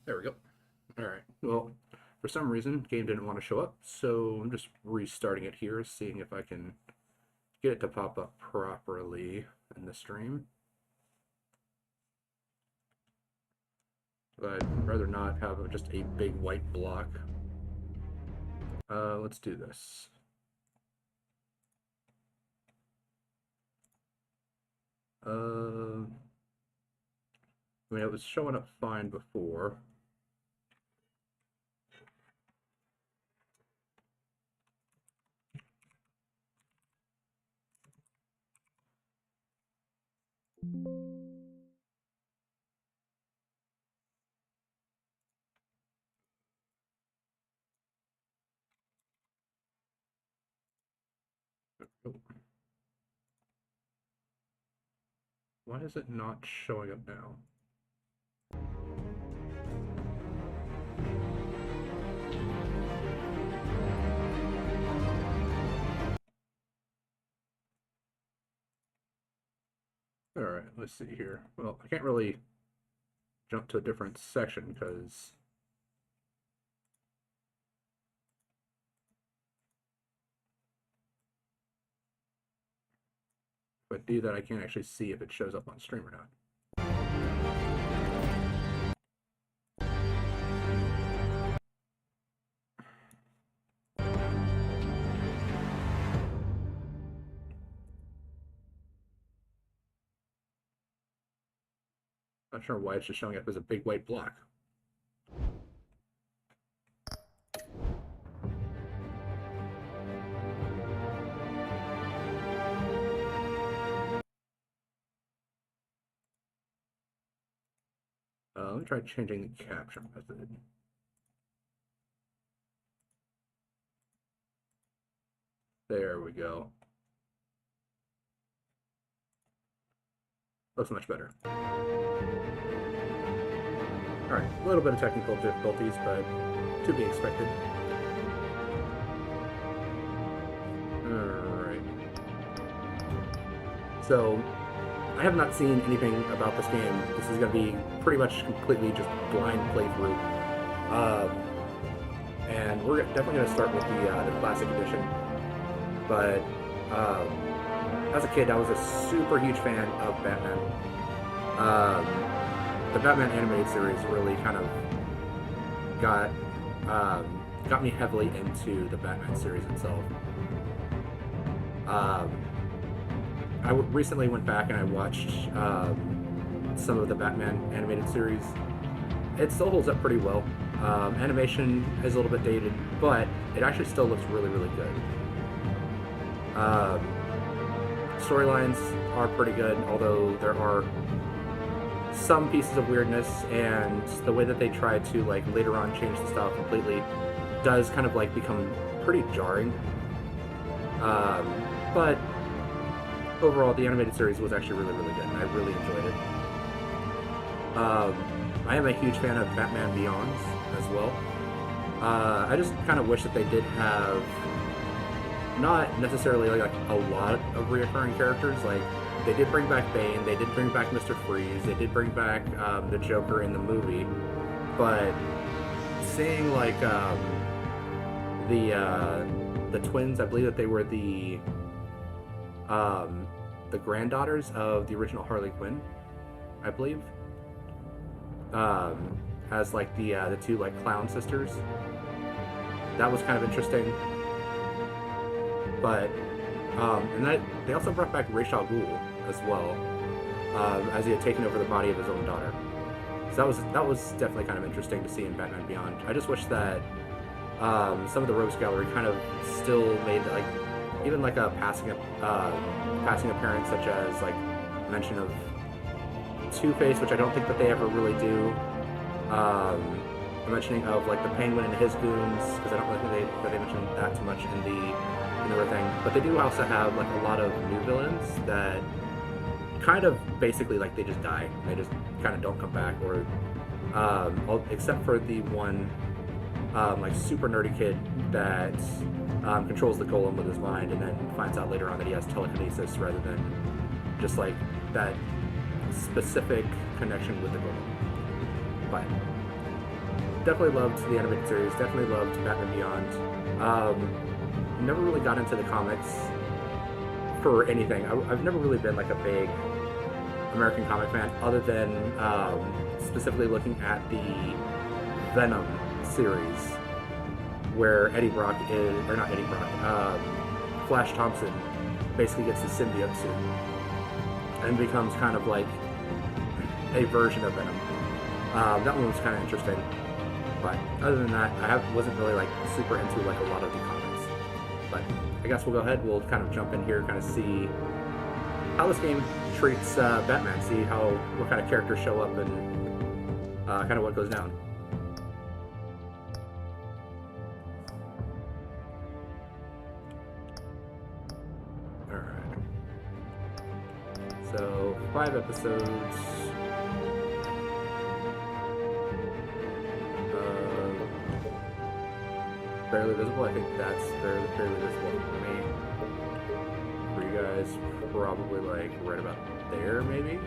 There we go. Alright, well, for some reason, game didn't want to show up, so I'm just restarting it here, seeing if I can get it to pop up properly in the stream. But I'd rather not have just a big white block. Let's do this. I mean, it was showing up fine before. Why is it not showing up now? Alright, let's see here. Well, I can't really jump to a different section because if I do that, I can't actually see if it shows up on stream or not. Not sure why it's just showing up as a big white block. Let me try changing the capture method. There we go. Looks much better. Alright, a little bit of technical difficulties, but to be expected. Alright. So, I have not seen anything about this game. This is going to be pretty much completely just blind playthrough. And we're definitely going to start with the Classic Edition. But, as a kid, I was a super huge fan of Batman. The Batman animated series really kind of got me heavily into the Batman series itself. I recently went back and I watched some of the Batman animated series. It still holds up pretty well. Animation is a little bit dated, but it actually still looks really, really good. Storylines are pretty good, although there are some pieces of weirdness, and the way that they try to like later on change the style completely does kind of like become pretty jarring. But overall, the animated series was actually really, really good, and I really enjoyed it. I am a huge fan of Batman Beyond as well. I just kind of wish that they did have not necessarily like a lot of reoccurring characters. Like, they did bring back Bane, they did bring back Mr. Freeze, they did bring back the Joker in the movie, but seeing like the twins, I believe that they were the granddaughters of the original Harley Quinn, I believe, as like the two like clown sisters. That was kind of interesting. But and they also brought back Ra's al Ghul as well, as he had taken over the body of his own daughter. So that was definitely kind of interesting to see in Batman Beyond. I just wish that some of the Rogues Gallery kind of still made like even like a passing appearance, such as like mention of Two-Face, which I don't think that they ever really do. The mentioning of like the Penguin and his goons, because I don't really think that they mentioned that too much in the thing. But they do also have like a lot of new villains that kind of basically like they just die. They just kind of don't come back, or except for the one like super nerdy kid that controls the golem with his mind, and then finds out later on that he has telekinesis rather than just like that specific connection with the golem. But definitely loved the animated series. Definitely loved Batman Beyond. Never really got into the comics for anything. I've never really been like a big American comic fan, other than specifically looking at the Venom series, where Eddie Brock is, or not Eddie Brock, Flash Thompson basically gets the symbiote suit and becomes kind of like a version of Venom. That one was kind of interesting, but other than that, wasn't really like super into like a lot of the comics. But I guess we'll go ahead. We'll kind of jump in here, kind of see how this game treats Batman. See what kind of characters show up and kind of what goes down. All right. So 5 episodes. Barely visible. I think that's fairly visible for me. For you guys, probably like right about there, maybe.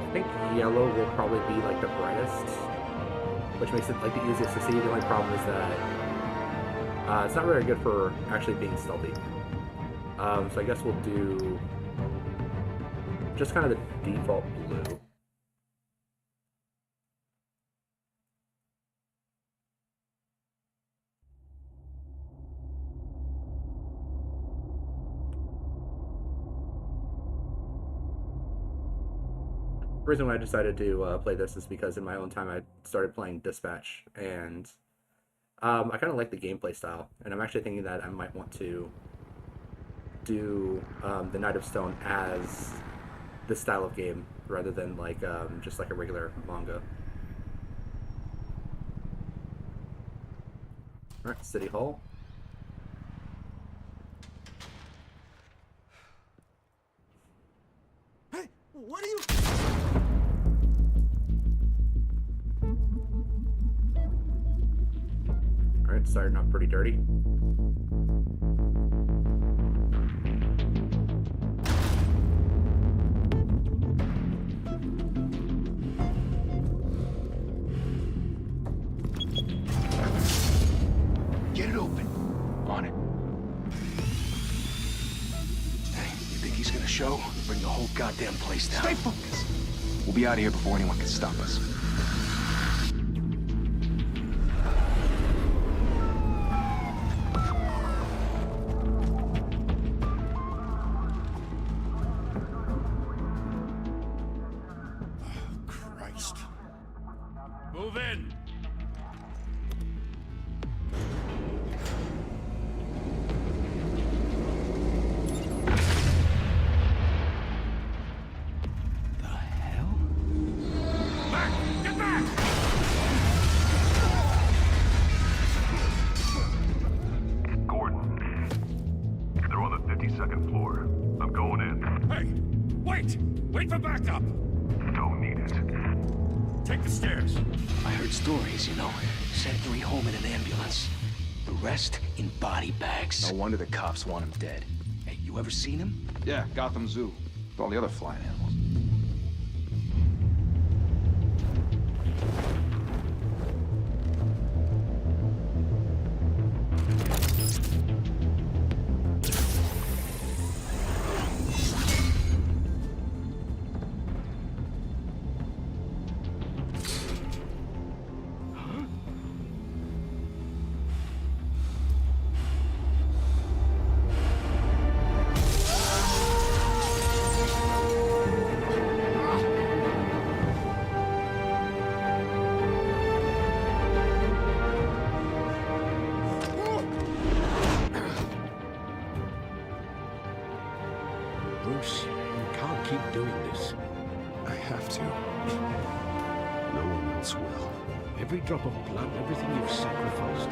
I think yellow will probably be like the brightest, which makes it like the easiest to see. The only problem is that it's not very good for actually being stealthy. So I guess we'll do just kind of the default blue. The reason why I decided to play this is because in my own time I started playing Dispatch, and I kind of like the gameplay style, and I'm actually thinking that I might want to do the Knight of Stone as this style of game rather than like just like a regular manga. All right, City Hall. Hey, what are you? All right, starting off pretty dirty. Get it open. On it. Hey, you think he's gonna show? Bring the whole goddamn place down. Stay focused. We'll be out of here before anyone can stop us. Move in! The hell? Back! Get back! Gordon. They're on the 52nd floor. I'm going in. Hey! Wait! Wait for backup! Don't need it. Take the stairs. I heard stories, you know. Sent 3 home in an ambulance. The rest in body bags. No wonder the cops want him dead. Hey, you ever seen him? Yeah, Gotham Zoo. With all the other flying animals. Bruce, you can't keep doing this. I have to. No one else will. Every drop of blood, everything you've sacrificed.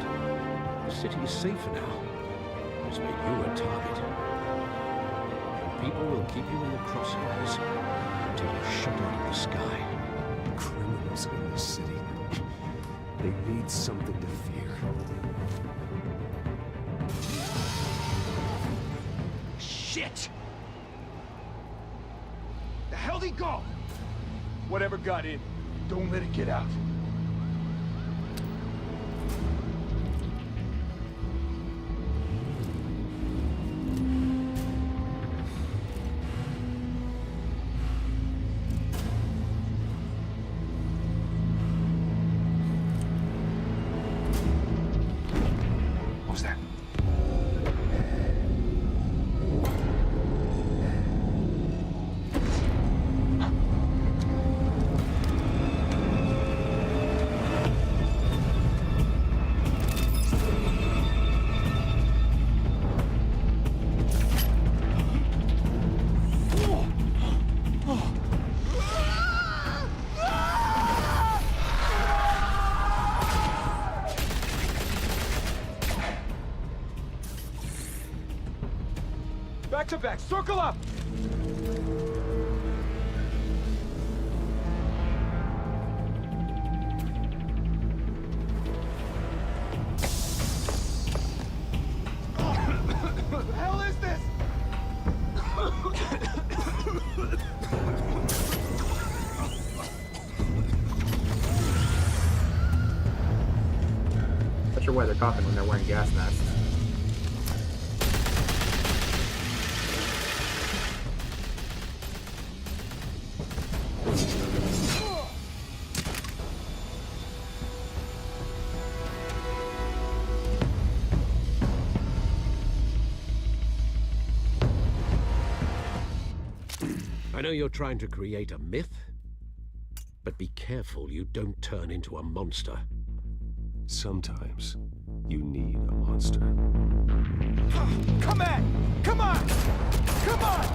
The city is safer now. It's made you a target. And people will keep you in the crosshairs until you're shot out of the sky. Criminals in this city. They need something to fear. he go? Whatever got in, don't let it get out. What was that? Back to back, circle up! What the hell is this? Not sure why they're coughing when they're wearing gas masks. I know you're trying to create a myth, but be careful you don't turn into a monster. Sometimes you need a monster. Come at! Come on! Come on!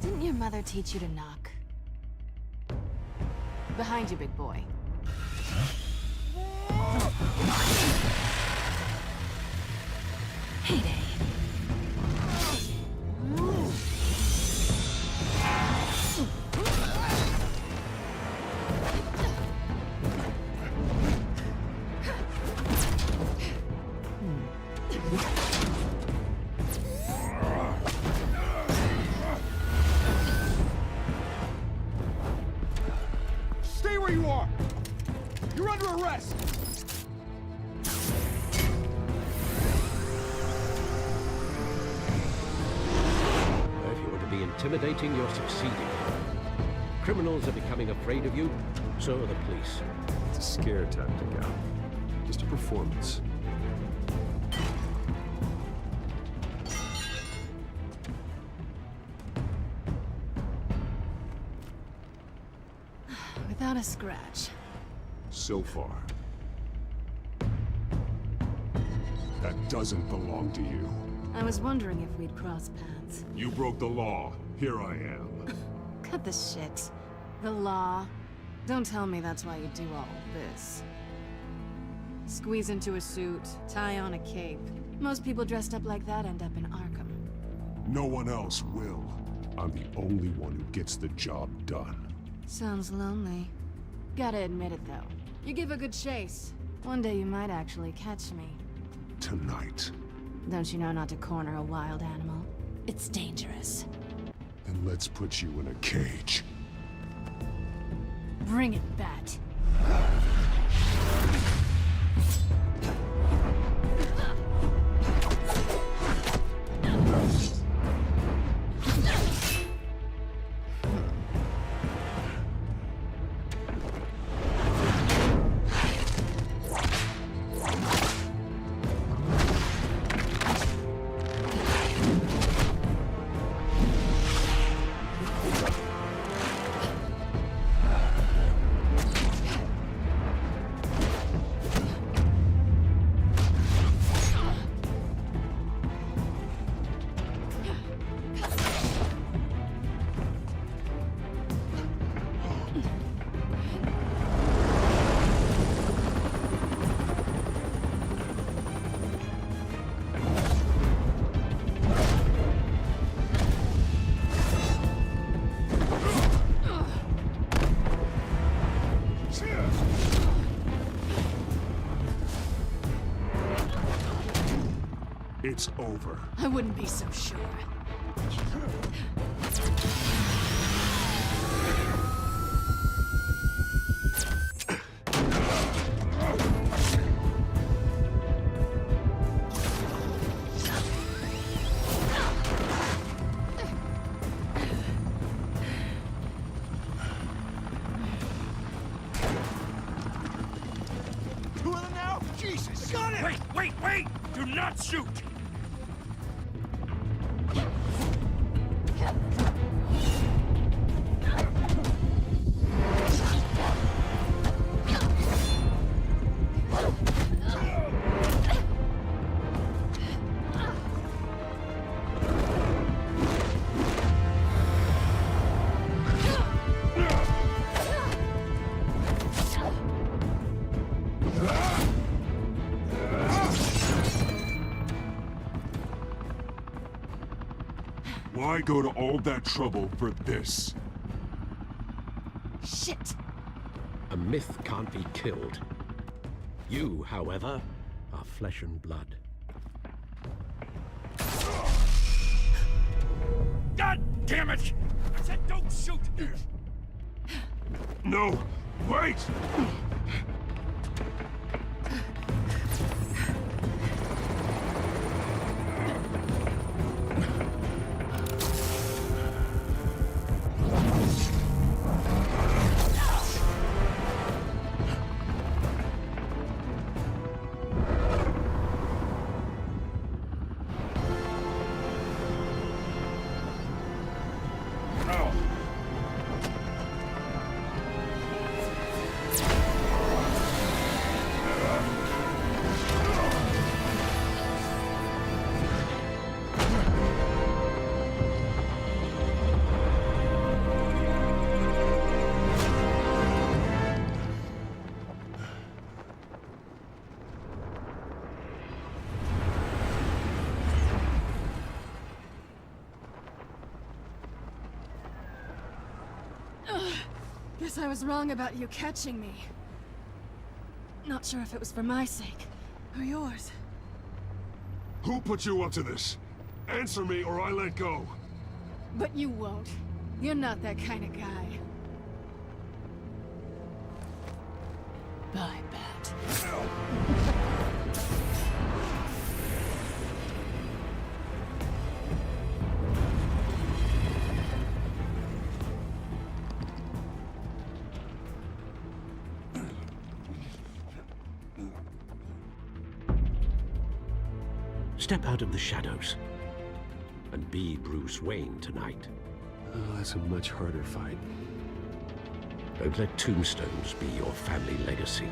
Didn't your mother teach you to knock? Behind you, big boy. Heyday. Stay where you are! You're under arrest! If you want to be intimidating, you're succeeding. Criminals are becoming afraid of you, so are the police. It's a scare tactic, Al. Just a performance. Without a scratch. So far. That doesn't belong to you. I was wondering if we'd cross paths. You broke the law. Here I am. Cut the shit. The law. Don't tell me that's why you do all this. Squeeze into a suit, tie on a cape. Most people dressed up like that end up in Arkham. No one else will. I'm the only one who gets the job done. Sounds lonely. Gotta admit it, though. You give a good chase. One day you might actually catch me. Tonight. Don't you know not to corner a wild animal? It's dangerous. Then let's put you in a cage. Bring it, Bat. It's over. I wouldn't be so sure. Two of them now? Jesus! Got it! Wait, wait, wait! Do not shoot! Why go to all that trouble for this? Shit! A myth can't be killed. You, however, are flesh and blood. God damn it! I said don't shoot! No! Wait! Guess I was wrong about you catching me. Not sure if it was for my sake, or yours. Who put you up to this? Answer me or I let go. But you won't. You're not that kind of guy. Bye, Bat. Step out of the shadows and be Bruce Wayne tonight. Oh, that's a much harder fight. Don't let tombstones be your family legacy.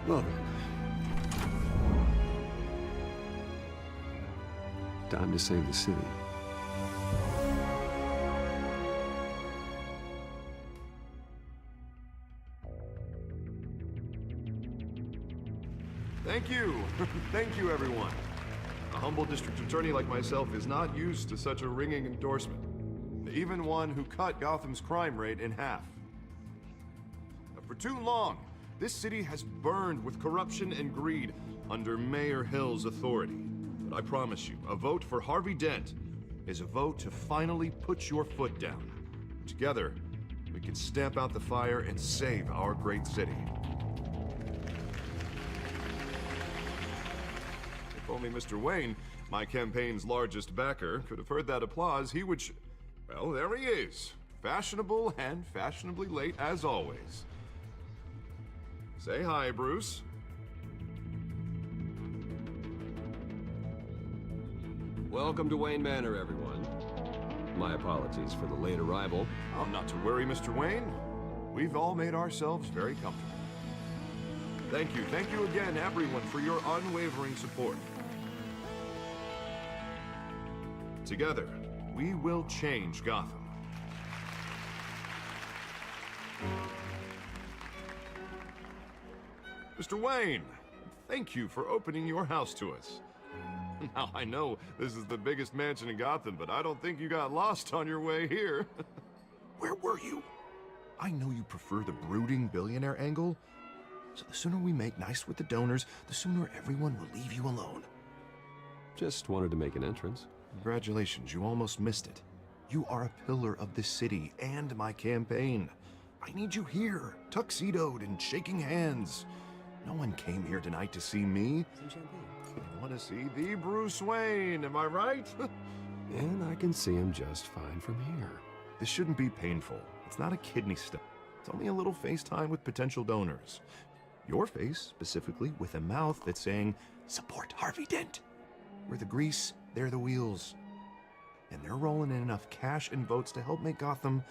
Well then. Time to save the city. Thank you. Thank you, everyone. A humble district attorney like myself is not used to such a ringing endorsement. Even one who cut Gotham's crime rate in half. For too long, this city has burned with corruption and greed under Mayor Hill's authority. But I promise you, a vote for Harvey Dent is a vote to finally put your foot down. Together, we can stamp out the fire and save our great city. If only Mr. Wayne, my campaign's largest backer, could have heard that applause, he would well, there he is. Fashionable and fashionably late as always. Say hi, Bruce. Welcome to Wayne Manor, everyone. My apologies for the late arrival. Oh, not to worry, Mr. Wayne. We've all made ourselves very comfortable. Thank you again, everyone, for your unwavering support. Together, we will change Gotham. Mr. Wayne, thank you for opening your house to us. Now, I know this is the biggest mansion in Gotham, but I don't think you got lost on your way here. Where were you? I know you prefer the brooding billionaire angle, So the sooner we make nice with the donors, the sooner everyone will leave you alone. Just wanted to make an entrance. Congratulations, you almost missed it. You are a pillar of this city and my campaign. I need you here, tuxedoed and shaking hands. No one came here tonight to see me. They want to see the Bruce Wayne, am I right? And I can see him just fine from here. This shouldn't be painful. It's not a kidney stone. It's only a little FaceTime with potential donors. Your face, specifically, with a mouth that's saying, support Harvey Dent. We're the grease, they're the wheels. And they're rolling in enough cash and votes to help make Gotham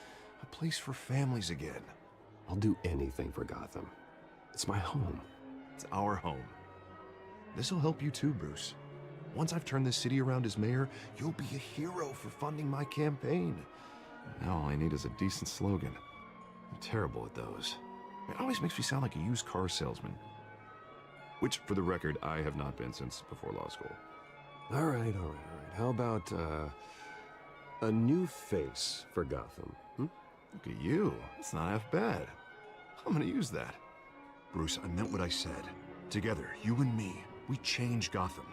a place for families again. I'll do anything for Gotham. It's my home. It's our home. This'll help you too, Bruce. Once I've turned this city around as mayor, you'll be a hero for funding my campaign. Now all I need is a decent slogan. I'm terrible at those. It always makes me sound like a used car salesman. Which, for the record, I have not been since before law school. All right. How about, a new face for Gotham? Look at you. It's not half bad. I'm gonna use that. Bruce, I meant what I said. Together, you and me, we change Gotham.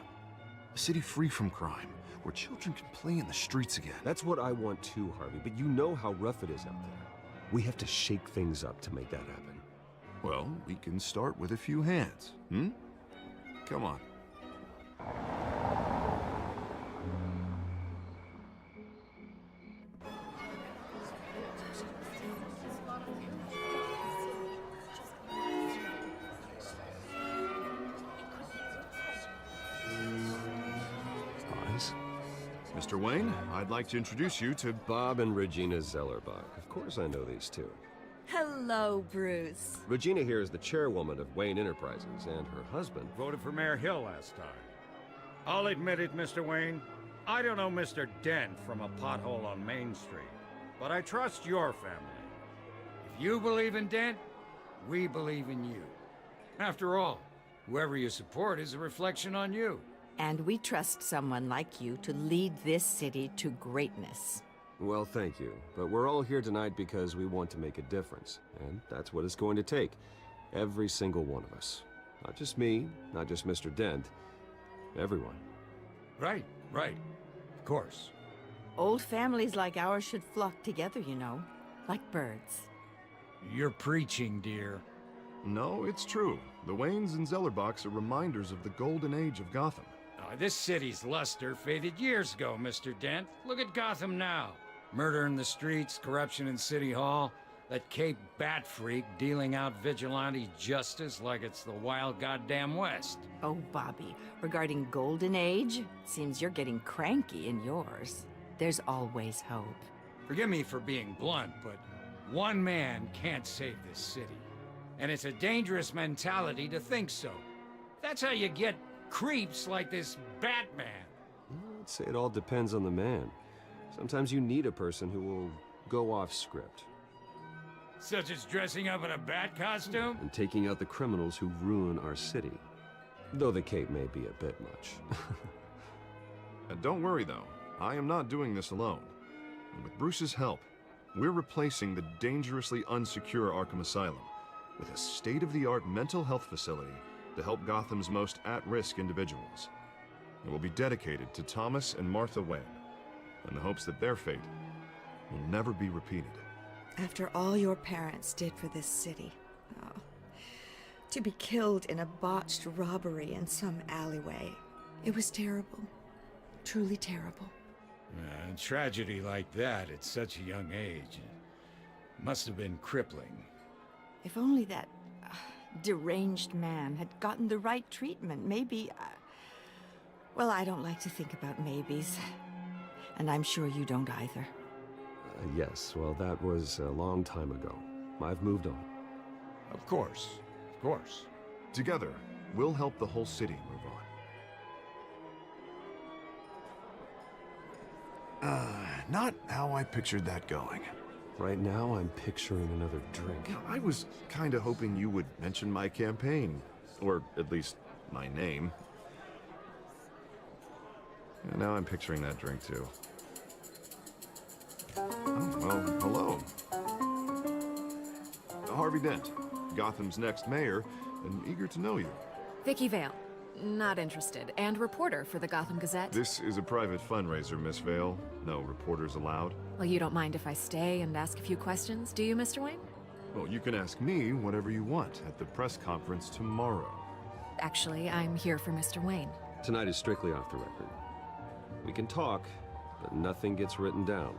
A city free from crime, where children can play in the streets again. That's what I want too, Harvey, but you know how rough it is out there. We have to shake things up to make that happen. Well, we can start with a few hands, Come on. Mr. Wayne, I'd like to introduce you to Bob and Regina Zellerbach. Of course I know these two. Hello, Bruce. Regina here is the chairwoman of Wayne Enterprises, and her husband... Voted for Mayor Hill last time. I'll admit it, Mr. Wayne. I don't know Mr. Dent from a pothole on Main Street, but I trust your family. If you believe in Dent, we believe in you. After all, whoever you support is a reflection on you. And we trust someone like you to lead this city to greatness. Well, thank you. But we're all here tonight because we want to make a difference. And that's what it's going to take. Every single one of us. Not just me, not just Mr. Dent. Everyone. Right. Of course. Old families like ours should flock together, you know. Like birds. You're preaching, dear. No, it's true. The Waynes and Zellerbachs are reminders of the golden age of Gotham. This city's luster faded years ago, Mr. Dent. Look at Gotham now. Murder in the streets, corruption in City Hall, that Cape Bat freak dealing out vigilante justice like it's the wild goddamn West. Oh, Bobby, regarding Golden Age, seems you're getting cranky in yours. There's always hope. Forgive me for being blunt, but one man can't save this city. And it's a dangerous mentality to think so. That's how you get creeps like this Batman. I'd say it all depends on the man. Sometimes you need a person who will go off script. Such as dressing up in a bat costume? And taking out the criminals who ruin our city. Though the cape may be a bit much. And don't worry, though. I am not doing this alone. And with Bruce's help, we're replacing the dangerously unsecure Arkham Asylum with a state-of-the-art mental health facility to help Gotham's most at-risk individuals. It will be dedicated to Thomas and Martha Wayne, in the hopes that their fate will never be repeated. After all your parents did for this city, to be killed in a botched robbery in some alleyway, it was terrible. Truly terrible. A tragedy like that at such a young age must have been crippling. If only that deranged man had gotten the right treatment, maybe... well, I don't like to think about maybes. And I'm sure you don't either. Yes, well, that was a long time ago. I've moved on. Of course. Together, we'll help the whole city move on. Not how I pictured that going. Right now, I'm picturing another drink. I was kinda hoping you would mention my campaign. Or at least, my name. And now I'm picturing that drink, too. Oh, well, hello. Harvey Dent, Gotham's next mayor, and eager to know you. Vicky Vale. Not interested. And reporter for the Gotham Gazette. This is a private fundraiser, Miss Vale. No reporters allowed. Well, you don't mind if I stay and ask a few questions, do you, Mr. Wayne? Well, you can ask me whatever you want at the press conference tomorrow. Actually, I'm here for Mr. Wayne. Tonight is strictly off the record. We can talk, but nothing gets written down.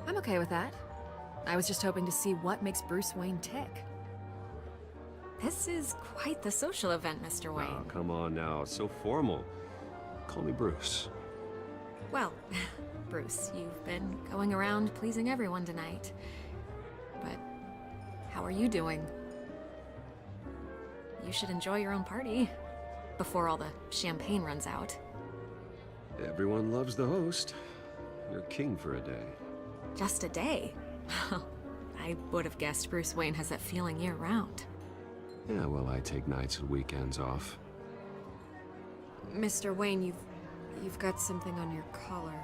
I'm okay with that. I was just hoping to see what makes Bruce Wayne tick. This is quite the social event, Mr. Wayne. Oh, come on now. It's so formal. Call me Bruce. Well, Bruce, you've been going around pleasing everyone tonight. But how are you doing? You should enjoy your own party before all the champagne runs out. Everyone loves the host. You're king for a day. Just a day? I would have guessed Bruce Wayne has that feeling year-round. Yeah, well, I take nights and weekends off. Mr. Wayne, you've got something on your collar.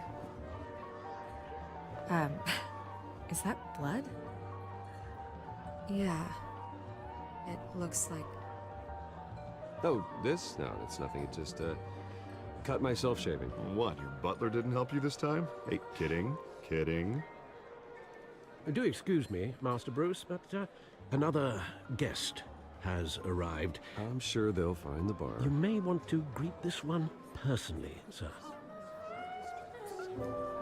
Is that blood? Yeah. It looks like... Oh, this? No, it's nothing. It just, cut myself shaving. What, your butler didn't help you this time? Hey, kidding, kidding. Do excuse me, Master Bruce, but another guest has arrived. I'm sure they'll find the bar. You may want to greet this one personally, sir.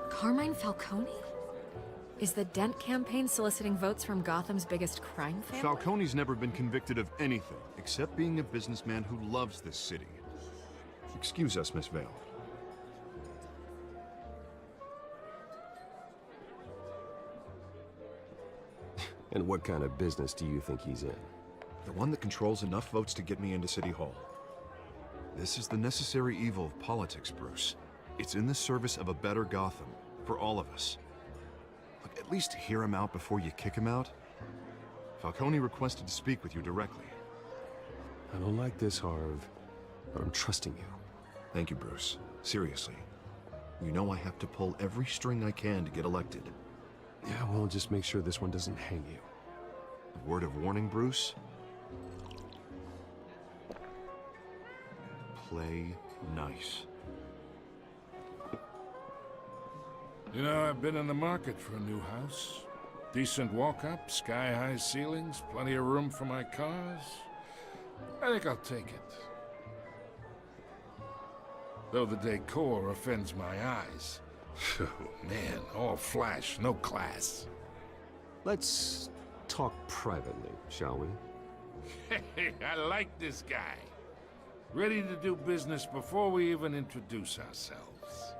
Carmine Falcone? Is the Dent campaign soliciting votes from Gotham's biggest crime family? Falcone's never been convicted of anything, except being a businessman who loves this city. Excuse us, Miss Vale. And what kind of business do you think he's in? The one that controls enough votes to get me into City Hall. This is the necessary evil of politics, Bruce. It's in the service of a better Gotham, for all of us. Look, at least hear him out before you kick him out. Falcone requested to speak with you directly. I don't like this, Harv, but I'm trusting you. Thank you, Bruce. Seriously. You know I have to pull every string I can to get elected. Yeah, well, just make sure this one doesn't hang you. A word of warning, Bruce? Play nice. You know, I've been in the market for a new house. Decent walk-up, sky-high ceilings, plenty of room for my cars. I think I'll take it. Though the decor offends my eyes. Oh, man, all flash, no class. Let's talk privately, shall we? Hey, I like this guy. Ready to do business before we even introduce ourselves.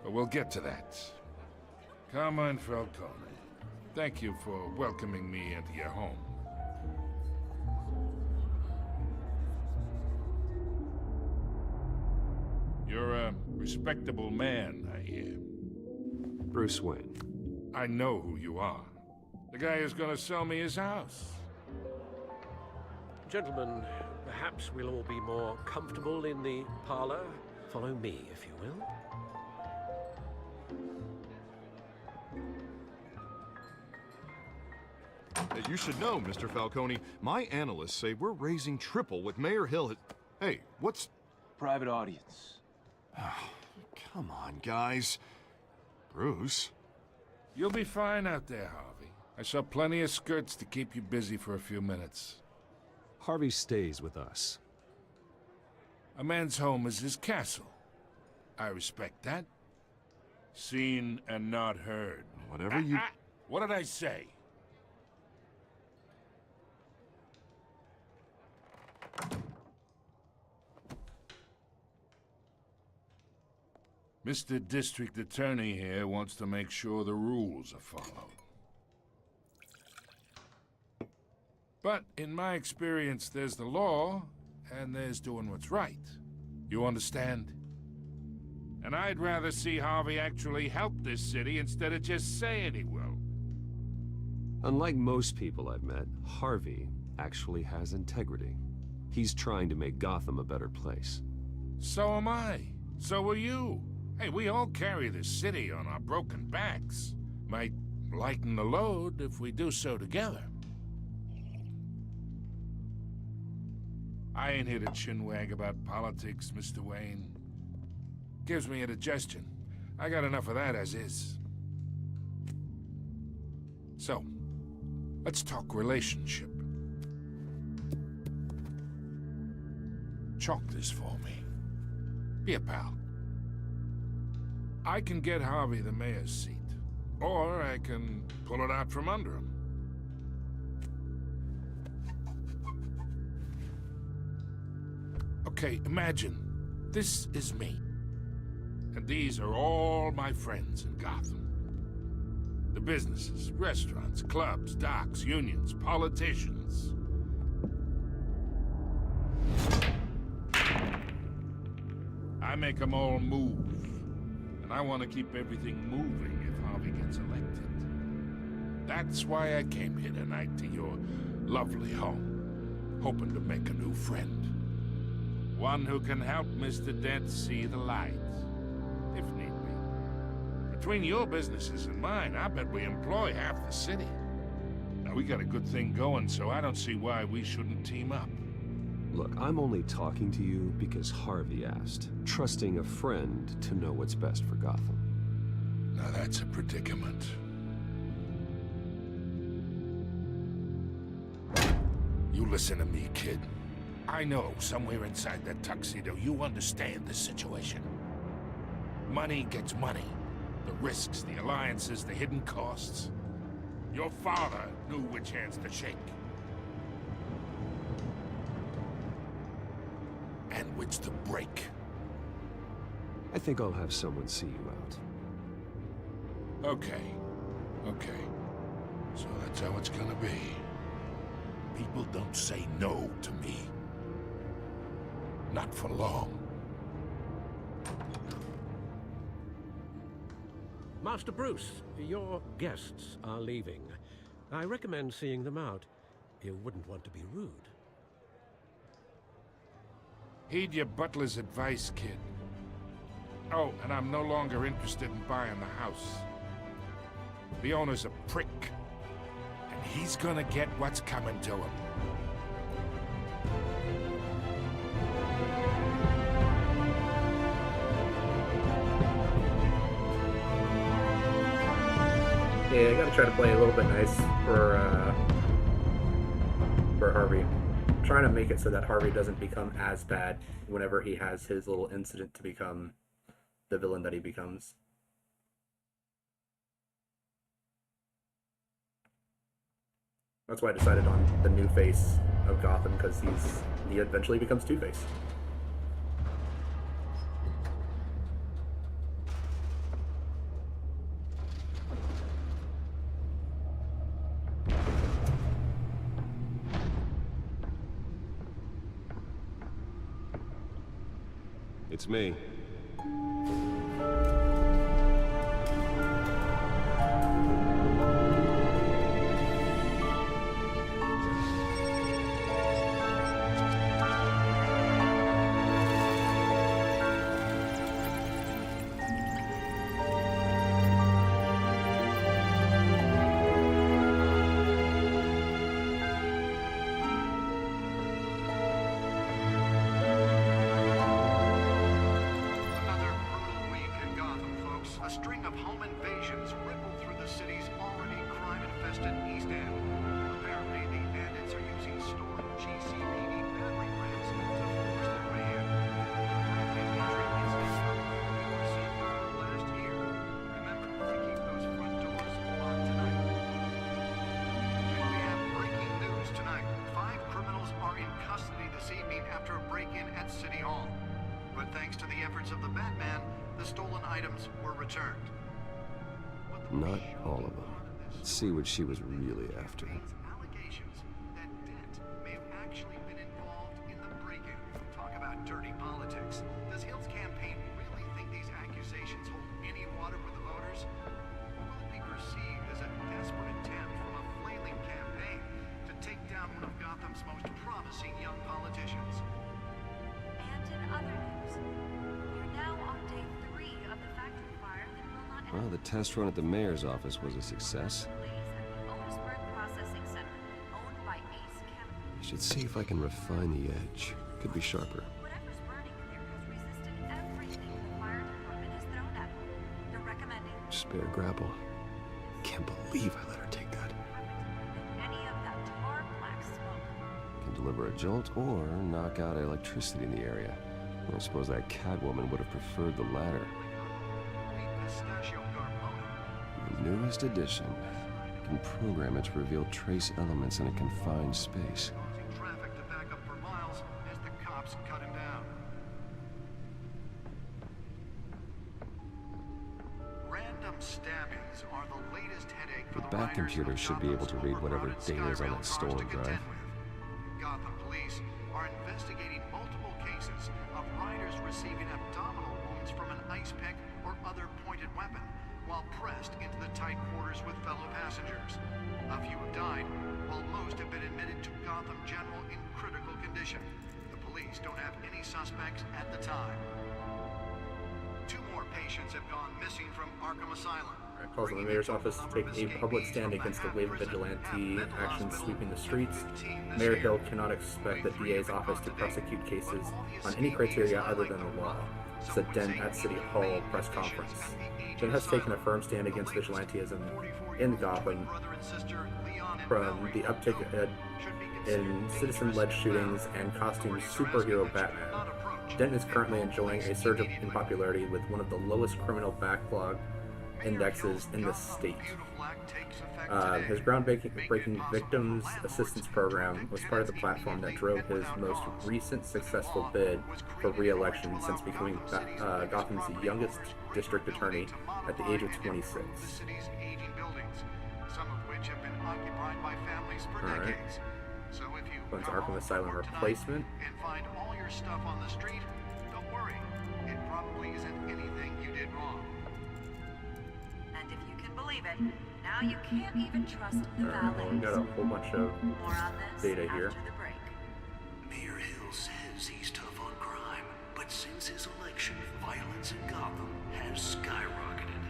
But we'll get to that. Carmine Falcone, thank you for welcoming me into your home. You're a respectable man, I hear. Bruce Wayne. I know who you are. The guy who's gonna sell me his house. Gentlemen, perhaps we'll all be more comfortable in the parlor. Follow me, if you will. You should know, Mr. Falcone, my analysts say we're raising triple what Mayor Hill has... Hey, what's... Private audience. Come on, guys. Bruce? You'll be fine out there, Harvey. I saw plenty of skirts to keep you busy for a few minutes. Harvey stays with us. A man's home is his castle. I respect that. Seen and not heard. Whatever you... What did I say? Mr. District Attorney here wants to make sure the rules are followed. But in my experience, there's the law, and there's doing what's right. You understand? And I'd rather see Harvey actually help this city instead of just saying he will. Unlike most people I've met, Harvey actually has integrity. He's trying to make Gotham a better place. So am I. So are you. Hey, we all carry this city on our broken backs. Might lighten the load if we do so together. I ain't here to chinwag about politics, Mr. Wayne. Gives me indigestion. I got enough of that as is. So, let's talk relationship. Chalk this for me. Be a pal. I can get Harvey the mayor's seat, or I can pull it out from under him. Okay, imagine this is me, and these are all my friends in Gotham. The businesses, restaurants, clubs, docks, unions, politicians. I make them all move. And I want to keep everything moving if Harvey gets elected. That's why I came here tonight to your lovely home, hoping to make a new friend. One who can help Mr. Dent see the light, if need be. Between your businesses and mine, I bet we employ half the city. Now, we got a good thing going, so I don't see why we shouldn't team up. Look, I'm only talking to you because Harvey asked, trusting a friend to know what's best for Gotham. Now that's a predicament. You listen to me, kid. I know somewhere inside that tuxedo you understand this situation. Money gets money. The risks, the alliances, the hidden costs. Your father knew which hands to shake. And which to break. I think I'll have someone see you out. Okay. So that's how it's gonna be. People don't say no to me. Not for long. Master Bruce, your guests are leaving. I recommend seeing them out. You wouldn't want to be rude. Heed your butler's advice, kid. Oh, and I'm no longer interested in buying the house. The owner's a prick. And he's gonna get what's coming to him. Yeah, I gotta try to play a little bit nice for Harvey. I'm trying to make it so that Harvey doesn't become as bad whenever he has his little incident to become the villain that he becomes. That's why I decided on the new face of Gotham, because he eventually becomes Two-Face. It's me. Not all of them. Let's see what she was really after. Allegations that Dent may have actually been involved in the break-in. Talk about dirty politics. Does Hill's campaign really think these accusations hold any water with the voters? Or will it be perceived as a desperate attempt from a flailing campaign to take down one of Gotham's most promising young politicians? And in other news, we're now on day 3 of the factory fire that will not end. Well, the test run at the mayor's office was a success. Processing Center, owned by Ace Chemical. I should see if I can refine the edge. could be sharper. Whatever's burning in there has resisted everything the fire department has thrown at them. They're recommending Spare grapple. Can't believe I let her take that. any of that tar black smoke. Can deliver a jolt or knock out electricity in the area. I suppose that Catwoman would have preferred the latter. The newest edition can program it to reveal trace elements in a confined space. Causing traffic to back up for miles as the cops cut him down. Random stabbings are the latest headache for The the back riders computer of should be able to read whatever Gotham's data is on Skyrail that storm cars to drive. contend with. Gotham police are investigating multiple cases of riders receiving abdominal wounds from an ice pick or other pointed weapon while pressed into the tight quarters with fellow passengers. A few have died, while most have been admitted to Gotham General in critical condition. The police don't have any suspects at the time. 2 more patients have gone missing from Arkham Asylum. Calls on the mayor's office to take a public stand against the wave of vigilante action sweeping the streets. Mayor Hill cannot expect the DA's office to prosecute cases on any criteria other than the law, said Dent at City Hall press conference. Dent has taken a firm stand against vigilantism in Gotham, from the uptick in citizen-led shootings and costume superhero Batman. Dent is currently enjoying a surge in popularity with one of the lowest criminal backlog indexes in the state. His groundbreaking Victims Assistance Program was part of the platform that drove his most recent successful bid for re-election since becoming Gotham's youngest district attorney at the age of 26. Some of which have been occupied by families for decades. So if you One's Arkham Asylum replacement. and find all your stuff on the street, don't worry. It probably isn't anything you did wrong. And if you can believe it, now you can't even trust the Well, we've got a whole bunch of More on this data here. after the break. Mayor Hill says he's tough on crime, but since his election, violence in Gotham has skyrocketed.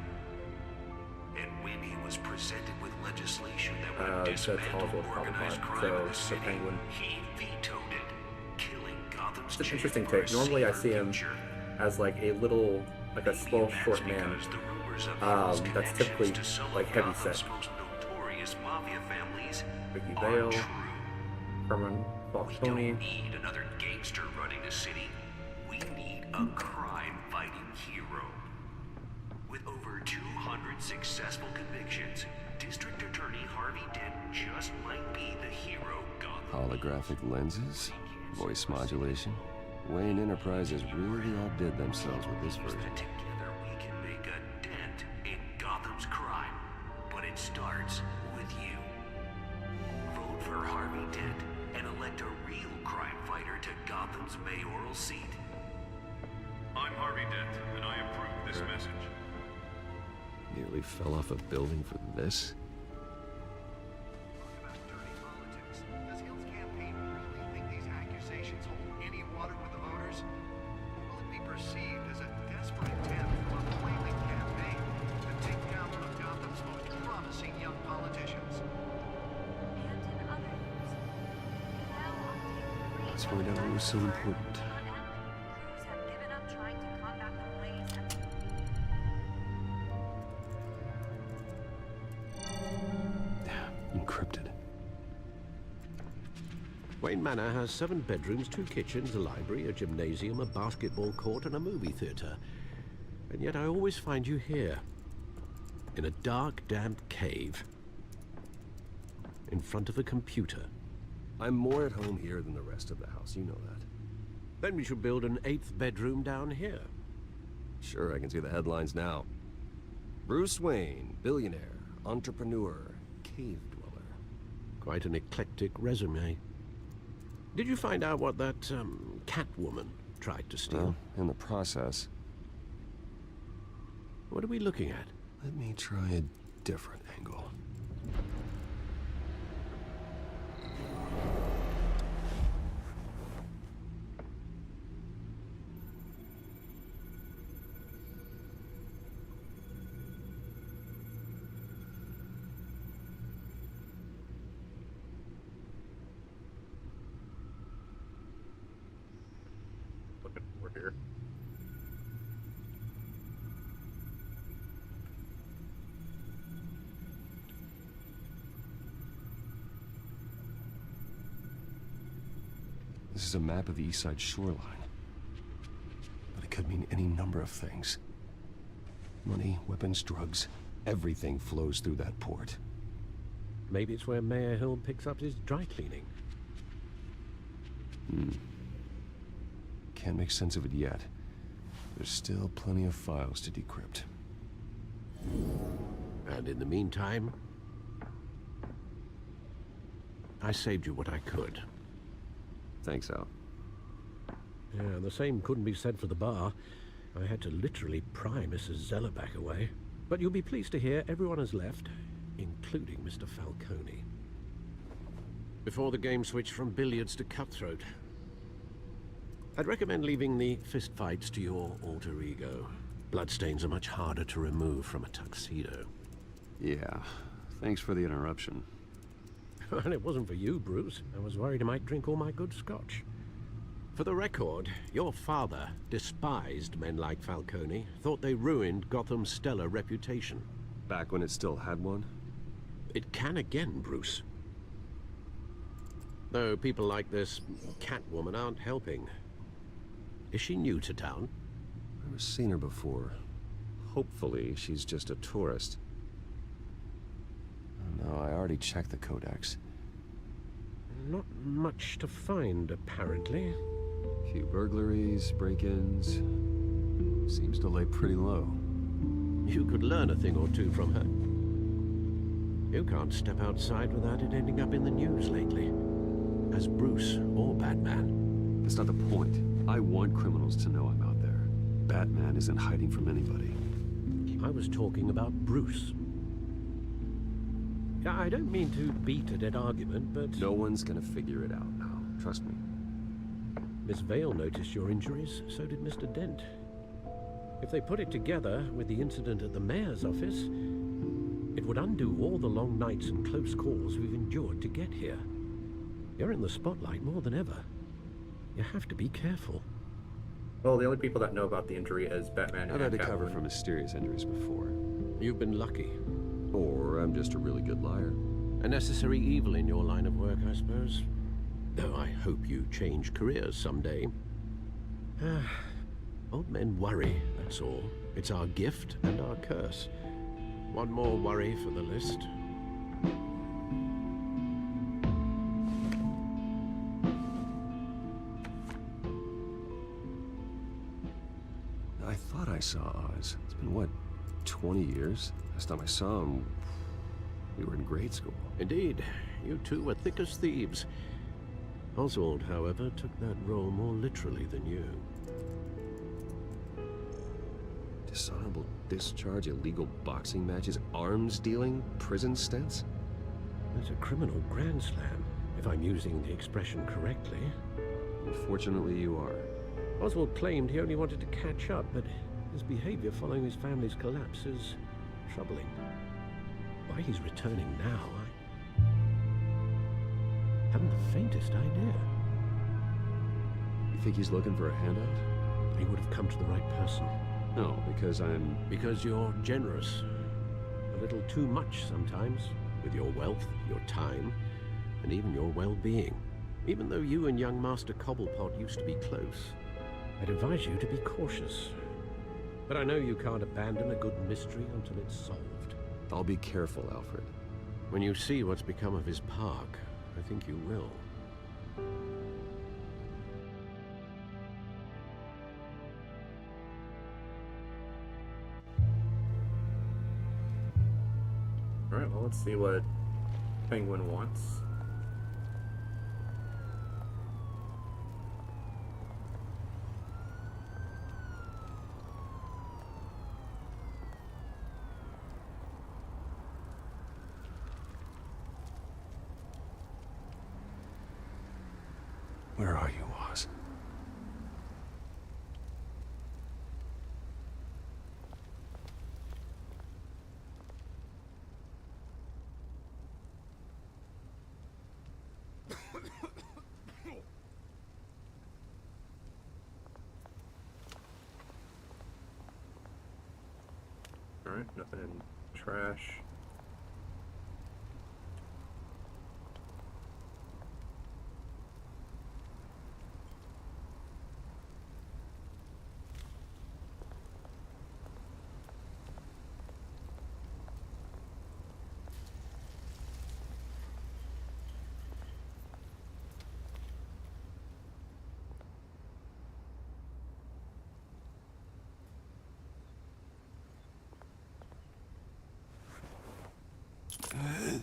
And when he was presented with legislation that would that's dismantle also a problem organized part. crime in So the the city, Penguin. he vetoed it, killing Gotham's It's an interesting take. Normally I see him as like a little, like a small, short man. That's typically like heavy set. notorious mafia families Vicky are Vale, true. Herman Falcone. Need another gangster running the city. We need a crime-fighting hero. With over 200 successful convictions, District Attorney Harvey Dent just might be the hero Gotham. Holographic lenses? Voice modulation? Wayne Enterprises really outdid themselves with this version. Together we can make a dent in Gotham's crime. But it starts with you. Vote for Harvey Dent and elect a real crime fighter to Gotham's mayoral seat. I'm Harvey Dent, and I approve this message. Nearly fell off a building for this? Does Hill's campaign really think these accusations hold any water with the voters? Will it be perceived as a desperate attempt from a flaming campaign to take down one of Gotham's most promising young politicians? Let's find out what was so important. Crews have given up trying to combat the blaze and Encrypted. Wayne Manor has 7 bedrooms, 2 kitchens, a library, a gymnasium, a basketball court, and a movie theater. And yet I always find you here. In a dark, damp cave. In front of a computer. I'm more at home here than the rest of the house, you know that. Then we should build an 8th bedroom down here. Sure, I can see the headlines now. Bruce Wayne, billionaire, entrepreneur, cave dweller. Quite an eclectic resume. Did you find out what that, Catwoman tried to steal? Well, in the process. What are we looking at? Let me try a different angle. looking for here. This is a map of the east side shoreline. But it could mean any number of things. Money, weapons, drugs, everything flows through that port. Maybe it's where Mayor Hill picks up his dry cleaning. Can't make sense of it yet. There's still plenty of files to decrypt. And in the meantime, I saved you what I could. Thanks, Al. Yeah, the same couldn't be said for the bar. I had to literally pry Mrs. Zellerback away. But you'll be pleased to hear everyone has left, including Mr. Falcone. Before the game switched from billiards to cutthroat. I'd recommend leaving the fistfights to your alter ego. Bloodstains are much harder to remove from a tuxedo. Yeah, thanks for the interruption. And it wasn't for you, Bruce. I was worried I might drink all my good scotch. For the record, your father despised men like Falcone, thought they ruined Gotham's stellar reputation. Back when it still had one? It can again, Bruce. Though people like this Catwoman aren't helping. Is she new to town? I've never seen her before. Hopefully, she's just a tourist. No, I already checked the codex. Not much to find, apparently. A few burglaries, break-ins. Seems to lay pretty low. You could learn a thing or two from her. You can't step outside without it ending up in the news lately. As Bruce or Batman. That's not the point. I want criminals to know I'm out there. Batman isn't hiding from anybody. I was talking about Bruce. I don't mean to beat a dead argument, but... No one's gonna figure it out now. Trust me. Miss Vale noticed your injuries, so did Mr. Dent. If they put it together with the incident at the mayor's office, it would undo all the long nights and close calls we've endured to get here. You're in the spotlight more than ever. You have to be careful. Well, the only people that know about the injury is Batman I've and had to cover Catwoman. for mysterious injuries before. You've been lucky. Or I'm just a really good liar. A necessary evil in your line of work, I suppose. Though I hope you change careers someday. Old men worry, that's all. It's our gift and our curse. One more worry for the list. I thought I saw Oz. It's been, what, 20 years? Last time I saw him, we were in grade school. Indeed, you two were thick as thieves. Oswald, however, took that role more literally than you. Dishonorable discharge, illegal boxing matches, arms dealing, prison stints? That's a criminal grand slam, if I'm using the expression correctly. Unfortunately, you are. Oswald claimed he only wanted to catch up, but his behavior following his family's collapse is troubling. Why he's returning now, I haven't the faintest idea. You think he's looking for a handout? He would have come to the right person. No, because I'm... Because you're generous. A little too much sometimes, with your wealth, your time, and even your well-being. Even though you and young Master Cobblepot used to be close, I'd advise you to be cautious. But I know you can't abandon a good mystery until it's solved. I'll be careful, Alfred. When you see what's become of his park, I think you will. Alright, well, let's see what Penguin wants. Where are you, Oz? Alright, nothing in trash.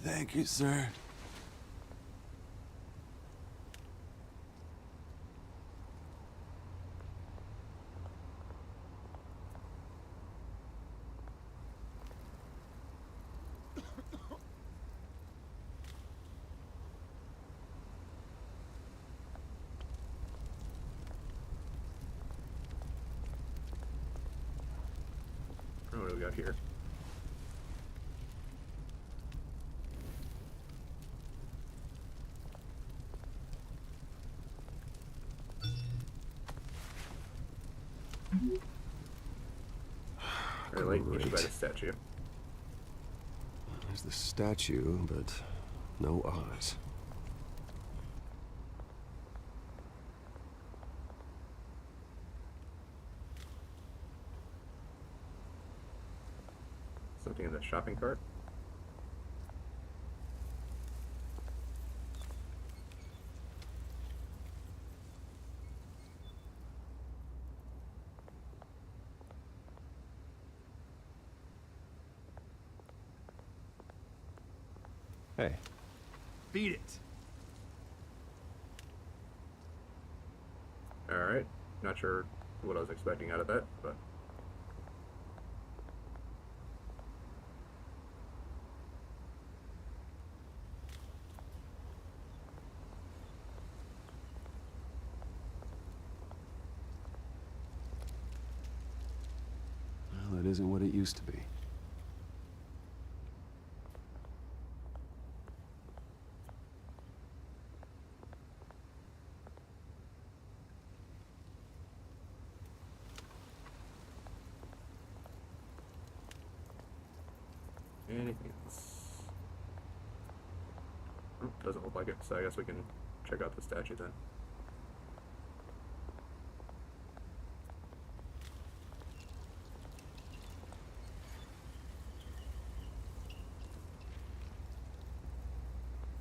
Thank you, sir. Oh, what do we got here? Really, you should buy the statue. There's the statue, but no eyes. Something in the shopping cart. Hey. Beat it. Alright. Not sure what I was expecting out of that, but... Well, that isn't what it used to be. Anything else? Oh, doesn't look like it, so I guess we can check out the statue then.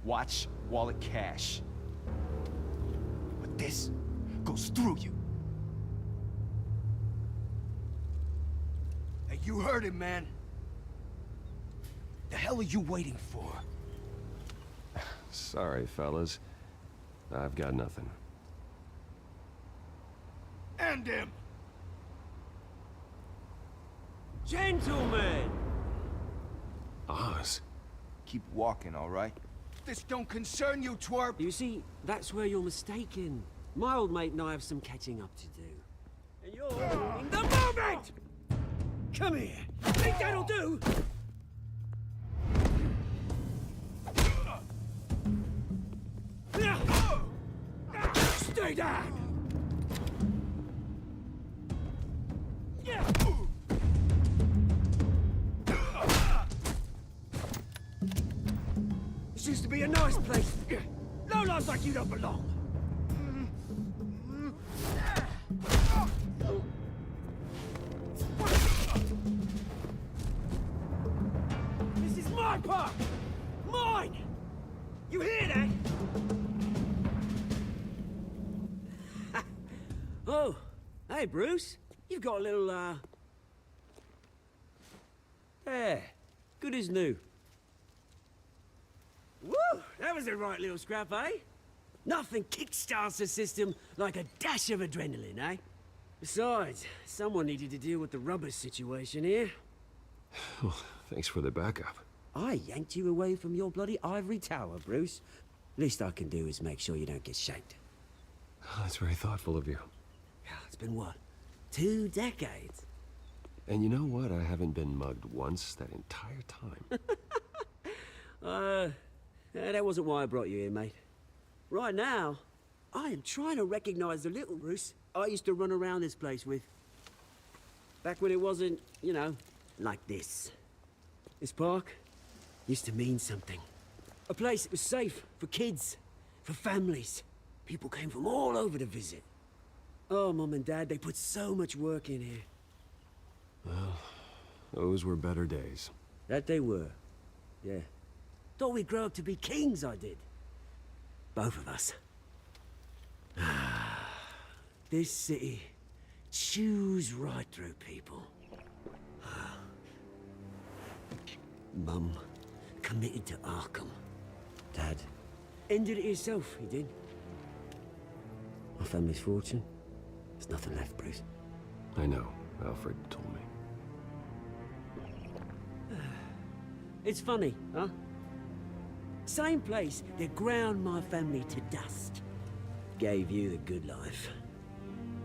Watch, wallet, cash. But this goes through you. Hey, you heard it, man. The hell are you waiting for? Sorry, fellas. I've got nothing. End him! Gentlemen! Oz? Keep walking, all right? This don't concern you, twerp! You see, that's where you're mistaken. My old mate and I have some catching up to do. And you're in the moment! Come here! Think that'll do? Stay down! This used to be a nice place. No lives like you don't belong. This is my park! Mine! You hear that? Oh, hey, Bruce. You've got a little, There. Good as new. Woo! That was a right little scrap, eh? Nothing kickstarts a system like a dash of adrenaline, eh? Besides, someone needed to deal with the rubber situation here. Oh, thanks for the backup. I yanked you away from your bloody ivory tower, Bruce. Least I can do is make sure you don't get shanked. Oh, that's very thoughtful of you. It's been what? 2 decades? And you know what? I haven't been mugged once that entire time. That wasn't why I brought you here, mate. Right now, I am trying to recognize the little Bruce I used to run around this place with. Back when it wasn't, you know, like this. This park used to mean something. A place that was safe for kids, for families. People came from all over to visit. Oh, Mum and Dad, they put so much work in here. Well, those were better days. That they were. Yeah. Thought we'd grow up to be kings, I did. Both of us. This city chews right through people. Mum committed to Arkham. Dad ended it himself, he did. My family's fortune. There's nothing left, Bruce. I know. Alfred told me. It's funny, huh? Same place that ground my family to dust. Gave you the good life.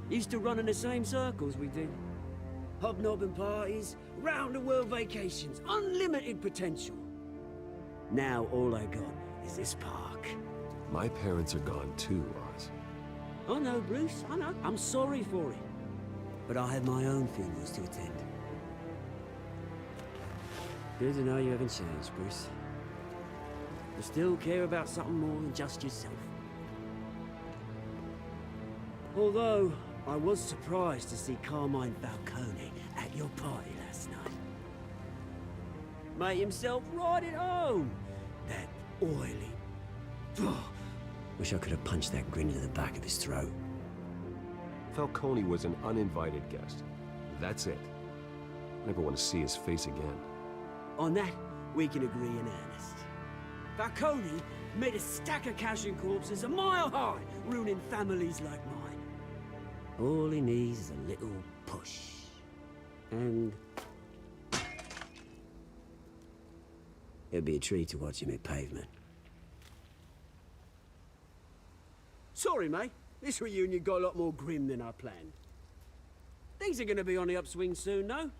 Used to run in the same circles we did. Hobnobbing parties, round-the-world vacations, unlimited potential. Now all I got is this park. My parents are gone too, Oz. I know, Bruce, I know. I'm sorry for it. But I have my own funerals to attend. Good to know you haven't changed, Bruce. You still care about something more than just yourself. Although, I was surprised to see Carmine Falcone at your party last night. Made himself right at home. That oily... Oh, wish I could have punched that grin into the back of his throat. Falcone was an uninvited guest. That's it. I never want to see his face again. On that, we can agree in earnest. Falcone made a stack of cash and corpses a mile high, ruining families like mine. All he needs is a little push. And... it'd be a treat to watch him hit pavement. Sorry, mate. This reunion got a lot more grim than I planned. Things are gonna be on the upswing soon, no?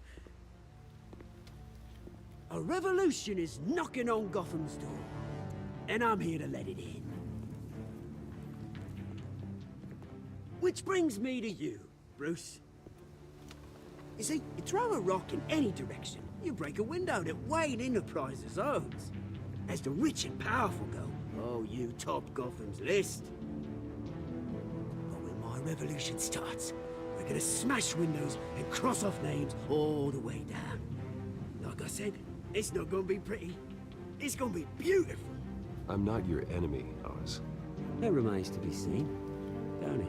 A revolution is knocking on Gotham's door. And I'm here to let it in. Which brings me to you, Bruce. You see, you throw a rock in any direction, you break a window that Wayne Enterprises owns. As the rich and powerful go, oh, you top Gotham's list. But when my revolution starts, we're gonna smash windows and cross off names all the way down. Like I said, it's not gonna be pretty. It's gonna be beautiful. I'm not your enemy, Oz. That remains to be seen, don't it?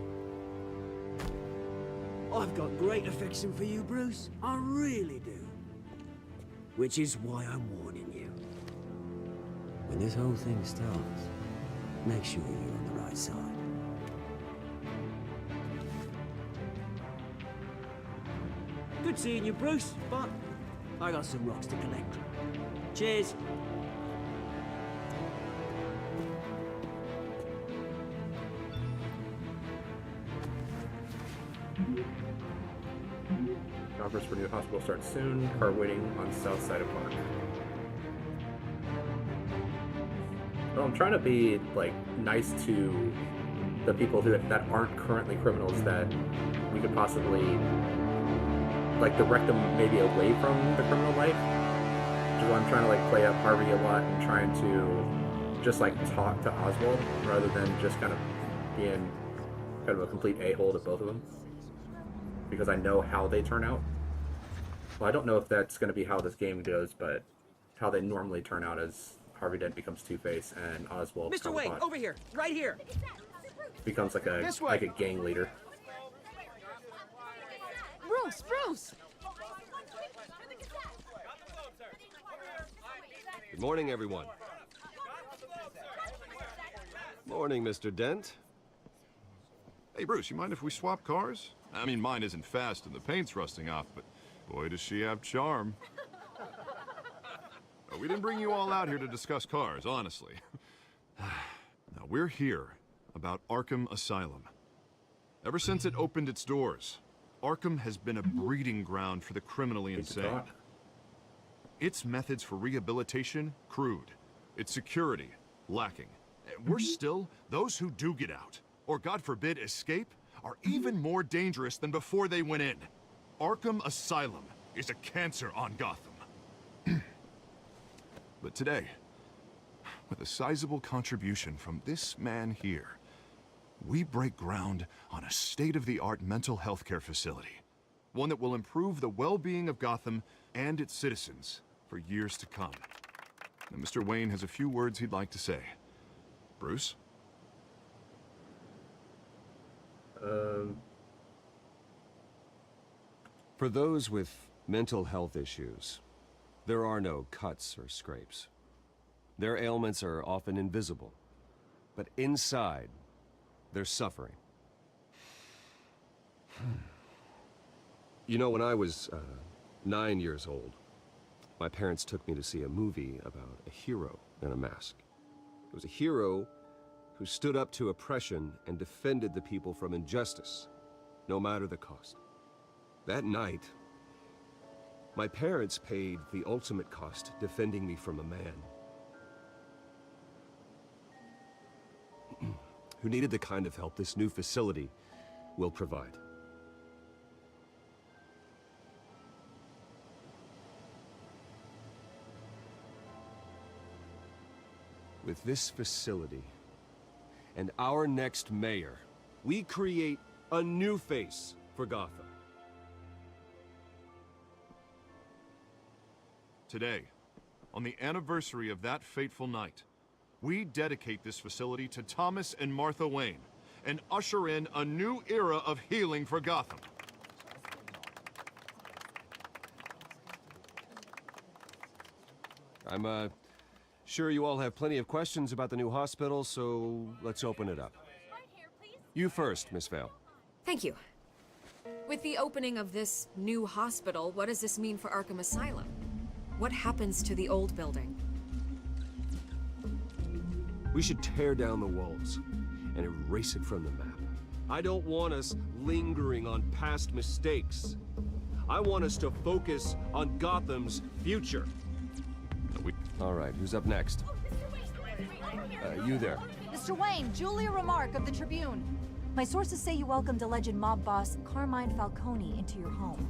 I've got great affection for you, Bruce. I really do. Which is why I'm warning you. When this whole thing starts, make sure you're on the right side. Good seeing you, Bruce, but I got some rocks to collect. Cheers. Offers for new hospital starts soon. Car waiting on south side of park. Well, I'm trying to be like nice to the people that aren't currently criminals that we could possibly like direct them maybe away from the criminal life. Which is why I'm trying to like play up Harvey a lot and trying to just like talk to Oswald rather than just kind of being kind of a complete a-hole to both of them. Because I know how they turn out. Well, I don't know if that's going to be how this game goes, but how they normally turn out as Harvey Dent becomes Two-Face and Oswald Mr. Wayne, over here, right here. Becomes like a gang leader. Bruce! Good morning, everyone. Morning, Mr. Dent. Hey, Bruce, you mind if we swap cars? I mean, mine isn't fast and the paint's rusting off, but boy, does she have charm. We didn't bring you all out here to discuss cars, honestly. Now, we're here about Arkham Asylum. Ever since it opened its doors, Arkham has been a breeding ground for the criminally insane. Its methods for rehabilitation, crude. Its security, lacking. Worse still, those who do get out, or God forbid, escape, are even more dangerous than before they went in. Arkham Asylum is a cancer on Gotham. But today, with a sizable contribution from this man here, we break ground on a state-of-the-art mental health care facility. One that will improve the well-being of Gotham and its citizens for years to come. Now, Mr. Wayne has a few words he'd like to say. Bruce? For those with mental health issues, there are no cuts or scrapes. Their ailments are often invisible, but inside, they're suffering. You know, when I was 9 years old, my parents took me to see a movie about a hero in a mask. It was a hero who stood up to oppression and defended the people from injustice, no matter the cost. That night, my parents paid the ultimate cost defending me from a man who needed the kind of help this new facility will provide. With this facility and our next mayor, we create a new face for Gotham. Today, on the anniversary of that fateful night, we dedicate this facility to Thomas and Martha Wayne and usher in a new era of healing for Gotham. I'm sure you all have plenty of questions about the new hospital, so let's open it up. You first, Miss Vale. Thank you. With the opening of this new hospital, what does this mean for Arkham Asylum? What happens to the old building? We should tear down the walls and erase it from the map. I don't want us lingering on past mistakes. I want us to focus on Gotham's future. All right, who's up next? You there. Mr. Wayne, Julia Remark of the Tribune. My sources say you welcomed alleged mob boss Carmine Falcone into your home.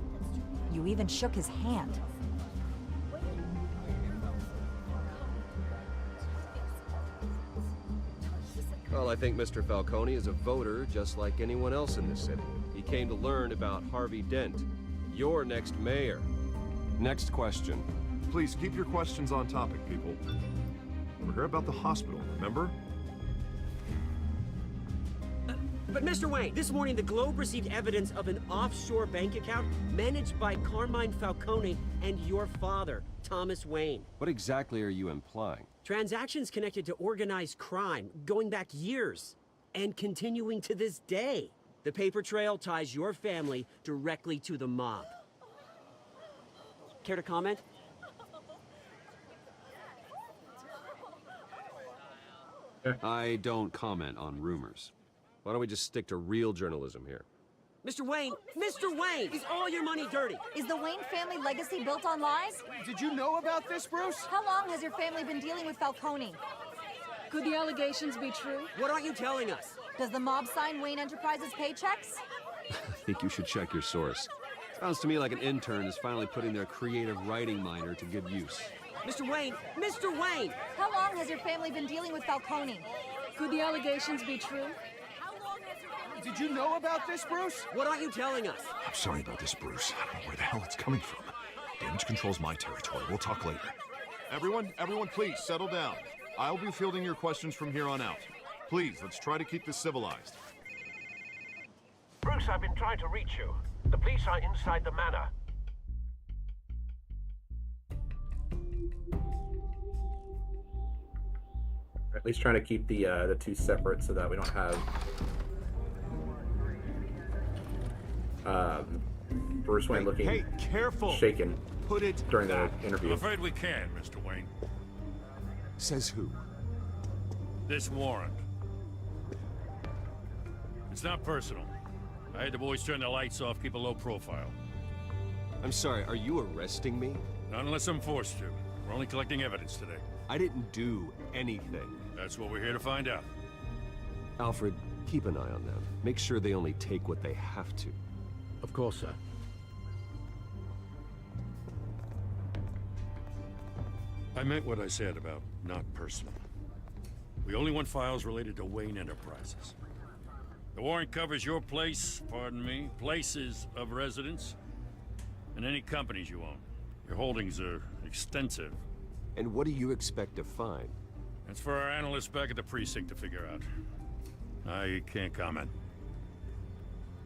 You even shook his hand. Well, I think Mr. Falcone is a voter just like anyone else in this city. He came to learn about Harvey Dent, your next mayor. Next question. Please keep your questions on topic, people. We're here about the hospital, remember? But Mr. Wayne, this morning the Globe received evidence of an offshore bank account managed by Carmine Falcone and your father, Thomas Wayne. What exactly are you implying? Transactions connected to organized crime going back years and continuing to this day. The paper trail ties your family directly to the mob. Care to comment? I don't comment on rumors. Why don't we just stick to real journalism here? Mr. Wayne, is all your money dirty? Is the Wayne family legacy built on lies? Did you know about this, Bruce? How long has your family been dealing with Falcone? Could the allegations be true? What aren't you telling us? Does the mob sign Wayne Enterprises paychecks? I think you should check your source. Sounds to me like an intern is finally putting their creative writing minor to good use. Mr. Wayne! How long has your family been dealing with Falcone? Could the allegations be true? Did you know about this, Bruce? What aren't you telling us? I'm sorry about this, Bruce. I don't know where the hell it's coming from. Damage control's my territory. We'll talk later. Everyone, please settle down. I'll be fielding your questions from here on out. Please, let's try to keep this civilized. Bruce, I've been trying to reach you. The police are inside the manor. At least trying to keep the two separate so that we don't have Bruce Wayne looking shaken during the interview. I'm afraid we can, Mr. Wayne. Says who? This warrant. It's not personal. I had the boys turn the lights off, keep a low profile. I'm sorry, are you arresting me? Not unless I'm forced to. We're only collecting evidence today. I didn't do anything. That's what we're here to find out. Alfred, keep an eye on them. Make sure they only take what they have to. Of course, sir. I meant what I said about not personal. We only want files related to Wayne Enterprises. The warrant covers your place, pardon me, places of residence, and any companies you own. Your holdings are extensive. And what do you expect to find? That's for our analysts back at the precinct to figure out. I can't comment.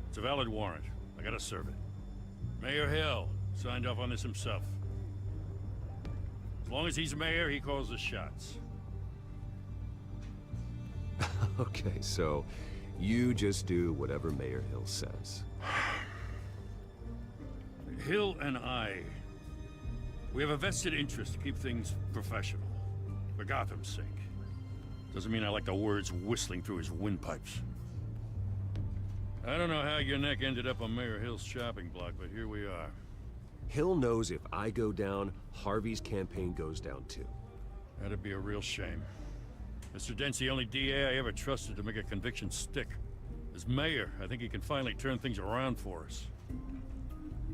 It's a valid warrant. I gotta serve it. Mayor Hill signed off on this himself. As long as he's mayor, he calls the shots. Okay, so you just do whatever Mayor Hill says. Hill and we have a vested interest to keep things professional. For Gotham's sake. Doesn't mean I like the words whistling through his windpipes. I don't know how your neck ended up on Mayor Hill's shopping block, but here we are. Hill knows if I go down, Harvey's campaign goes down too. That'd be a real shame. Mr. Dent's the only DA I ever trusted to make a conviction stick. As mayor, I think he can finally turn things around for us.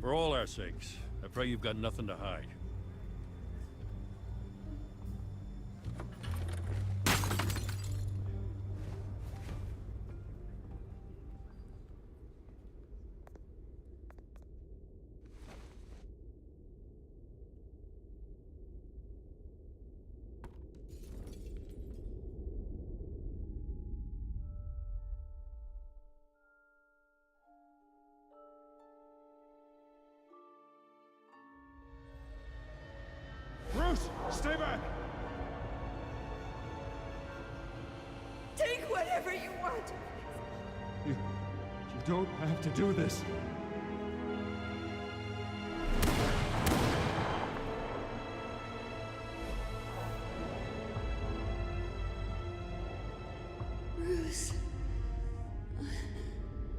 For all our sakes, I pray you've got nothing to hide. Bruce, stay back! Take whatever you want. You don't have to do this. Bruce.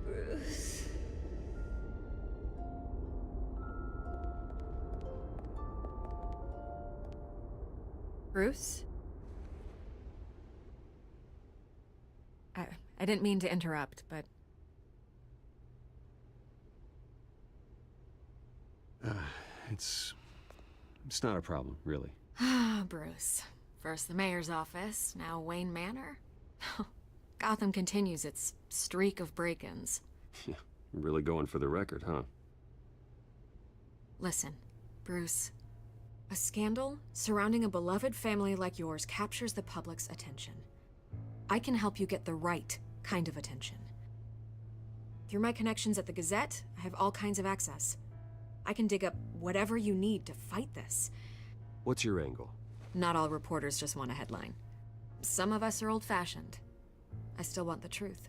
Bruce. Bruce? I didn't mean to interrupt, but... It's not a problem, really. Ah, Bruce. First the mayor's office, now Wayne Manor. Gotham continues its streak of break-ins. Yeah, really going for the record, huh? Listen, Bruce. A scandal surrounding a beloved family like yours captures the public's attention. I can help you get the right kind of attention. Through my connections at the Gazette, I have all kinds of access. I can dig up whatever you need to fight this. What's your angle? Not all reporters just want a headline. Some of us are old-fashioned. I still want the truth.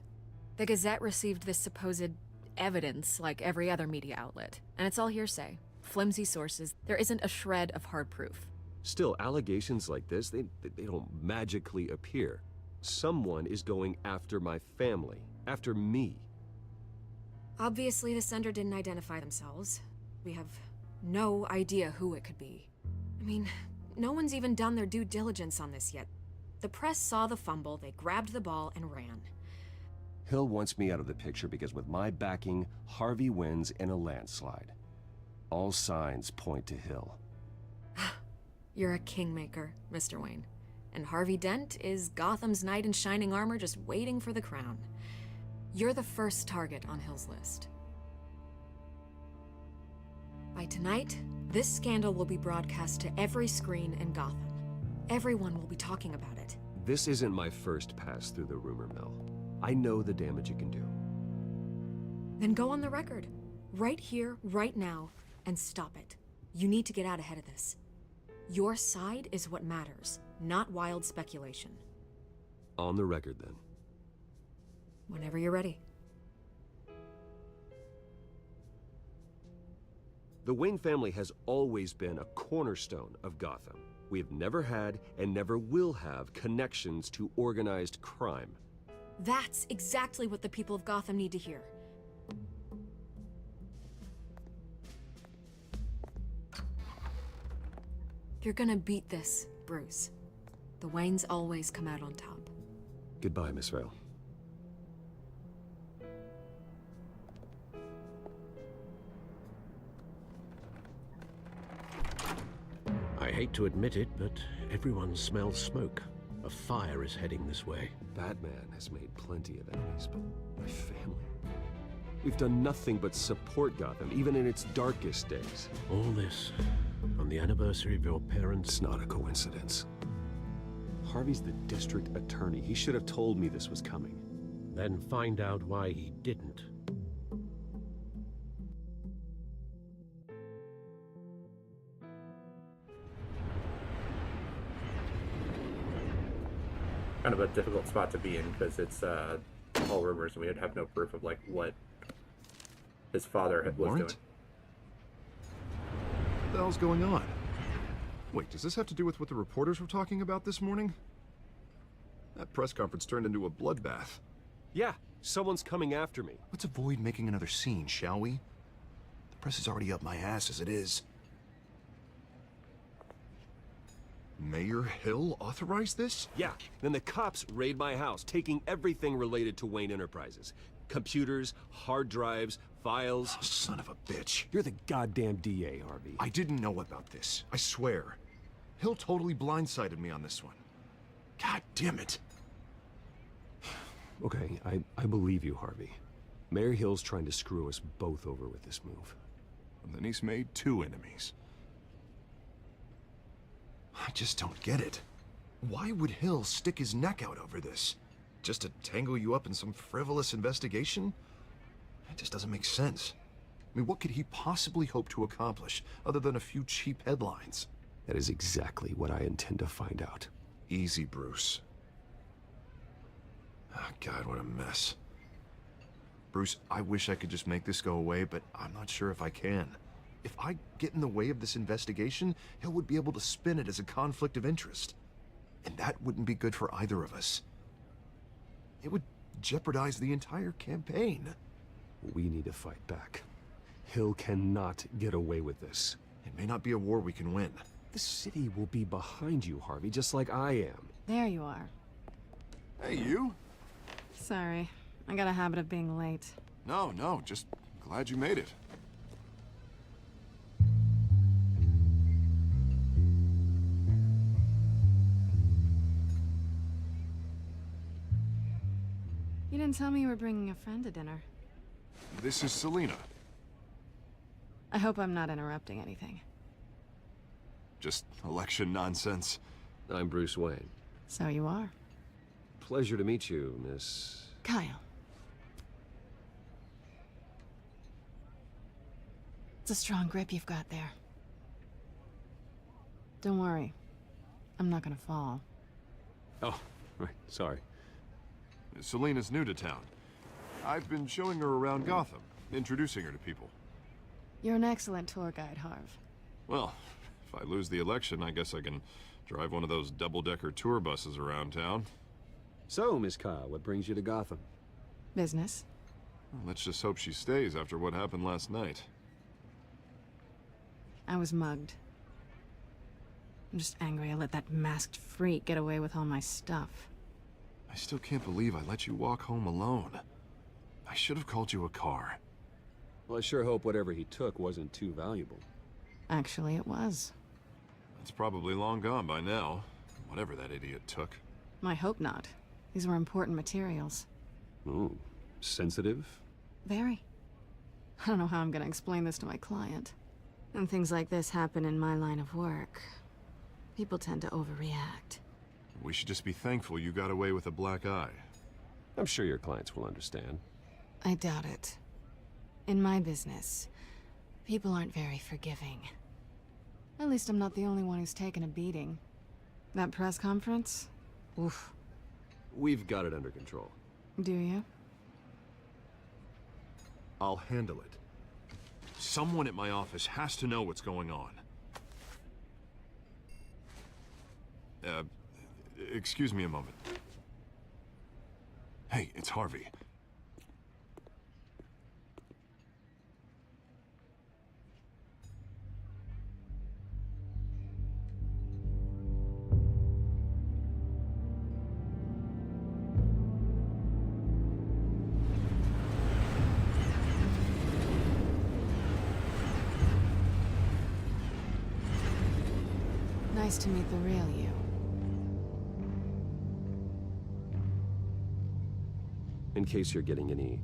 The Gazette received this supposed evidence like every other media outlet, and it's all hearsay. Flimsy sources. There isn't a shred of hard proof. Still, allegations like this, they don't magically appear. Someone is going after my family, after me. Obviously, the sender didn't identify themselves. We have no idea who it could be. I mean, no one's even done their due diligence on this yet. The press saw the fumble, they grabbed the ball and ran. Hill wants me out of the picture because with my backing, Harvey wins in a landslide. All signs point to Hill. You're a kingmaker, Mr. Wayne. And Harvey Dent is Gotham's knight in shining armor just waiting for the crown. You're the first target on Hill's list. By tonight, this scandal will be broadcast to every screen in Gotham. Everyone will be talking about it. This isn't my first pass through the rumor mill. I know the damage it can do. Then go on the record. Right here, right now, and stop it. You need to get out ahead of this. Your side is what matters, not wild speculation. On the record, then. Whenever you're ready. The Wayne family has always been a cornerstone of Gotham. We have never had and never will have connections to organized crime. That's exactly what the people of Gotham need to hear. You're gonna beat this, Bruce. The Waynes always come out on top. Goodbye, Miss Vale. I hate to admit it, but everyone smells smoke. A fire is heading this way. Batman has made plenty of enemies, but my family? We've done nothing but support Gotham, even in its darkest days. All this on the anniversary of your parents'... It's not a coincidence. Harvey's the district attorney. He should have told me this was coming. Then find out why he didn't. Kind of a difficult spot to be in because it's all rumors and we have no proof of like what his father was doing. What the hell's going on? Wait, does this have to do with what the reporters were talking about this morning? That press conference turned into a bloodbath. Yeah, someone's coming after me. Let's avoid making another scene, shall we? The press is already up my ass as it is. Mayor Hill authorized this? Yeah, then the cops raid my house, taking everything related to Wayne Enterprises. Computers, hard drives, files. Oh, son of a bitch. You're the goddamn DA, Harvey. I didn't know about this. I swear. Hill totally blindsided me on this one. God damn it. Okay, I believe you, Harvey. Mayor Hill's trying to screw us both over with this move. And then he's made 2 enemies. I just don't get it. Why would Hill stick his neck out over this? Just to tangle you up in some frivolous investigation? It just doesn't make sense. I mean, what could he possibly hope to accomplish other than a few cheap headlines? That is exactly what I intend to find out. Easy, Bruce. Oh, God, what a mess. Bruce, I wish I could just make this go away, but I'm not sure if I can. If I get in the way of this investigation, Hill would be able to spin it as a conflict of interest. And that wouldn't be good for either of us. It would jeopardize the entire campaign. We need to fight back. Hill cannot get away with this. It may not be a war we can win. The city will be behind you, Harvey, just like I am. There you are. Hey, you? Sorry. I got a habit of being late. No, just glad you made it. You didn't tell me you were bringing a friend to dinner. This is Selina. I hope I'm not interrupting anything. Just election nonsense. I'm Bruce Wayne. So you are. Pleasure to meet you, Miss... Kyle. It's a strong grip you've got there. Don't worry. I'm not gonna fall. Oh, right, sorry. Selina's new to town. I've been showing her around Gotham, introducing her to people. You're an excellent tour guide, Harv. Well, if I lose the election, I guess I can drive one of those double-decker tour buses around town. So, Miss Kyle, what brings you to Gotham? Business. Well, let's just hope she stays after what happened last night. I was mugged. I'm just angry I let that masked freak get away with all my stuff. I still can't believe I let you walk home alone. I should have called you a car. Well, I sure hope whatever he took wasn't too valuable. Actually, it was. It's probably long gone by now, whatever that idiot took. I hope not. These were important materials. Ooh, sensitive? Very. I don't know how I'm gonna explain this to my client. And things like this happen in my line of work. People tend to overreact. We should just be thankful you got away with a black eye. I'm sure your clients will understand. I doubt it. In my business, people aren't very forgiving. At least I'm not the only one who's taken a beating. That press conference? Oof. We've got it under control. Do you? I'll handle it. Someone at my office has to know what's going on. Excuse me a moment. Hey, it's Harvey. nice to meet the real you. In case you're getting any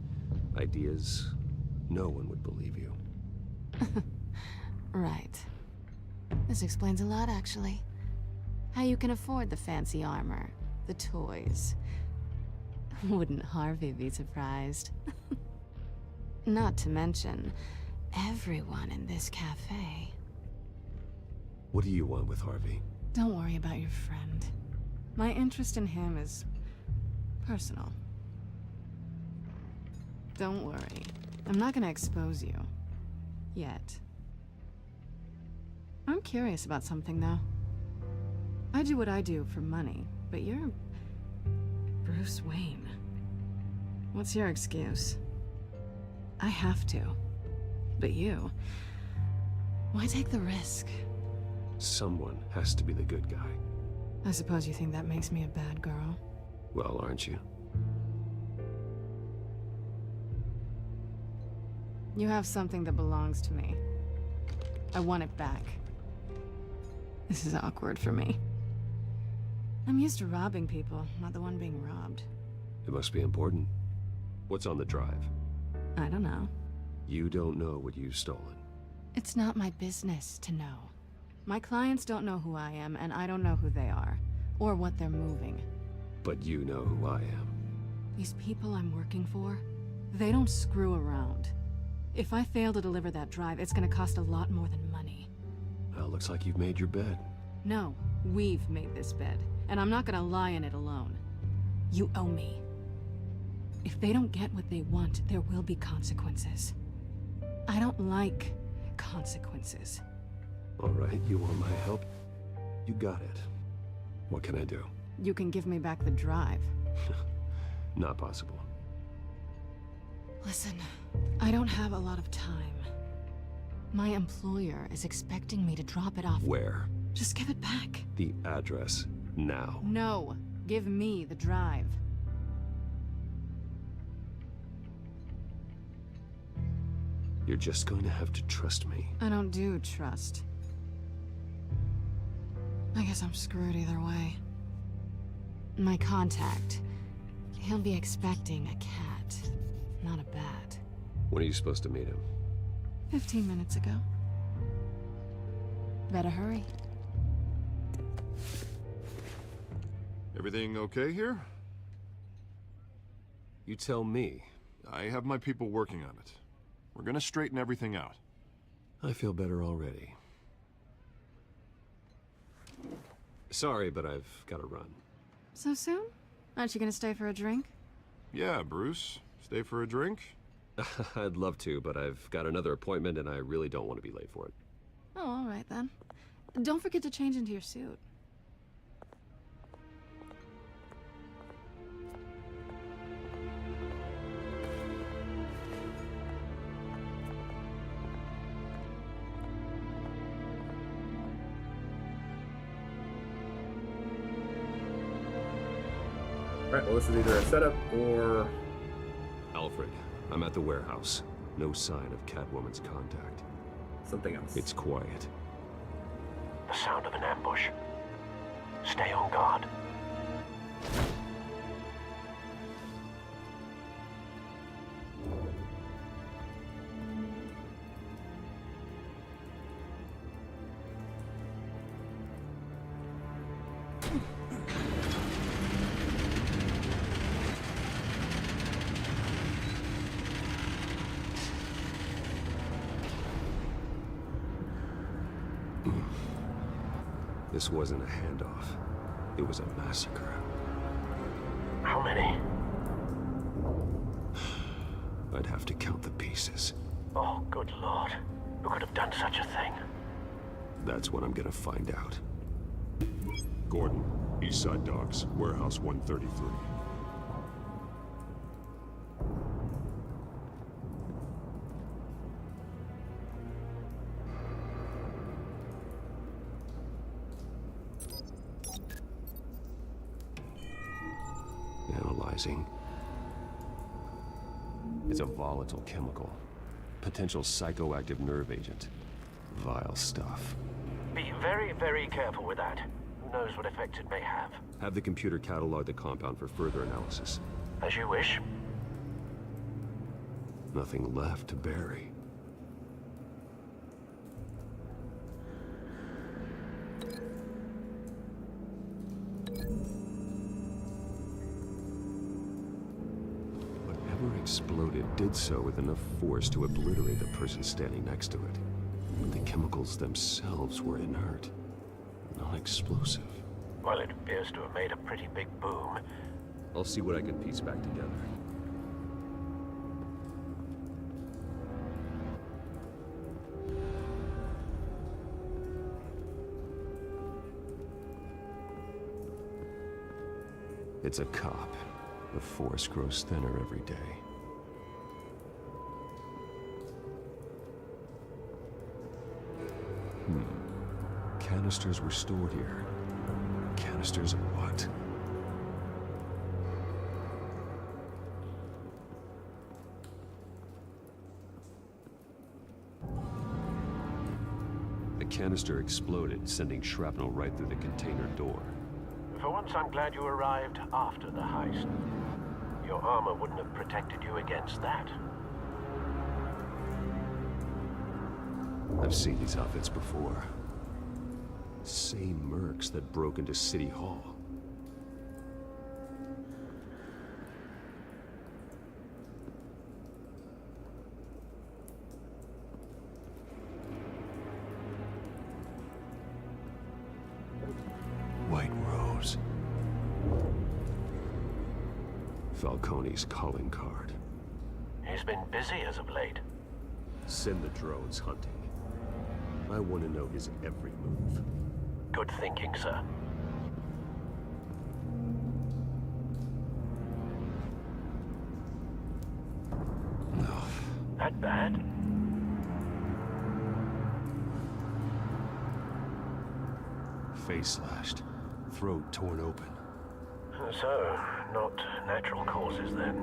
ideas, no one would believe you. Right. This explains a lot, actually. How you can afford the fancy armor, the toys. Wouldn't Harvey be surprised? Not to mention, everyone in this cafe. What do you want with Harvey? Don't worry about your friend. My interest in him is personal. Don't worry. I'm not gonna expose you. Yet. I'm curious about something, though. I do what I do for money, but you're Bruce Wayne. What's your excuse? I have to. But you... why take the risk? Someone has to be the good guy. I suppose you think that makes me a bad girl? Well, aren't you? You have something that belongs to me. I want it back. This is awkward for me. I'm used to robbing people, not the one being robbed. It must be important. What's on the drive? I don't know. You don't know what you've stolen. It's not my business to know. My clients don't know who I am, and I don't know who they are, or what they're moving. But you know who I am. These people I'm working for, they don't screw around. If I fail to deliver that drive, it's gonna cost a lot more than money. Well, looks like you've made your bed. No, we've made this bed, and I'm not gonna lie in it alone. You owe me. If they don't get what they want, there will be consequences. I don't like consequences. All right, you want my help? You got it. What can I do? You can give me back the drive. Not possible. Listen, I don't have a lot of time. My employer is expecting me to drop it off. Where? Just give it back. The address, now. No, give me the drive. You're just going to have to trust me. I don't do trust. I guess I'm screwed either way. My contact, he'll be expecting a cat, not a bat. When are you supposed to meet him? 15 minutes ago. Better hurry. Everything okay here? You tell me. I have my people working on it. We're gonna straighten everything out. I feel better already. Sorry, but I've got to run. So soon? Aren't you gonna stay for a drink? Yeah, Bruce. Stay for a drink? I'd love to, but I've got another appointment and I really don't want to be late for it. Oh, all right then. Don't forget to change into your suit. Alright, well this is either a setup or... Alfred, I'm at the warehouse. No sign of Catwoman's contact. Something else. It's quiet. The sound of an ambush. Stay on guard. This wasn't a handoff. It was a massacre. How many? I'd have to count the pieces. Oh, good lord. Who could have done such a thing? That's what I'm gonna find out. Gordon, Eastside Docks, Warehouse 133. Analyzing. It's a volatile chemical. Potential psychoactive nerve agent. Vile stuff. Be very, very careful with that. Who knows what effects it may have. Have the computer catalog the compound for further analysis. As you wish. Nothing left to bury. Whatever exploded did so with enough force to obliterate the person standing next to it. But the chemicals themselves were inert, non-explosive. Well, it appears to have made a pretty big boom. I'll see what I can piece back together. It's a cop. The force grows thinner every day. Canisters were stored here. Canisters of what? The canister exploded, sending shrapnel right through the container door. For once, I'm glad you arrived after the heist. Your armor wouldn't have protected you against that. I've seen these outfits before. Same mercs that broke into City Hall. White Rose. Falcone's calling card. He's been busy as of late. Send the drones hunting. I want to know his every move. Good thinking, sir. That bad? Face slashed, throat torn open. So, not natural causes then.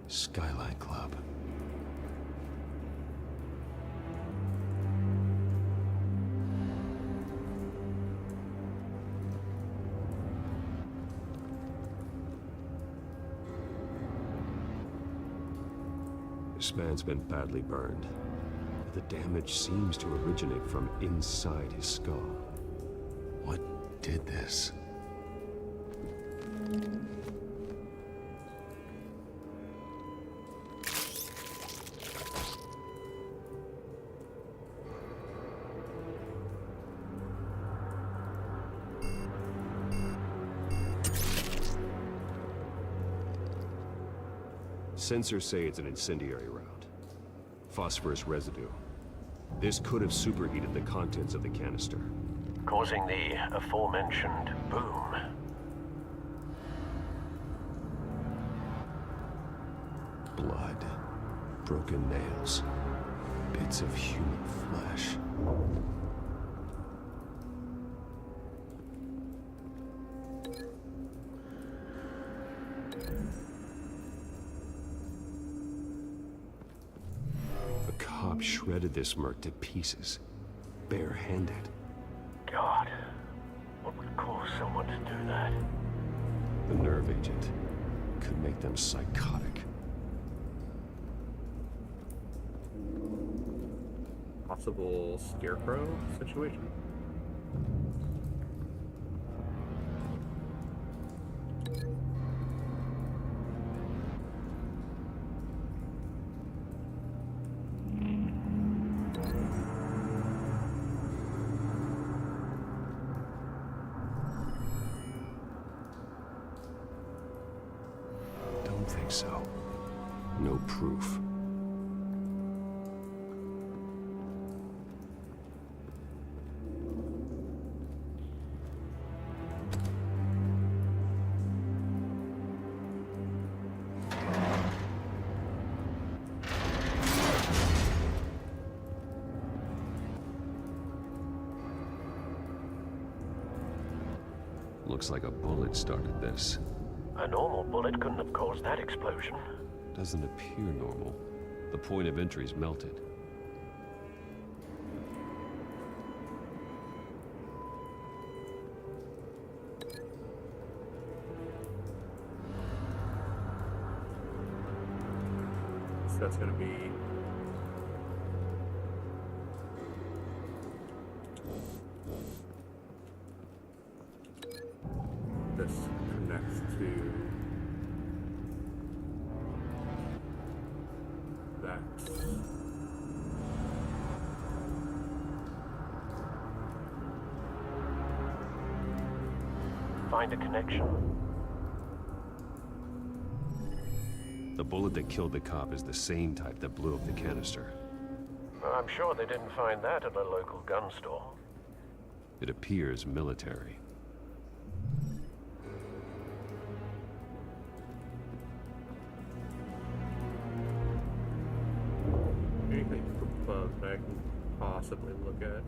Skyline Club. This man's been badly burned. The damage seems to originate from inside his skull. What did this? Sensors say it's an incendiary round. Phosphorus residue. This could have superheated the contents of the canister, Causing the aforementioned boom. Blood, broken nails, bits of human flesh. A cop shredded this merc to pieces, bare-handed. God, what would cause someone to do that? The nerve agent could make them psychotic. Possible scarecrow situation? Don't think so. No proof. Looks like a bullet started this. A normal bullet couldn't have caused that explosion. Doesn't appear normal. The point of entry's melted. So that's going to be this connects to that. Find a connection. The bullet that killed the cop is the same type that blew up the canister. I'm sure they didn't find that at a local gun store. It appears military. Anything above that I can possibly look at?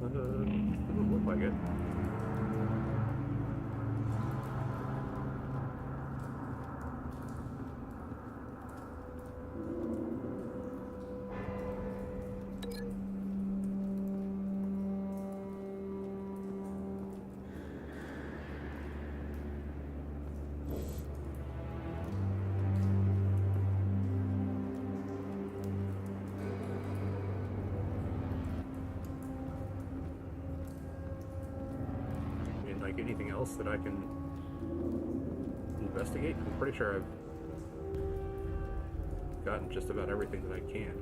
Doesn't look like it. Like anything else that I can investigate? I'm pretty sure I've gotten just about everything that I can.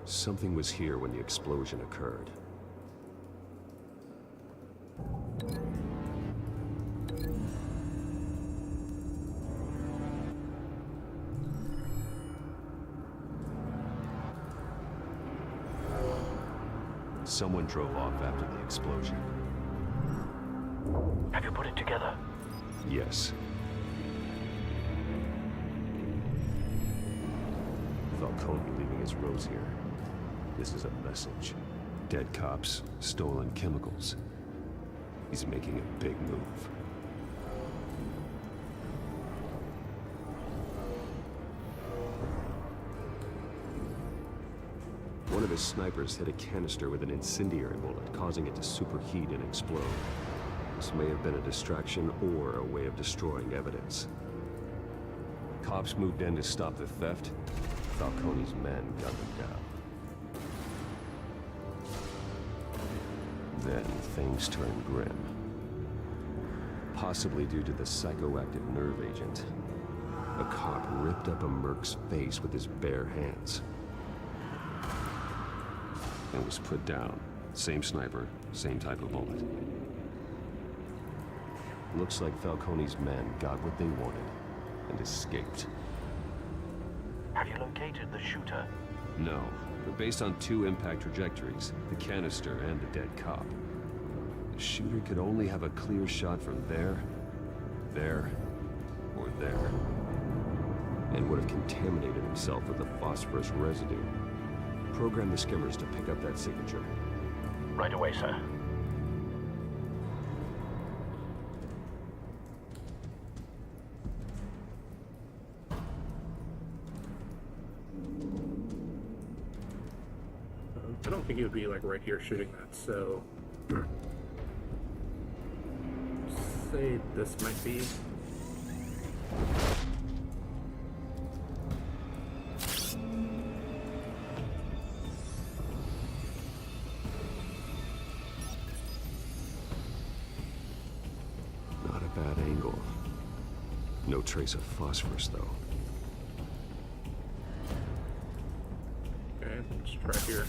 Something was here when the explosion occurred. Someone drove off after the explosion. Have you put it together? Yes. Falcone leaving his rose here. This is a message. Dead cops, stolen chemicals. He's making a big move. One of his snipers hit a canister with an incendiary bullet, causing it to superheat and explode. This may have been a distraction or a way of destroying evidence. Cops moved in to stop the theft. Falcone's men gunned them down. Then things turned grim. Possibly due to the psychoactive nerve agent. A cop ripped up a merc's face with his bare hands. And was put down. Same sniper, same type of bullet. Looks like Falcone's men got what they wanted and escaped. Have you located the shooter? No, but based on two impact trajectories, the canister and the dead cop, the shooter could only have a clear shot from there, or there, and would have contaminated himself with the phosphorus residue. Program the skimmers to pick up that signature. Right away, sir. I don't think he would be like right here shooting that, so say this might be. Not a bad angle. No trace of phosphorus, though. Okay, let's try here.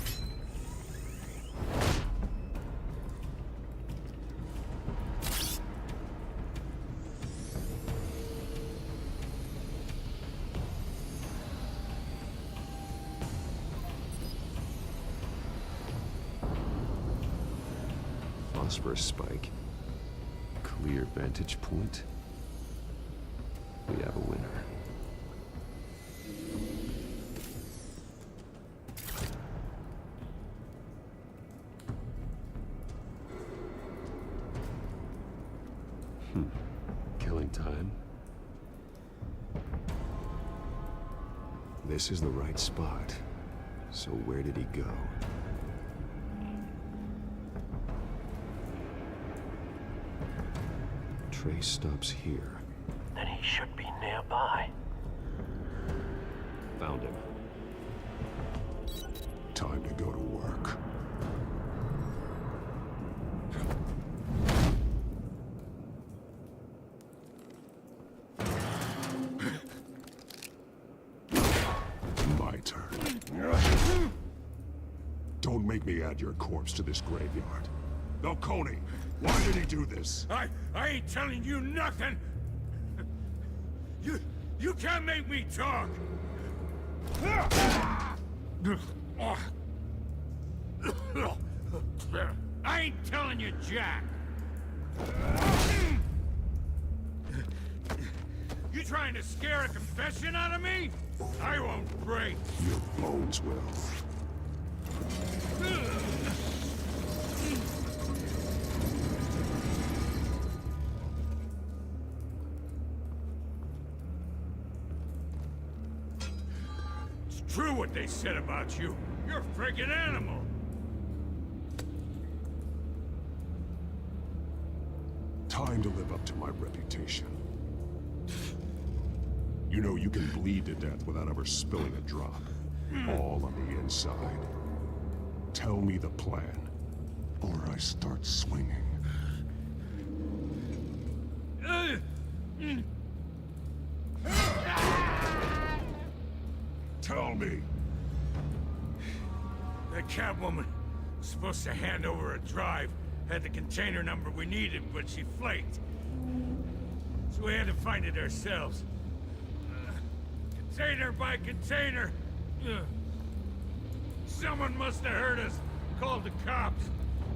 calls for a spike. Clear vantage point. We have a winner. Killing time. This is the right spot. So where did he go? Trace stops here. Then he should be nearby. Found him. Time to go to work. My turn. Don't make me add your corpse to this graveyard. Falcone, why did he do this? I ain't telling you nothing. You can't make me talk. I ain't telling you jack. You trying to scare a confession out of me? I won't break. Your bones will. It's true what they said about you. You're a freaking animal. Time to live up to my reputation. You know you can bleed to death without ever spilling a drop. All on the inside. Tell me the plan, or I start swinging. Tell me. That Catwoman was supposed to hand over a drive. Had the container number we needed, but she flaked. So we had to find it ourselves. Container by container. Someone must have heard us. Called the cops.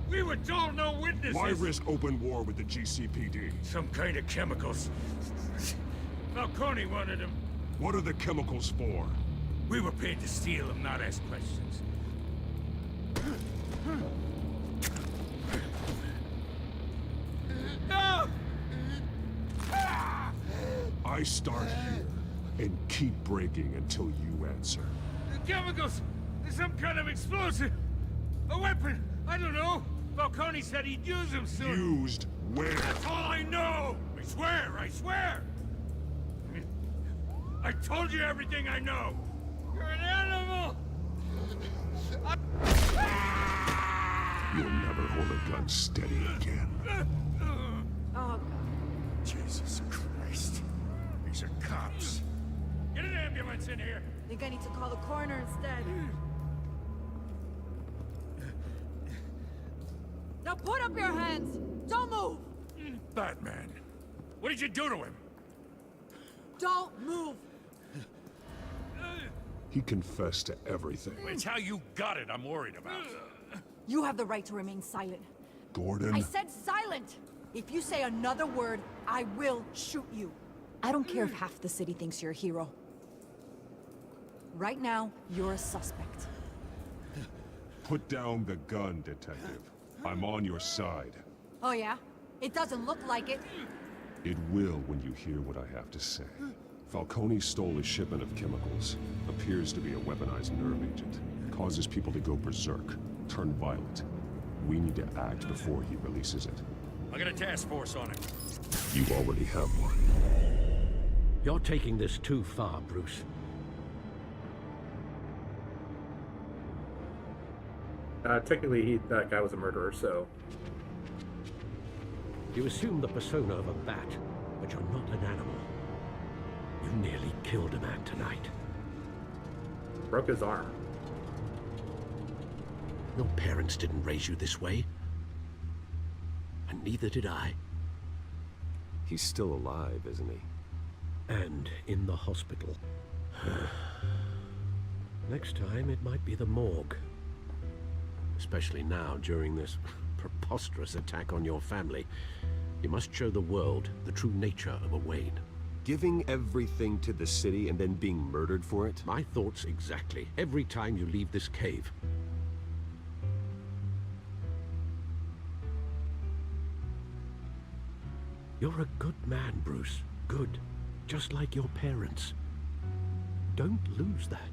We were told no witnesses. Why risk open war with the GCPD? Some kind of chemicals. Falcone wanted them. What are the chemicals for? We were paid to steal them, not ask questions. No! I start here and keep breaking until you answer. The chemicals! There's some kind of explosive! A weapon! I don't know! Falcone said he'd use them soon. Used where? That's all I know! I swear! I swear! I told you everything I know! You're an animal! You'll never hold a gun steady again. Oh, Jesus Christ. These are cops. Get an ambulance in here! think I need to call the coroner instead. Now put up your hands! Don't move! Batman, what did you do to him? Don't move! He confessed to everything. It's how you got it I'm worried about. You have the right to remain silent. Gordon? I said silent! If you say another word, I will shoot you. I don't care if half the city thinks you're a hero. Right now, you're a suspect. Put down the gun, detective. I'm on your side. Oh yeah? It doesn't look like it. It will when you hear what I have to say. Falcone stole a shipment of chemicals. Appears to be a weaponized nerve agent. Causes people to go berserk, turn violent. We need to act before he releases it. I got a task force on it. You already have one. You're taking this too far, Bruce. Technically, that guy was a murderer, so... You assume the persona of a bat, but you're not an animal. You nearly killed a man tonight. Broke his arm. Your parents didn't raise you this way. And neither did I. He's still alive, isn't he? And in the hospital. Next time, it might be the morgue. Especially now, during this preposterous attack on your family. You must show the world the true nature of a Wayne. Giving everything to the city and then being murdered for it? My thoughts exactly. Every time you leave this cave. You're a good man, Bruce. Good. Just like your parents. Don't lose that.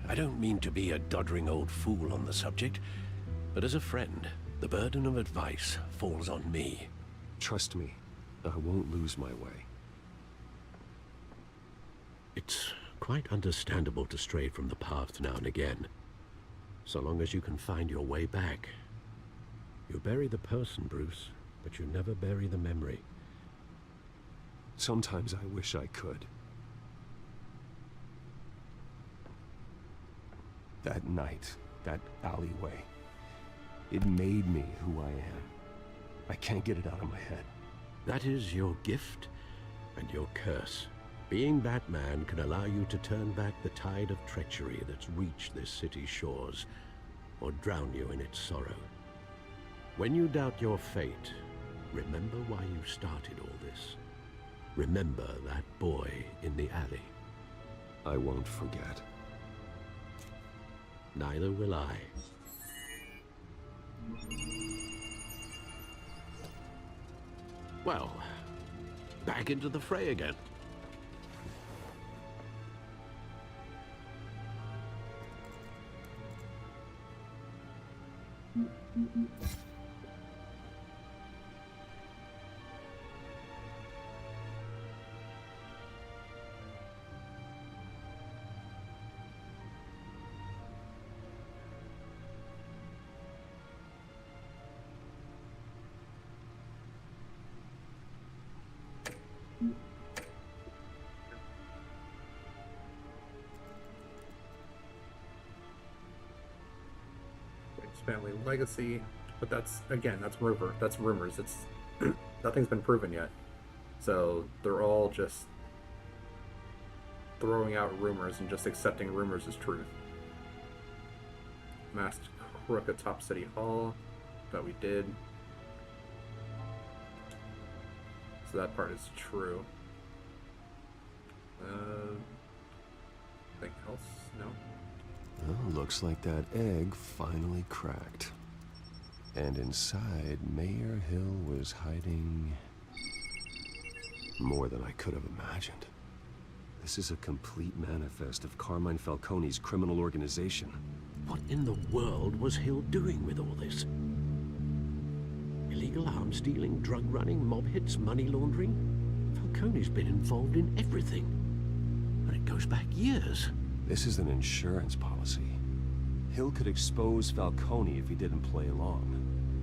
I don't mean to be a doddering old fool on the subject, but as a friend, the burden of advice falls on me. Trust me, I won't lose my way. It's quite understandable to stray from the path now and again, so long as you can find your way back. You bury the person, Bruce, but you never bury the memory. Sometimes I wish I could. That night, that alleyway, it made me who I am. I can't get it out of my head. That is your gift and your curse. Being Batman can allow you to turn back the tide of treachery that's reached this city's shores, or drown you in its sorrow. When you doubt your fate, remember why you started all this. Remember that boy in the alley. I won't forget. Neither will I. Well, back into the fray again. Family legacy, but that's rumors. It's nothing's been proven yet, so they're all just throwing out rumors and just accepting rumors as truth. Masked crook at Top City Hall, that we did, so that part is true. Anything else? No. Well, looks like that egg finally cracked. And inside, Mayor Hill was hiding more than I could have imagined. This is a complete manifest of Carmine Falcone's criminal organization. What in the world was Hill doing with all this? Illegal arms dealing, drug running, mob hits, money laundering? Falcone's been involved in everything. And it goes back years. This is an insurance policy. Hill could expose Falcone if he didn't play along.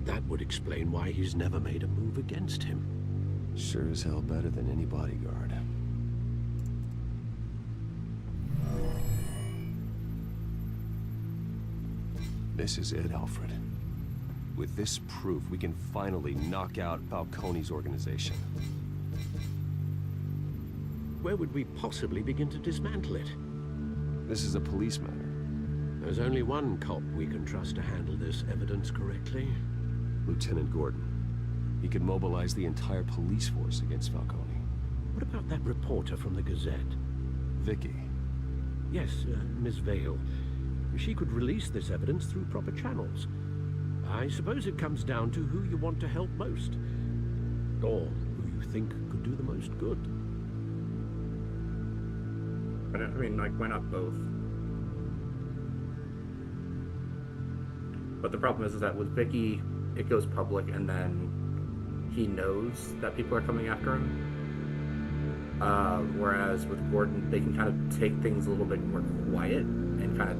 That would explain why he's never made a move against him. Sure as hell better than any bodyguard. This is it, Alfred. With this proof, we can finally knock out Falcone's organization. Where would we possibly begin to dismantle it? This is a police matter. There's only one cop we can trust to handle this evidence correctly. Lieutenant Gordon. He could mobilize the entire police force against Falcone. What about that reporter from the Gazette? Vicky. Yes, Miss Vale. She could release this evidence through proper channels. I suppose it comes down to who you want to help most. Or who you think could do the most good. I mean, like, why not both? But the problem is that with Vicky, it goes public, and then he knows that people are coming after him. Whereas with Gordon, they can kind of take things a little bit more quiet and kind of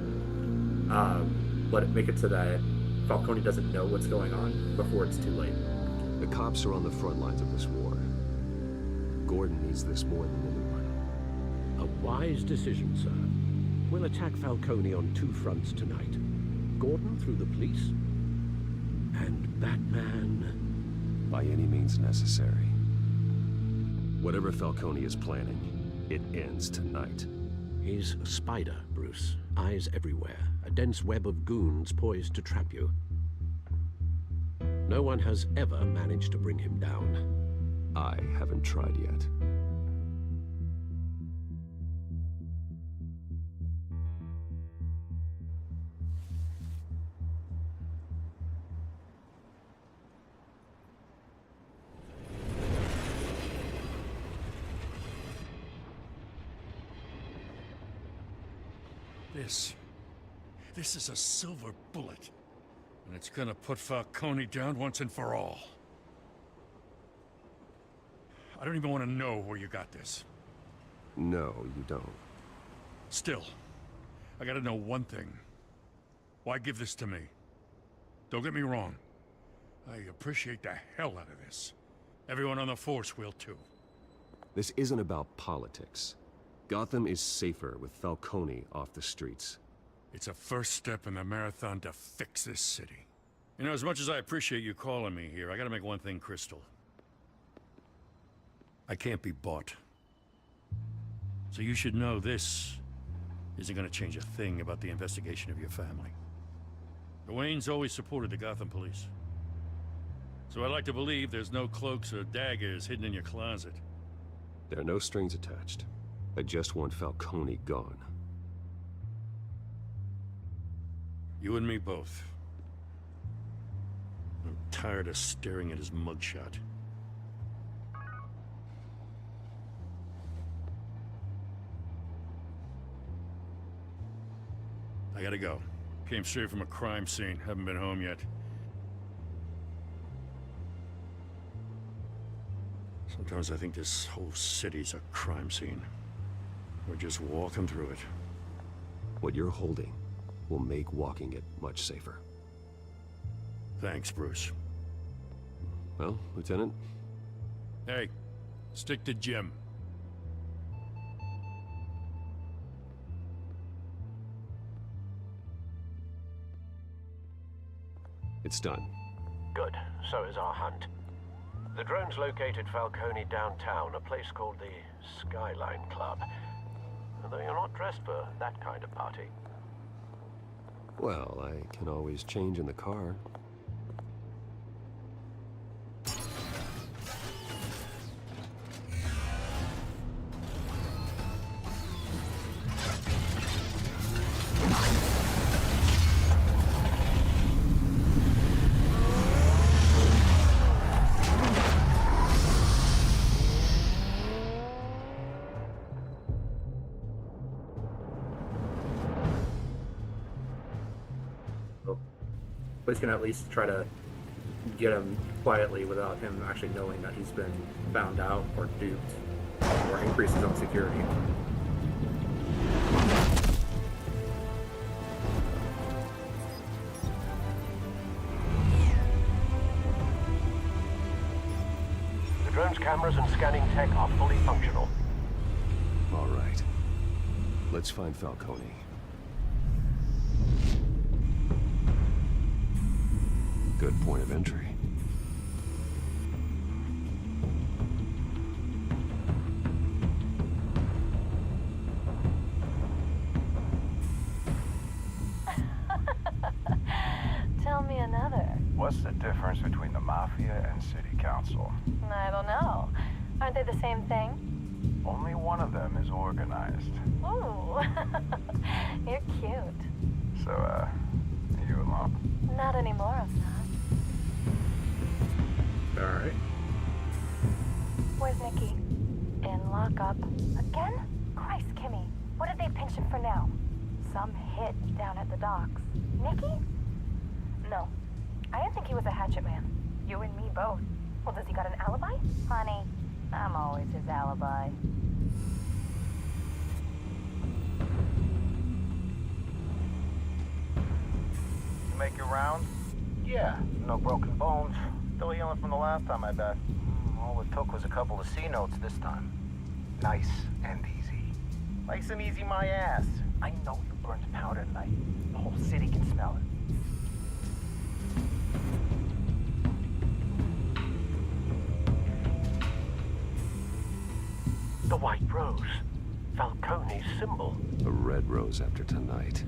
let it make it so that Falcone doesn't know what's going on before it's too late. The cops are on the front lines of this war. Gordon needs this more than anyone. A wise decision, sir. We'll attack Falcone on two fronts tonight. Gordon through the police, and Batman... by any means necessary. Whatever Falcone is planning, it ends tonight. He's a spider, Bruce. Eyes everywhere. A dense web of goons poised to trap you. No one has ever managed to bring him down. I haven't tried yet. This is a silver bullet. And it's gonna put Falcone down once and for all. I don't even want to know where you got this. No, you don't. Still, I gotta know one thing. Why give this to me? Don't get me wrong. I appreciate the hell out of this. Everyone on the force will too. This isn't about politics. Gotham is safer with Falcone off the streets. It's a first step in the marathon to fix this city. You know, as much as I appreciate you calling me here, I gotta make one thing crystal. I can't be bought. So you should know this isn't gonna change a thing about the investigation of your family. The Waynes always supported the Gotham police. So I'd like to believe there's no cloaks or daggers hidden in your closet. There are no strings attached. I just want Falcone gone. You and me both. I'm tired of staring at his mugshot. I gotta go. Came straight from a crime scene. Haven't been home yet. Sometimes I think this whole city's a crime scene. We're just walking through it. What you're holding will make walking it much safer. Thanks, Bruce. Well, Lieutenant? Hey, stick to Jim. It's done. Good. So is our hunt. The drones located Falcone downtown, a place called the Skyline Club. Although you're not dressed for that kind of party. Well, I can always change in the car. Police can at least try to get him quietly without him actually knowing that he's been found out or duped, or increase his own security. The drone's cameras and scanning tech are fully functional. All right. Let's find Falcone. Good point of entry. Tell me another. What's the difference between the Mafia and City Council? I don't know. Aren't they the same thing? Only one of them is organized. Ooh, you're cute. So, are you alone? Not anymore, I'm not. Alright. Where's Nikki? In lockup. Again? Christ, Kimmy. What did they pinch him for now? Some hit down at the docks. Nikki? No. I didn't think he was a hatchet man. You and me both. Well, does he got an alibi? Honey, I'm always his alibi. You make your rounds? Yeah, no broken bones. Still healing from the last time, I bet. All it took was a couple of C notes this time. Nice and easy. Nice and easy, my ass. I know you burned powder tonight. The whole city can smell it. The white rose. Falcone's symbol. A red rose after tonight.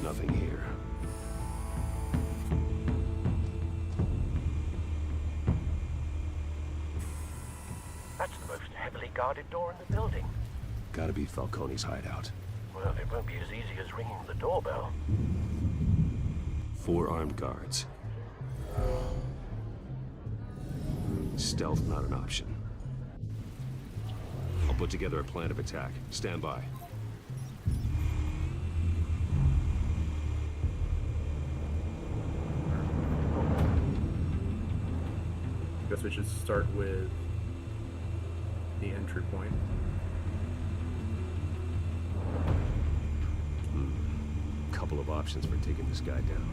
Nothing here. That's the most heavily guarded door in the building. Gotta be Falcone's hideout. Well, it won't be as easy as ringing the doorbell. 4 armed guards. Stealth not an option. I'll put together a plan of attack. Stand by. Guess we should start with the entry point. Couple of options for taking this guy down.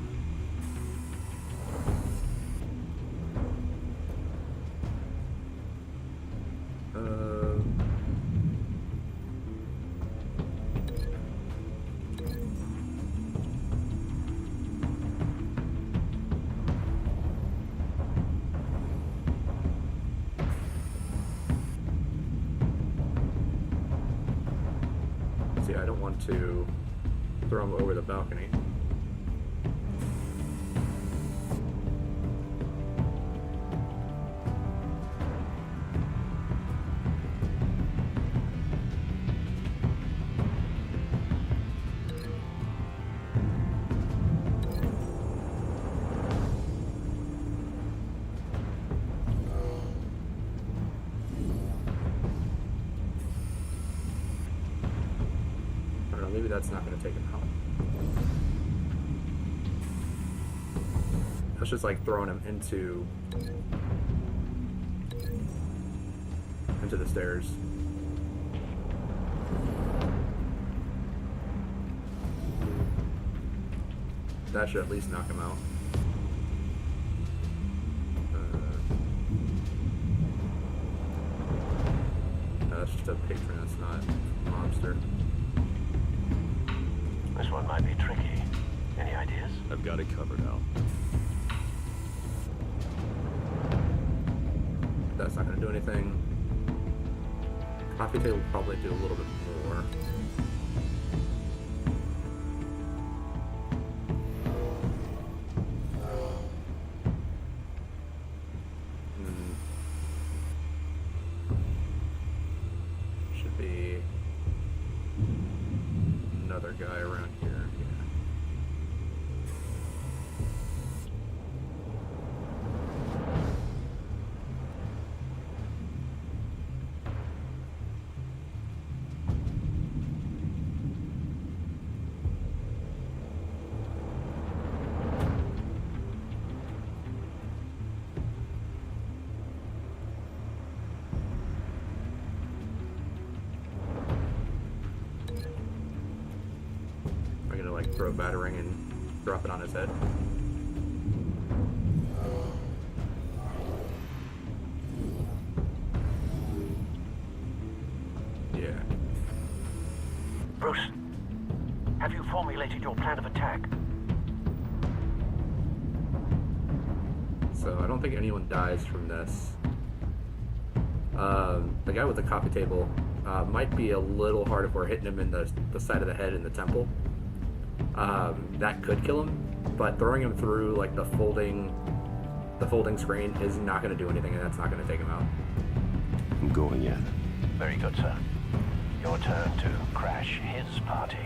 See, I don't want to throw him over the balcony. I don't know, maybe that's not going to take him out. That's just like throwing him into the stairs. That should at least knock him out. No, that's just a patron, that's not a monster. This one might be tricky. Any ideas? I've got it covered, Al. That's not going to do anything. Coffee table will probably do a little bit more. Should be another guy around here. I'm gonna like throw a batarang and drop it on his head. Yeah. Bruce, have you formulated your plan of attack? So I don't think anyone dies from this. The guy with the coffee table might be a little hard if we're hitting him in the side of the head and the temple. That could kill him, but throwing him through like the folding screen is not going to do anything, and that's not going to take him out. I'm going in. Very good, sir. Your turn to crash his party.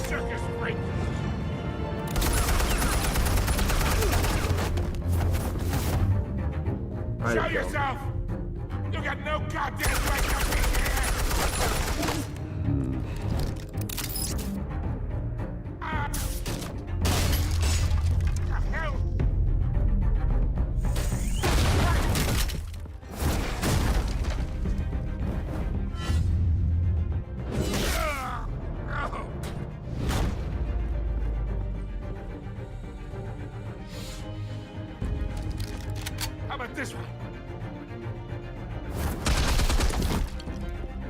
circus freak! Show yourself! You got no goddamn right to be here! The hell? How about this one?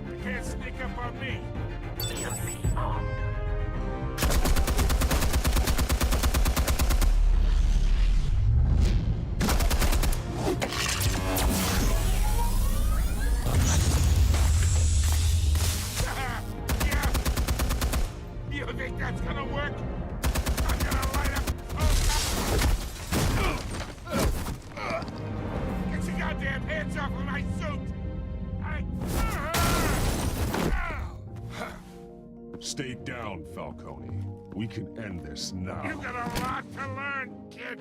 You can't sneak up on me. Yeah. You think that's gonna work? I'm gonna light up. Get your goddamn hands off of my suit! Stay down, Falcone. We can end this now. You got a lot to learn, kid.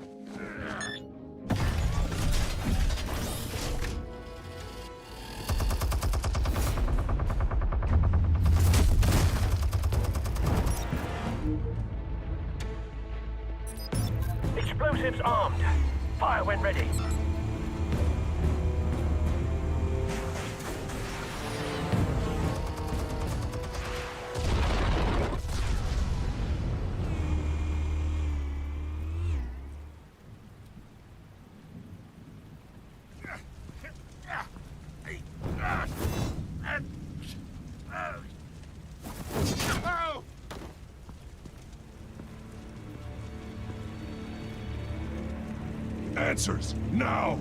Explosives armed. Fire when ready. Oh! Answers, now!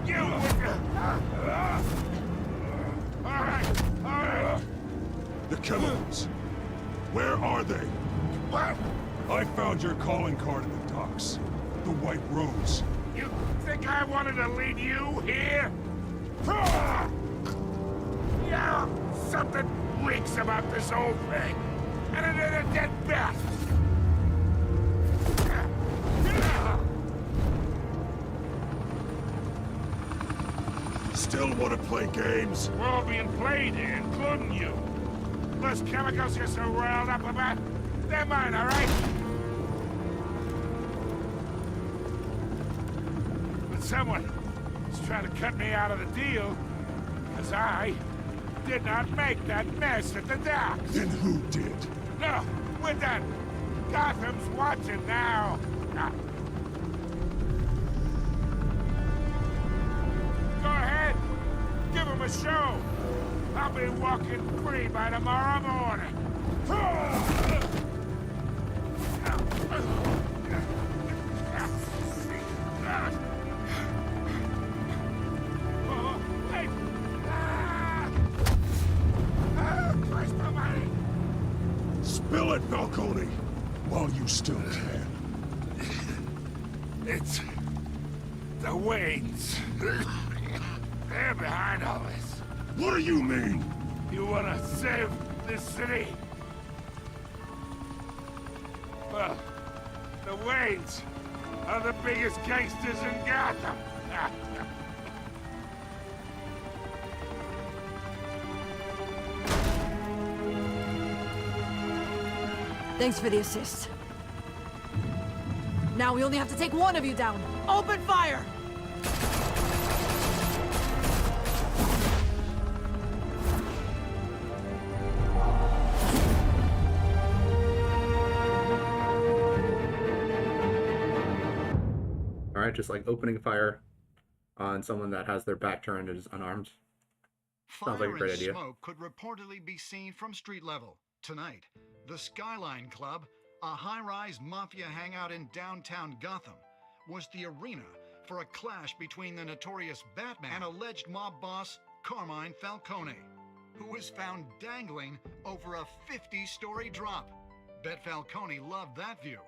You! All right. The chemicals. Where are they? What? I found your calling card at the docks. The White Rose. You think I wanted to lead you here? Yeah, something reeks about this whole thing. And it ain't a dead bat. Still want to play games? We're all being played here, including you. Those chemicals you're so riled up about, they're mine, all right? But someone is trying to cut me out of the deal, because I did not make that mess at the docks. Then who did? No, we're done. Gotham's watching now. Go ahead. Give him a show. I'll be walking free by tomorrow morning. Oh, wait. Christ almighty. Spill it, Falcone, while you still can. It's the Waynes. They're behind all this. What do you mean? You wanna save this city? Well, the Waynes are the biggest gangsters in Gotham. Thanks for the assist. Now we only have to take one of you down. Open fire! Alright, just like opening fire on someone that has their back turned and is unarmed. Sounds like a great idea. Smoke could reportedly be seen from street level. Tonight, the Skyline Club, a high-rise mafia hangout in downtown Gotham, was the arena for a clash between the notorious Batman and alleged mob boss Carmine Falcone, who was found dangling over a 50-story drop. Bet Falcone loved that view.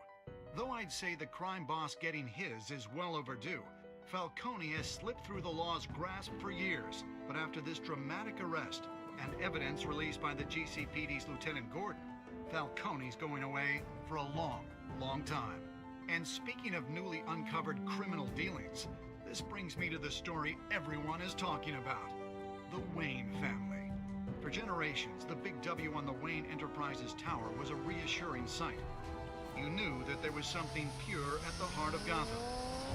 Though I'd say the crime boss getting his is well overdue, Falcone has slipped through the law's grasp for years, but after this dramatic arrest and evidence released by the GCPD's Lieutenant Gordon, Falcone's going away for a long, long time. And speaking of newly uncovered criminal dealings, this brings me to the story everyone is talking about. The Wayne family. For generations, the big W on the Wayne Enterprises tower was a reassuring sight. You knew that there was something pure at the heart of Gotham.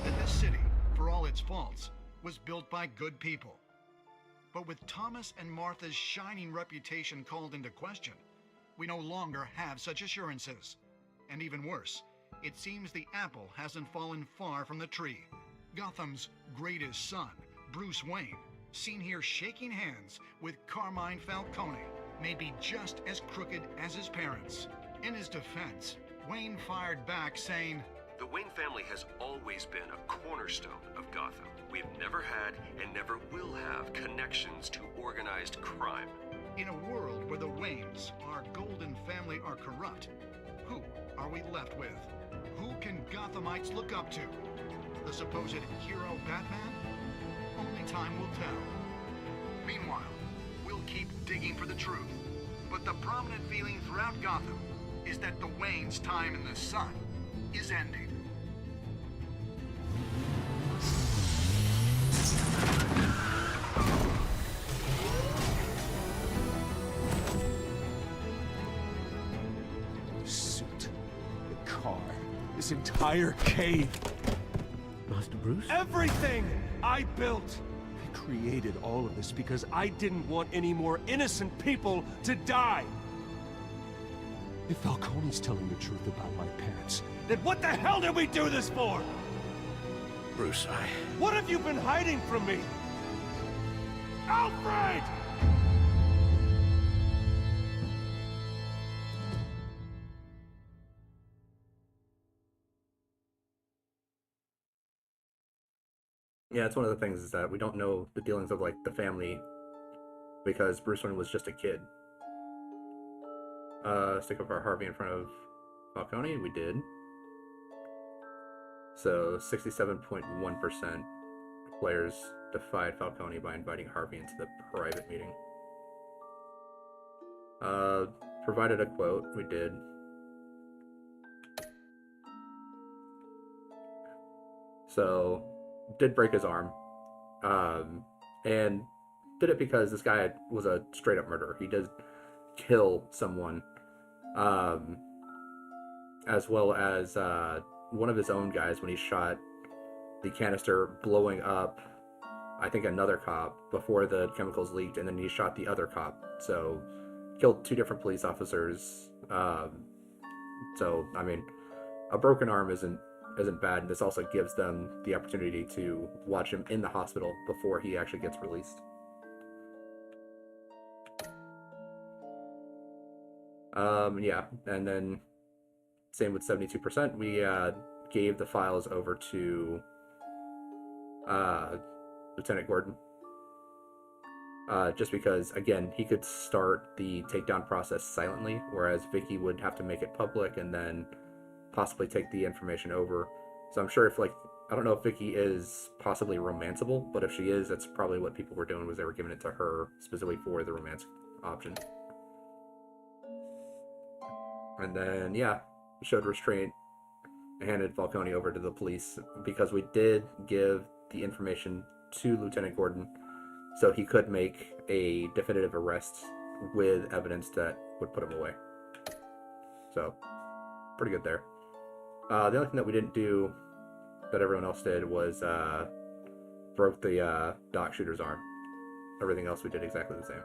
That this city, for all its faults, was built by good people. But with Thomas and Martha's shining reputation called into question, we no longer have such assurances. And even worse, it seems the apple hasn't fallen far from the tree. Gotham's greatest son, Bruce Wayne, seen here shaking hands with Carmine Falcone, may be just as crooked as his parents. In his defense, Wayne fired back saying, "The Wayne family has always been a cornerstone of Gotham. We've never had and never will have connections to organized crime." In a world where the Waynes, our golden family, are corrupt, who are we left with? Who can Gothamites look up to? The supposed hero Batman? Only time will tell. Meanwhile, we'll keep digging for the truth. But the prominent feeling throughout Gotham is that the Waynes' time in the sun is ending. The suit, the car, this entire cave. Master Bruce? Everything I built! I created all of this because I didn't want any more innocent people to die! If Falcone's telling the truth about my parents, then what the hell did we do this for? Bruce, What have you been hiding from me? Alfred! Yeah, it's one of the things is that we don't know the dealings of, like, the family because Bruce Wayne was just a kid. Stick up our Harvey in front of Falcone, we did. So 67.1% of players defied Falcone by inviting Harvey into the private meeting. Provided a quote, we did. So, did break his arm. And did it because this guy was a straight up murderer. He did kill someone. As well as one of his own guys when he shot the canister, blowing up, I think, another cop before the chemicals leaked, and then he shot the other cop. So, killed 2 different police officers. So, I mean, a broken arm isn't bad. This also gives them the opportunity to watch him in the hospital before he actually gets released. Yeah, and then same with 72%. We gave the files over to Lieutenant Gordon. Just because, again, he could start the takedown process silently, whereas Vicky would have to make it public and then possibly take the information over. So I'm sure if, like, I don't know if Vicky is possibly romanceable, but if she is, that's probably what people were doing, was they were giving it to her specifically for the romance option. And then, yeah, showed restraint and handed Falcone over to the police because we did give the information to Lieutenant Gordon so he could make a definitive arrest with evidence that would put him away. So, pretty good there. The only thing that we didn't do that everyone else did was broke the dock shooter's arm. Everything else we did exactly the same.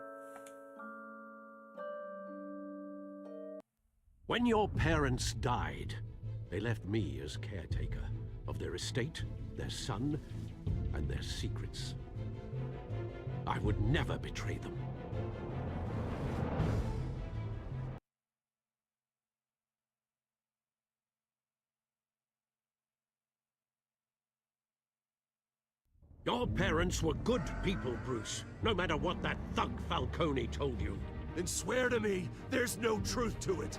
When your parents died, they left me as caretaker of their estate, their son, and their secrets. I would never betray them. Your parents were good people, Bruce, no matter what that thug Falcone told you. Then swear to me there's no truth to it.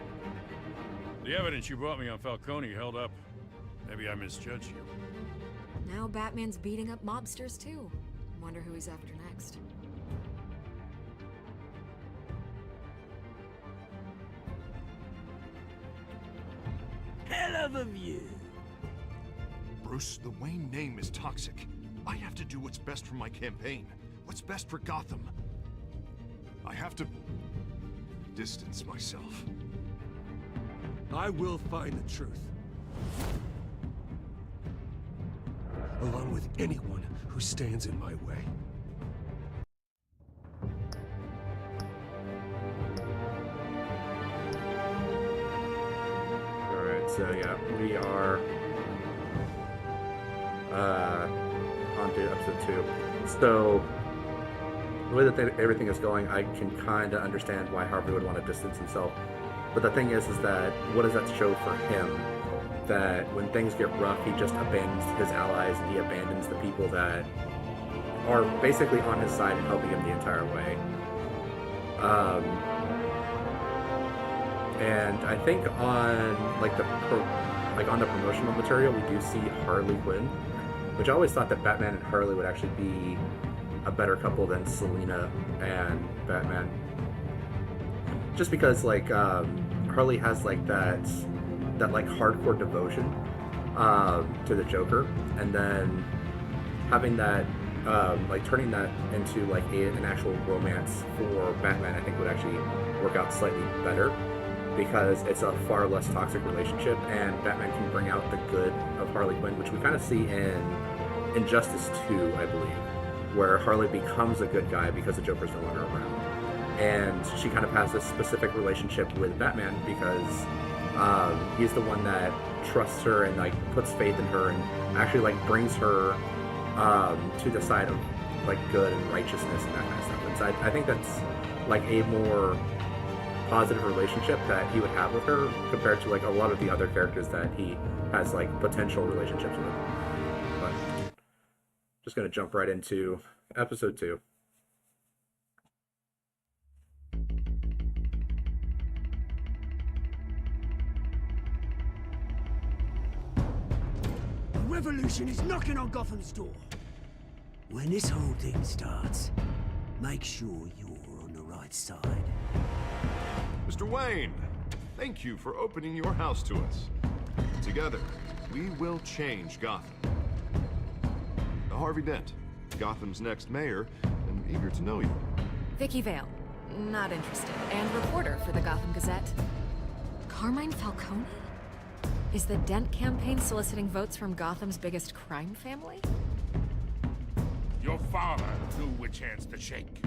The evidence you brought me on Falcone held up. Maybe I misjudged you. Now Batman's beating up mobsters too. Wonder who he's after next. hell of a view. Bruce, the Wayne name is toxic. I have to do what's best for my campaign. What's best for Gotham. I have to distance myself. I will find the truth. Along with anyone who stands in my way. Alright, so yeah, we are on to episode 2. So, the way that everything is going, I can kind of understand why Harvey would want to distance himself. But the thing is that what does that show for him? That when things get rough, he just abandons his allies and he abandons the people that are basically on his side and helping him the entire way. And I think on on the promotional material, we do see Harley Quinn, which I always thought that Batman and Harley would actually be a better couple than Selina and Batman. Just because Harley has that hardcore devotion to the Joker, and then having that turning that into an actual romance for Batman, I think would actually work out slightly better, because it's a far less toxic relationship, and Batman can bring out the good of Harley Quinn, which we kind of see in Injustice 2, I believe, where Harley becomes a good guy because the Joker's no longer around. And she kind of has this specific relationship with Batman because he's the one that trusts her and puts faith in her and actually brings her to the side of good and righteousness and that kind of stuff. And so I think that's a more positive relationship that he would have with her compared to a lot of the other characters that he has potential relationships with. But just gonna jump right into episode 2. The revolution is knocking on Gotham's door. When this whole thing starts, make sure you're on the right side. Mr. Wayne, thank you for opening your house to us. Together, we will change Gotham. Harvey Dent, Gotham's next mayor, and eager to know you. Vicky Vale, not interested, and reporter for the Gotham Gazette. Carmine Falcone? Is the Dent campaign soliciting votes from Gotham's biggest crime family? Your father knew which hands to shake.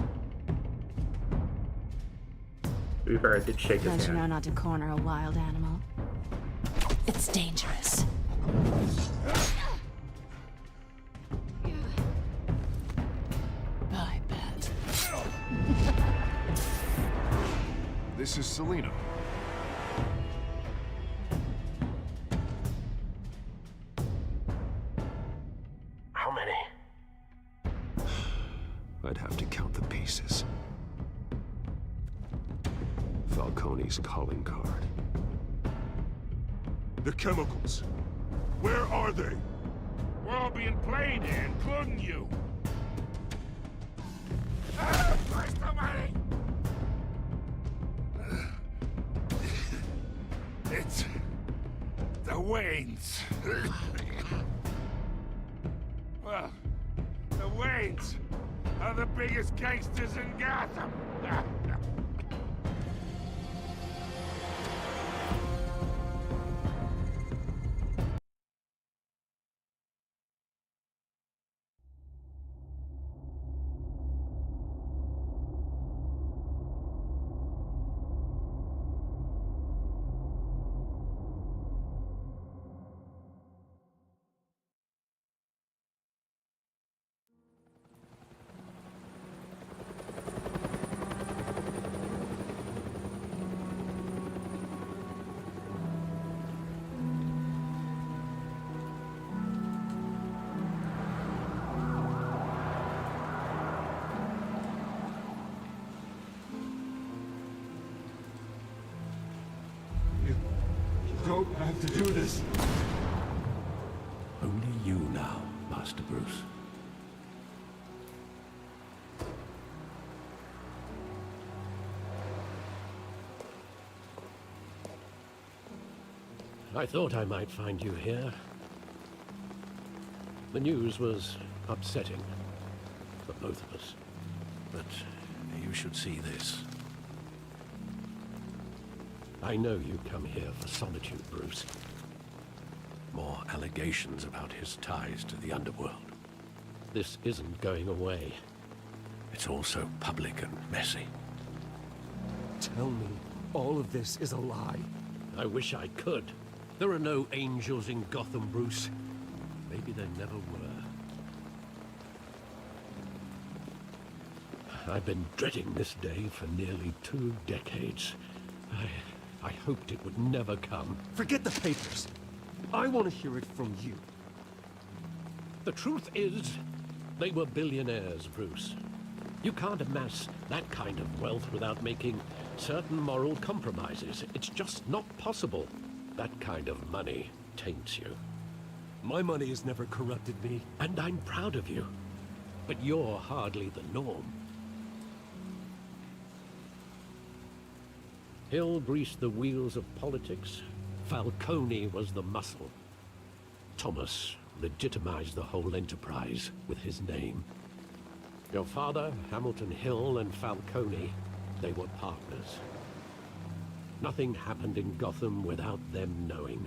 To be fair, I did shake his Don't you know hand. not to corner a wild animal? It's dangerous. I bet. This is Selina. How many? I'd have to count the pieces. Falcone's calling card. The chemicals. Where are they? We're all being played here, including you. Christ almighty! It's the Waynes. Well, the Waynes are the biggest gangsters in Gotham. You don't have to do this. Only you now, Master Bruce. I thought I might find you here. The news was upsetting for both of us. But you should see this. I know you come here for solitude, Bruce. More allegations about his ties to the underworld. This isn't going away. It's all so public and messy. Tell me all of this is a lie. I wish I could. There are no angels in Gotham, Bruce. Maybe there never were. I've been dreading this day for nearly 2 decades. I hoped it would never come. Forget the papers. I want to hear it from you. The truth is, they were billionaires, Bruce. You can't amass that kind of wealth without making certain moral compromises. It's just not possible. That kind of money taints you. My money has never corrupted me. And I'm proud of you. But you're hardly the norm. Hill greased the wheels of politics. Falcone was the muscle. Thomas legitimized the whole enterprise with his name. Your father, Hamilton Hill, and Falcone, they were partners. Nothing happened in Gotham without them knowing.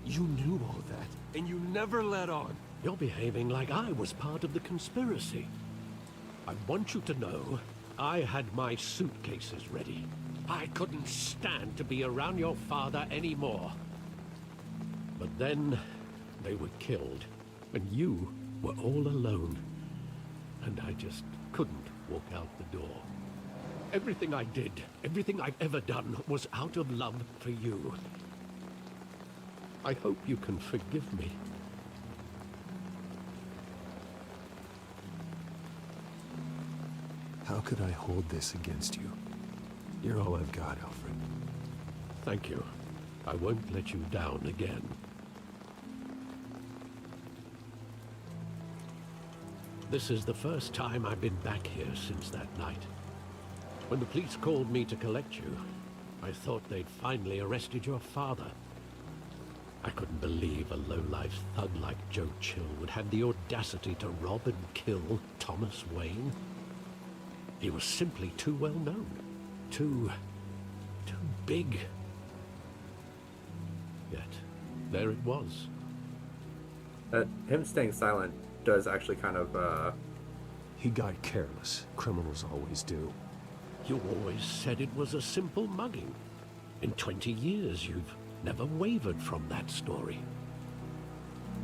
You knew all that, and you never let on. You're behaving like I was part of the conspiracy. I want you to know, I had my suitcases ready. I couldn't stand to be around your father anymore. But then, they were killed, and you were all alone. And I just couldn't walk out the door. Everything I did, everything I've ever done, was out of love for you. I hope you can forgive me. How could I hold this against you? You're all I've got, Alfred. Thank you. I won't let you down again. This is the first time I've been back here since that night. When the police called me to collect you, I thought they'd finally arrested your father. I couldn't believe a low-life thug like Joe Chill would have the audacity to rob and kill Thomas Wayne. He was simply too well known. Too big. Yet, there it was. Him staying silent does actually kind of, He got careless. Criminals always do. You always said it was a simple mugging. In 20 years, you've never wavered from that story.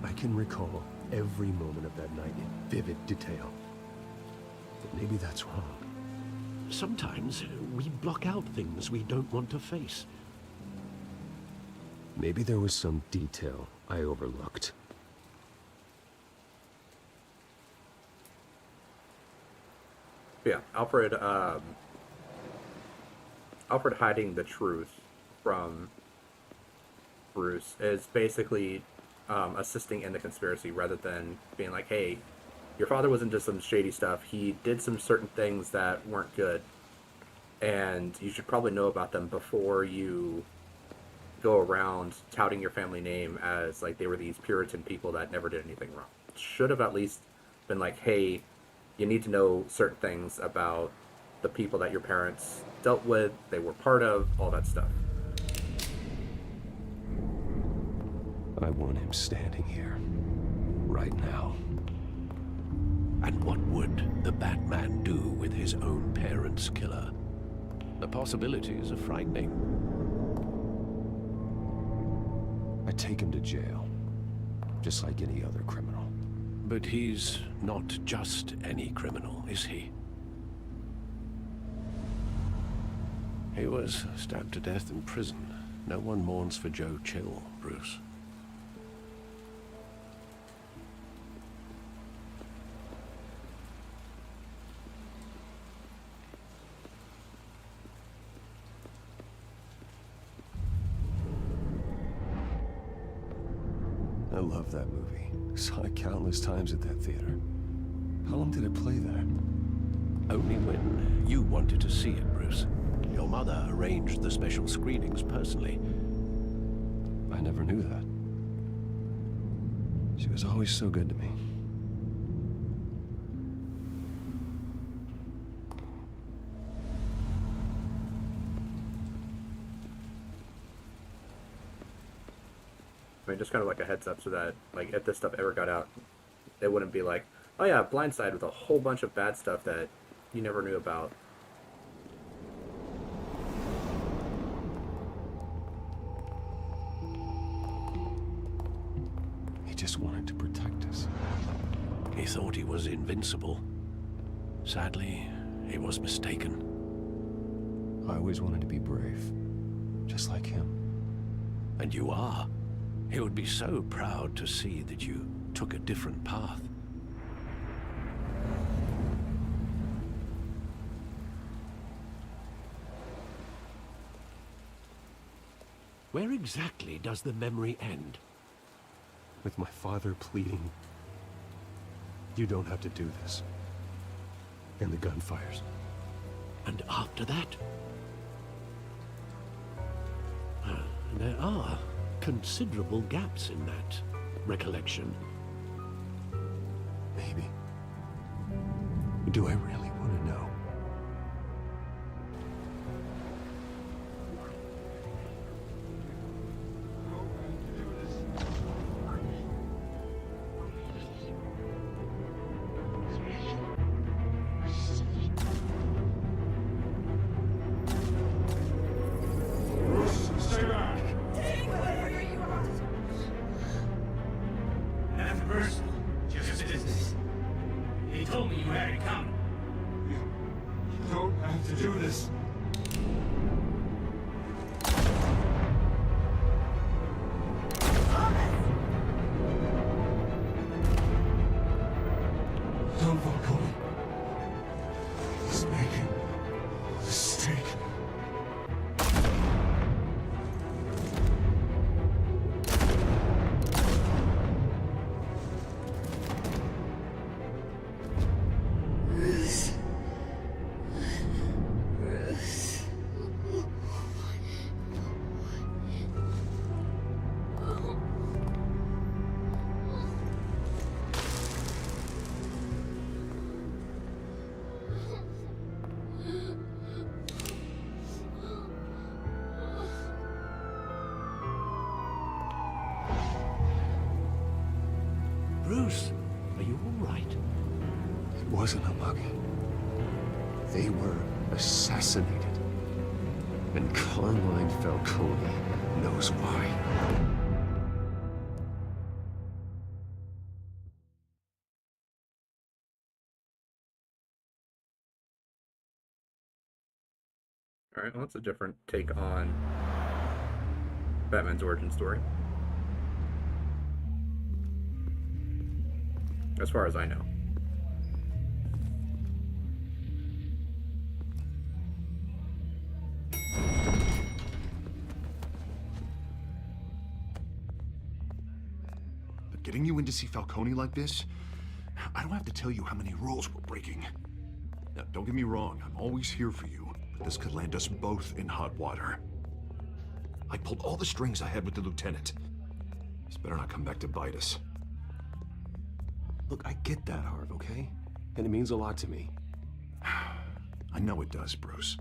I can recall every moment of that night in vivid detail. But maybe that's wrong. Sometimes we block out things we don't want to face. Maybe there was some detail I overlooked. Yeah, Alfred hiding the truth from Bruce is basically assisting in the conspiracy rather than being like, hey, your father was into some shady stuff. He did some certain things that weren't good, and you should probably know about them before you go around touting your family name as like they were these Puritan people that never did anything wrong. Should have at least been like, hey, you need to know certain things about the people that your parents dealt with, they were part of, all that stuff. I want him standing here, right now. And what would the Batman do with his own parents' killer? The possibilities are frightening. I take him to jail, just like any other criminal. But he's not just any criminal, is he? He was stabbed to death in prison. No one mourns for Joe Chill, Bruce. I love that movie. Saw it countless times at that theater. How long did it play there? Only when you wanted to see it, Bruce. Your mother arranged the special screenings personally. I never knew that. She was always so good to me. I mean, just kind of like a heads up so that, like, if this stuff ever got out, it wouldn't be like, oh yeah, Blindside with a whole bunch of bad stuff that you never knew about. He just wanted to protect us. He thought he was invincible. Sadly, he was mistaken. I always wanted to be brave, just like him. And you are. He would be so proud to see that you took a different path. Where exactly does the memory end? With my father pleading, "You don't have to do this." And the gunfires. And after that? There are considerable gaps in that recollection. Maybe. Do I really want to know? Stay back! Take whatever you want! Nothing personal, just business. He told me you had it coming. You don't have to do this. Don Falcone. He's making a mistake. Bruce. Bruce. Bruce, are you all right? It wasn't a mug. They were assassinated. And Carmine Falcone knows why. Alright, well, that's a different take on Batman's origin story. As far as I know. But getting you in to see Falcone like this, I don't have to tell you how many rules we're breaking. Now, don't get me wrong, I'm always here for you, but this could land us both in hot water. I pulled all the strings I had with the lieutenant. This better not come back to bite us. Look, I get that, Harv, okay? And it means a lot to me. I know it does, Bruce.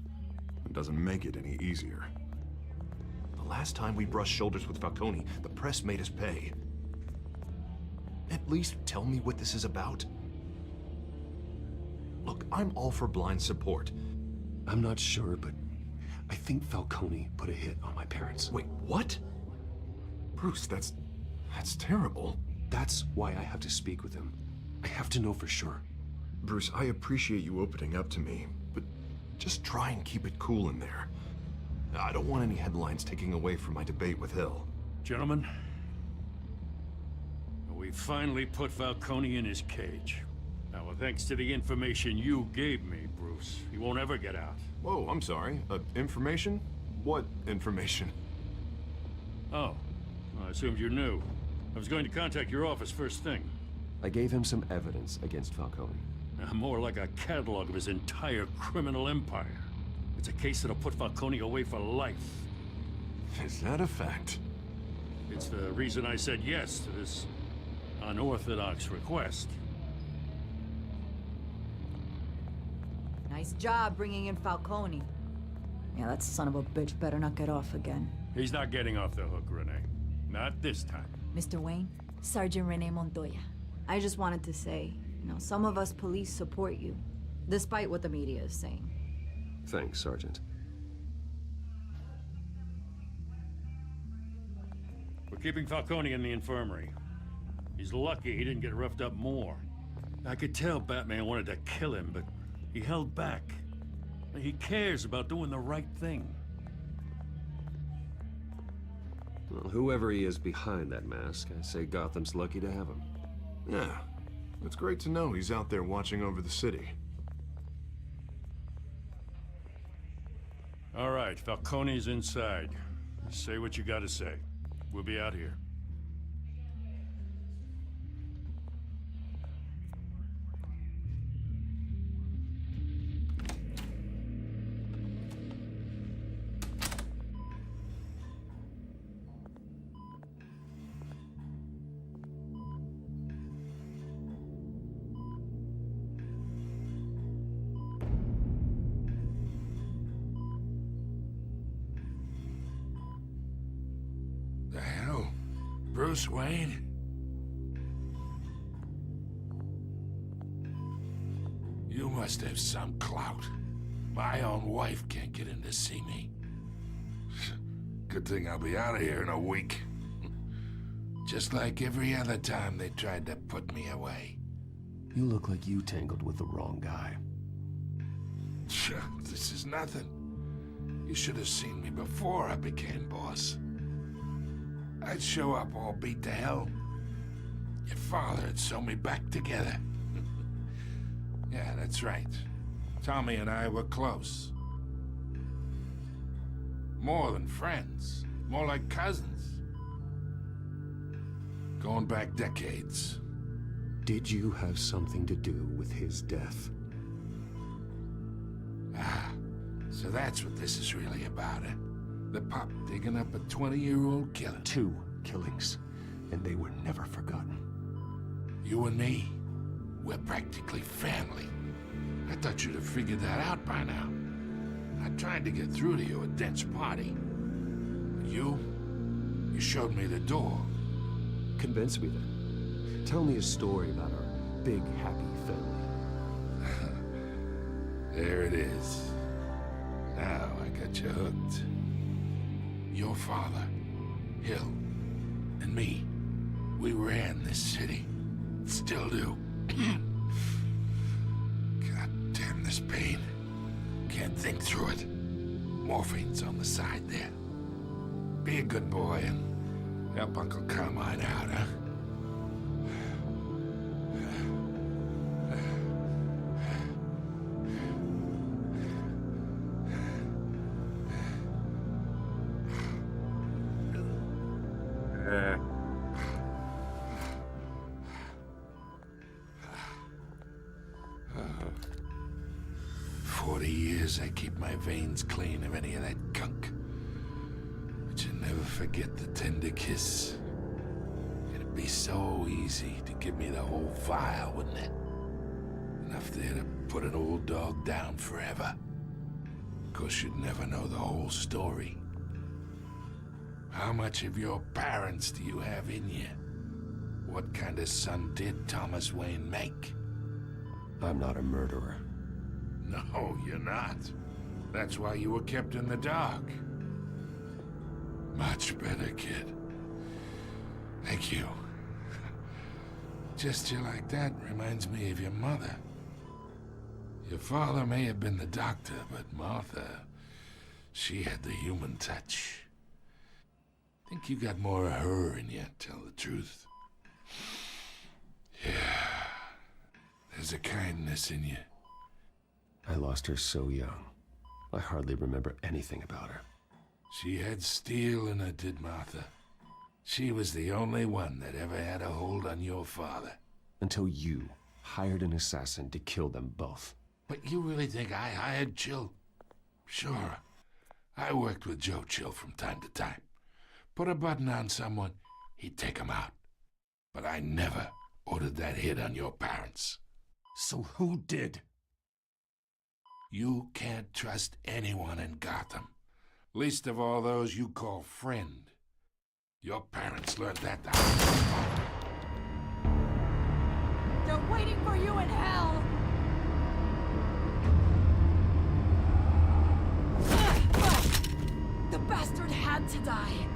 It doesn't make it any easier. The last time we brushed shoulders with Falcone, the press made us pay. At least tell me what this is about. Look, I'm all for blind support. I'm not sure, but I think Falcone put a hit on my parents. Wait, what? Bruce, that's terrible. That's why I have to speak with him. I have to know for sure. Bruce, I appreciate you opening up to me, but just try and keep it cool in there. I don't want any headlines taking away from my debate with Hill. Gentlemen, we finally put Falcone in his cage. Now, thanks to the information you gave me, Bruce, he won't ever get out. Whoa, I'm sorry. Information? What information? Oh, I assumed you knew. I was going to contact your office first thing. I gave him some evidence against Falcone. More like a catalog of his entire criminal empire. It's a case that'll put Falcone away for life. Is that a fact? It's the reason I said yes to this unorthodox request. Nice job bringing in Falcone. Yeah, that son of a bitch better not get off again. He's not getting off the hook, Renee. Not this time. Mr. Wayne, Sergeant Renee Montoya. I just wanted to say, some of us police support you, despite what the media is saying. Thanks, Sergeant. We're keeping Falcone in the infirmary. He's lucky he didn't get roughed up more. I could tell Batman wanted to kill him, but he held back. He cares about doing the right thing. Well, whoever he is behind that mask, I say Gotham's lucky to have him. Yeah, it's great to know he's out there watching over the city. All right, Falcone's inside. Say what you gotta say. We'll be out here. The hell? Bruce Wayne? You must have some clout. My own wife can't get in to see me. Good thing I'll be out of here in a week. Just like every other time they tried to put me away. You look like you tangled with the wrong guy. This is nothing. You should have seen me before I became boss. I'd show up all beat to hell. Your father'd sew me back together. Yeah, that's right. Tommy and I were close. More than friends. More like cousins. Going back decades. Did you have something to do with his death? Ah, so that's what this is really about, eh? The pup digging up a 20-year-old killer. 2 killings, and they were never forgotten. You and me, we're practically family. I thought you'd have figured that out by now. I tried to get through to you at Dent's party. You showed me the door. Convince me then. Tell me a story about our big, happy family. There it is. Now I got you hooked. Your father, Hill, and me, we ran this city. Still do. God damn this pain. Can't think through it. Morphine's on the side there. Be a good boy and help Uncle Carmine out, huh? Uh, 40 years I keep my veins clean of any of that gunk. But you never forget the tender kiss. It'd be so easy to give me the whole vial, wouldn't it? Enough there to put an old dog down forever. Of course, you'd never know the whole story. How much of your parents do you have in you? What kind of son did Thomas Wayne make? I'm not a murderer. No, you're not. That's why you were kept in the dark. Much better, kid. Thank you. Gesture like that reminds me of your mother. Your father may have been the doctor, but Martha, she had the human touch. Think you got more of her in you, tell the truth. Yeah. There's a kindness in you. I lost her so young. I hardly remember anything about her. She had steel in her, did Martha. She was the only one that ever had a hold on your father. Until you hired an assassin to kill them both. But you really think I hired Jill? Sure. I worked with Joe Chill from time to time. Put a button on someone, he'd take 'em out. But I never ordered that hit on your parents. So who did? You can't trust anyone in Gotham. Least of all those you call friend. Your parents learned that the hard way. They're waiting for you in hell! The bastard had to die.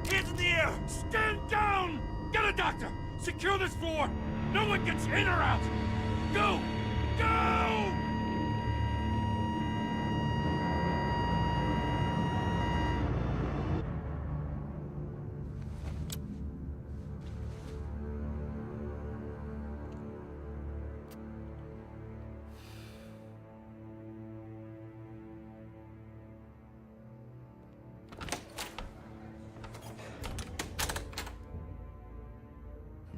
Hands in the air! Stand down! Get a doctor! Secure this floor! No one gets in or out! Go! Go!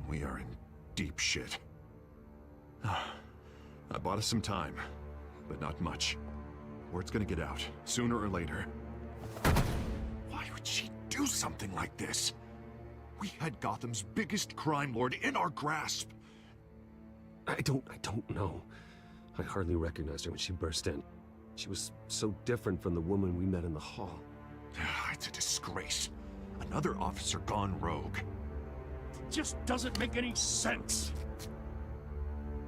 We are in deep shit. I bought us some time, but not much. Word's gonna get out, sooner or later. Why would she do something like this? We had Gotham's biggest crime lord in our grasp. I don't know. I hardly recognized her when she burst in. She was so different from the woman we met in the hall. It's a disgrace. Another officer gone rogue. Just doesn't make any sense.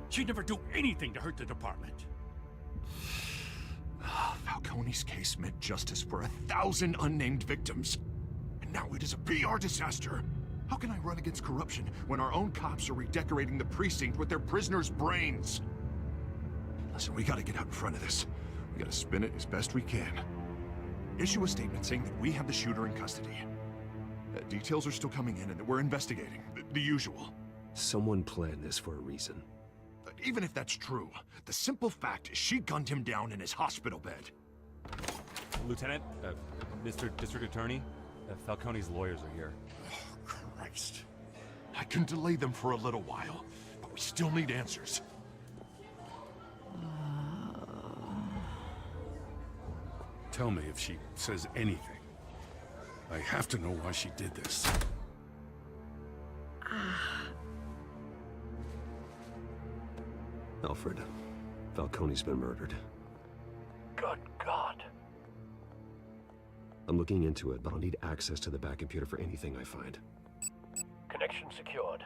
She'd never do anything to hurt the department. Falcone's case meant justice for 1,000 unnamed victims. And now it is a PR disaster. How can I run against corruption when our own cops are redecorating the precinct with their prisoners' brains? Listen, we gotta get out in front of this. We gotta spin it as best we can. Issue a statement saying that we have the shooter in custody. Details are still coming in and that we're investigating. The usual. Someone planned this for a reason. Even if that's true, the simple fact is she gunned him down in his hospital bed. Lieutenant, Mr. District Attorney, Falcone's lawyers are here. Oh, Christ. I can delay them for a little while, but we still need answers. Tell me if she says anything. I have to know why she did this. Alfred, Falcone's been murdered. Good God. I'm looking into it, but I'll need access to the back computer for anything I find. Connection secured.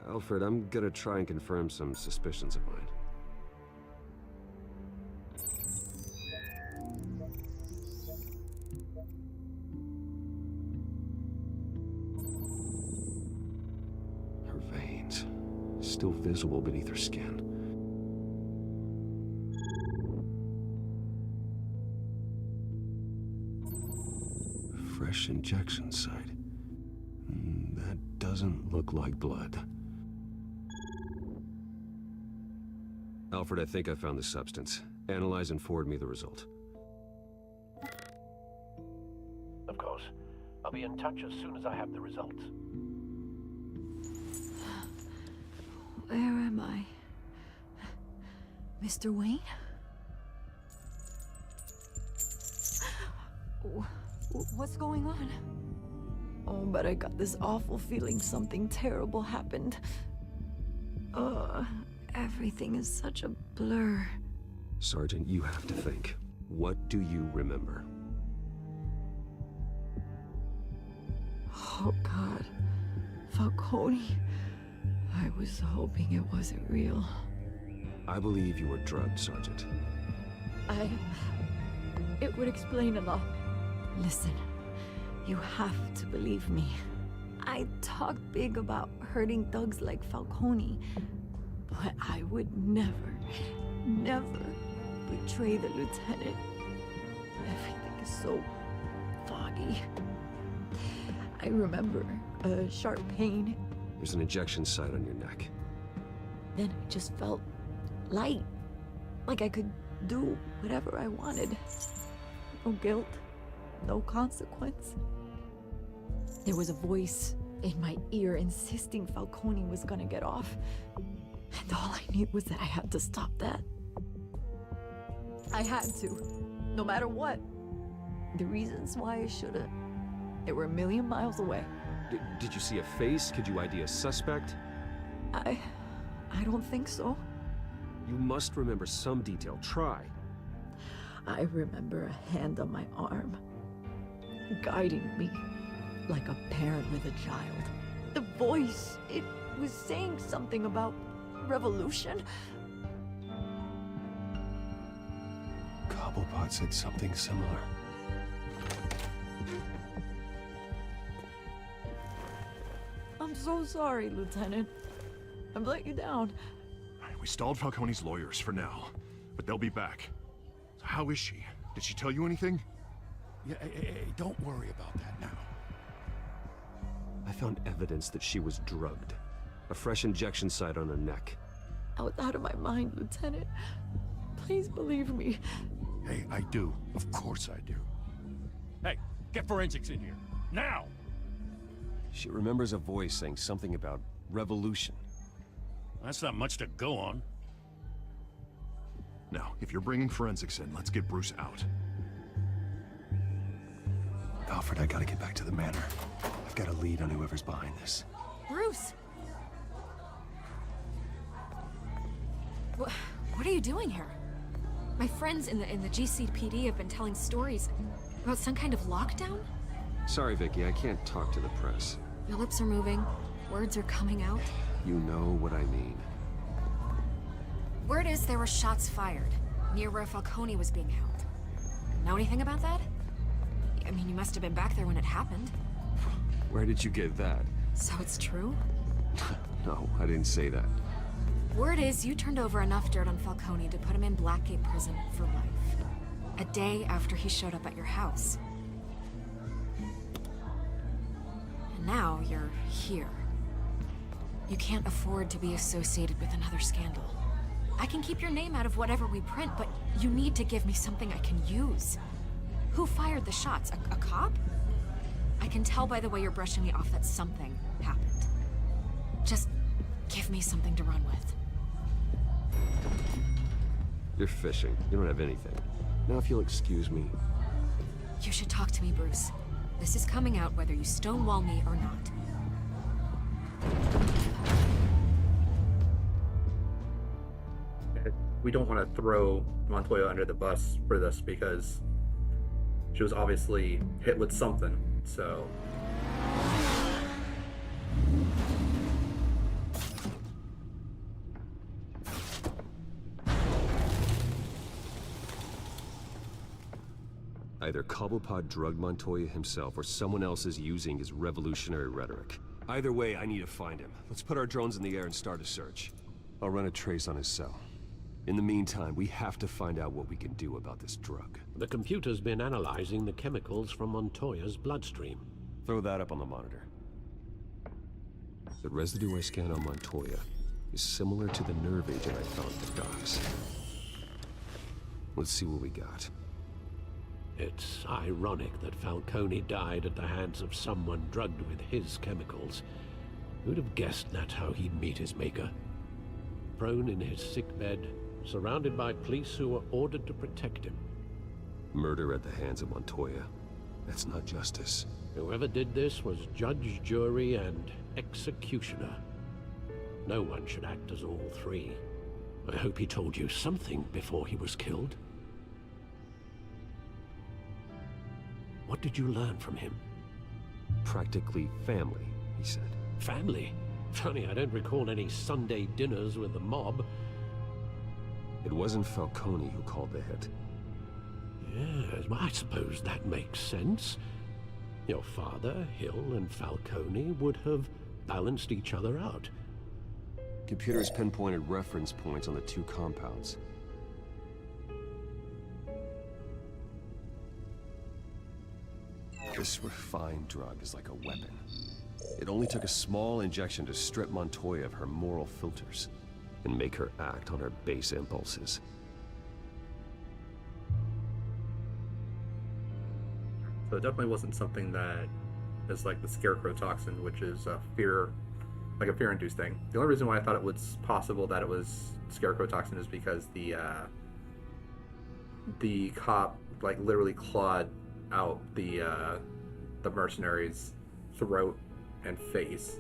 Alfred, I'm gonna try and confirm some suspicions of mine. Her veins, still visible beneath her skin. Fresh injection site. That doesn't look like blood. Alfred, I think I found the substance. Analyze and forward me the result. Of course. I'll be in touch as soon as I have the results. Where am I? Mr. Wayne? What's going on? Oh, but I got this awful feeling something terrible happened. Everything is such a blur. Sergeant, you have to think. What do you remember? Oh, God. Falcone. I was hoping it wasn't real. I believe you were drugged, Sergeant. It would explain a lot. Listen, you have to believe me. I talk big about hurting thugs like Falcone, but I would never betray the lieutenant. Everything is so foggy. I remember a sharp pain. There's an injection site on your neck. Then I just felt light, like I could do whatever I wanted. No guilt, no consequence. There was a voice in my ear insisting Falcone was gonna get off. And all I knew was that I had to stop that. I had to, no matter what. The reasons why I should've, they were a million miles away. Did you see a face? Could you ID a suspect? I don't think so. You must remember some detail. Try. I remember a hand on my arm, guiding me like a parent with a child. The voice, it was saying something about revolution. Cobblepot said something similar. I'm so sorry, Lieutenant. I've let you down. We stalled Falcone's lawyers for now, but they'll be back. So how is she? Did she tell you anything? Yeah, hey, don't worry about that now. I found evidence that she was drugged. A fresh injection site on her neck. I was out of my mind, Lieutenant. Please believe me. Hey, I do. Of course I do. Hey, get forensics in here. Now! She remembers a voice saying something about revolution. That's not much to go on. Now, if you're bringing forensics in, let's get Bruce out. Alfred, I gotta get back to the manor. I've got a lead on whoever's behind this. Bruce! What are you doing here? My friends in the GCPD have been telling stories about some kind of lockdown? Sorry, Vicky, I can't talk to the press. Your lips are moving, words are coming out. You know what I mean. Word is there were shots fired near where Falcone was being held. Know anything about that? I mean, you must have been back there when it happened. Where did you get that? So it's true? No, I didn't say that. Word is you turned over enough dirt on Falcone to put him in Blackgate Prison for life. A day after he showed up at your house. And now you're here. You can't afford to be associated with another scandal. I can keep your name out of whatever we print, but you need to give me something I can use. Who fired the shots? A cop? I can tell by the way you're brushing me off that something happened. Just give me something to run with. You're fishing. You don't have anything. Now if you'll excuse me. You should talk to me, Bruce. This is coming out whether you stonewall me or not. We don't want to throw Montoya under the bus for this because she was obviously hit with something, so... Either Cobblepot drugged Montoya himself or someone else is using his revolutionary rhetoric. Either way, I need to find him. Let's put our drones in the air and start a search. I'll run a trace on his cell. In the meantime, we have to find out what we can do about this drug. The computer's been analyzing the chemicals from Montoya's bloodstream. Throw that up on the monitor. The residue I scanned on Montoya is similar to the nerve agent I found at the docks. Let's see what we got. It's ironic that Falcone died at the hands of someone drugged with his chemicals. Who'd have guessed that's how he'd meet his maker? Prone in his sickbed, surrounded by police who were ordered to protect him. Murder at the hands of Montoya. That's not justice. Whoever did this was judge, jury, and executioner. No one should act as all three. I hope he told you something before he was killed. What did you learn from him? Practically family, he said. Family? Funny, I don't recall any Sunday dinners with the mob. It wasn't Falcone who called the hit. Yes, well, I suppose that makes sense. Your father, Hill, and Falcone would have balanced each other out. Computers pinpointed reference points on the two compounds. This refined drug is like a weapon. It only took a small injection to strip Montoya of her moral filters and make her act on her base impulses. So it definitely wasn't something that is like the scarecrow toxin, which is fear like a fear-induced thing. The only reason why I thought it was possible that it was scarecrow toxin is because the cop like literally clawed out the mercenary's throat and face.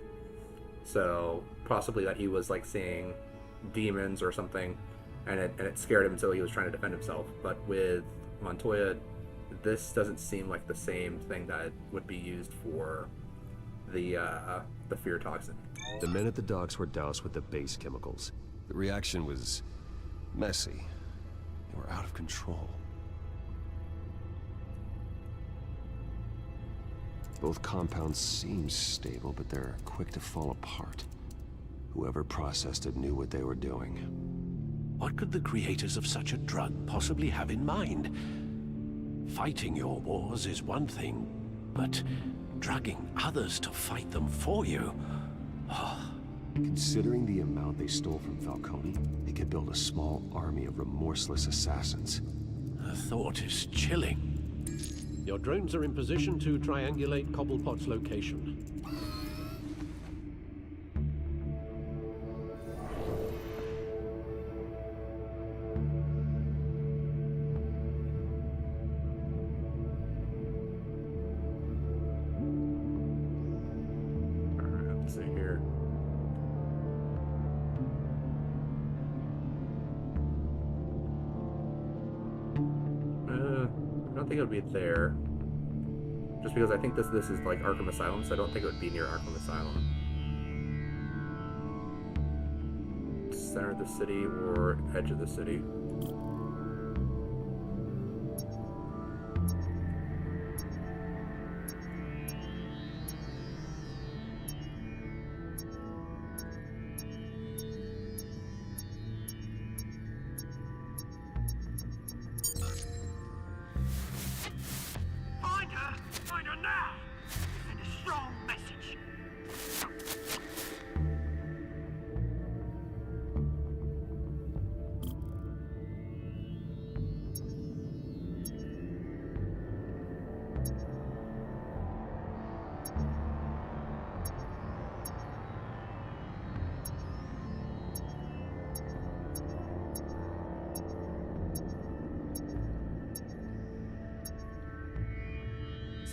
So possibly that he was like seeing demons or something, and it scared him until he was trying to defend himself. But with Montoya, this doesn't seem like the same thing that would be used for the fear toxin. The men at the docks were doused with the base chemicals. The reaction was messy. They were out of control. Both compounds seem stable, but they're quick to fall apart. Whoever processed it knew what they were doing. What could the creators of such a drug possibly have in mind? Fighting your wars is one thing, but drugging others to fight them for you? Considering the amount they stole from Falcone, they could build a small army of remorseless assassins. The thought is chilling. Your drones are in position to triangulate Cobblepot's location. I don't think it would be there. Just because I think this is like Arkham Asylum, so I don't think it would be near Arkham Asylum. Center of the city or edge of the city.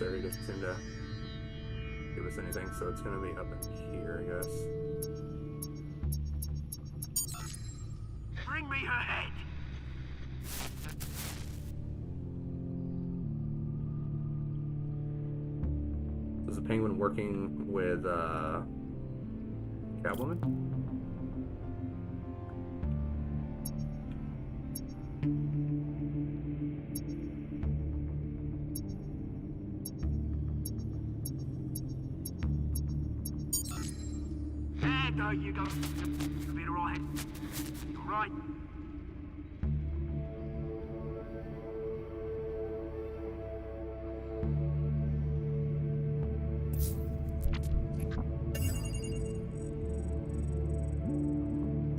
Area doesn't seem to give us anything, so it's going to be up in here, I guess. Bring me her head! Is the Penguin working with Catwoman? There you go. You'll be alright. You alright?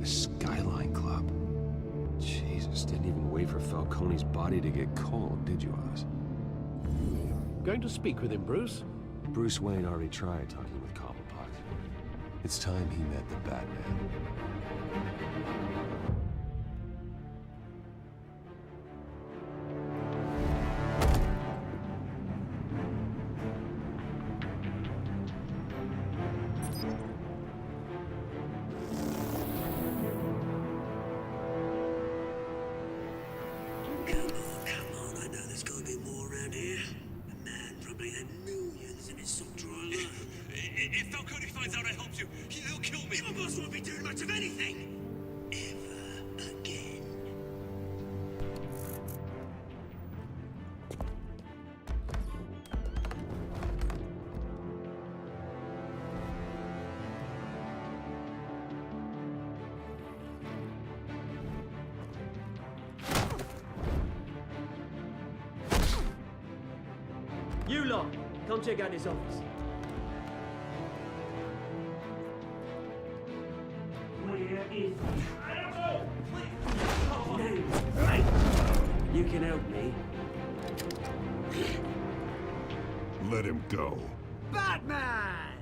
The Skyline Club. Jesus, didn't even wait for Falcone's body to get cold, did you, Oz? Going to speak with him, Bruce? Bruce Wayne already tried talking with Cobblepot. It's time he met the Batman. Come on, I know there's gotta be more around here. The man probably had millions in his sock drawer alone. If Falcone finds out I helped you, he'll kill me. Your boss won't be doing much of anything. Ever again. You lot, come check out his office. Right. You can help me. Let him go. Batman!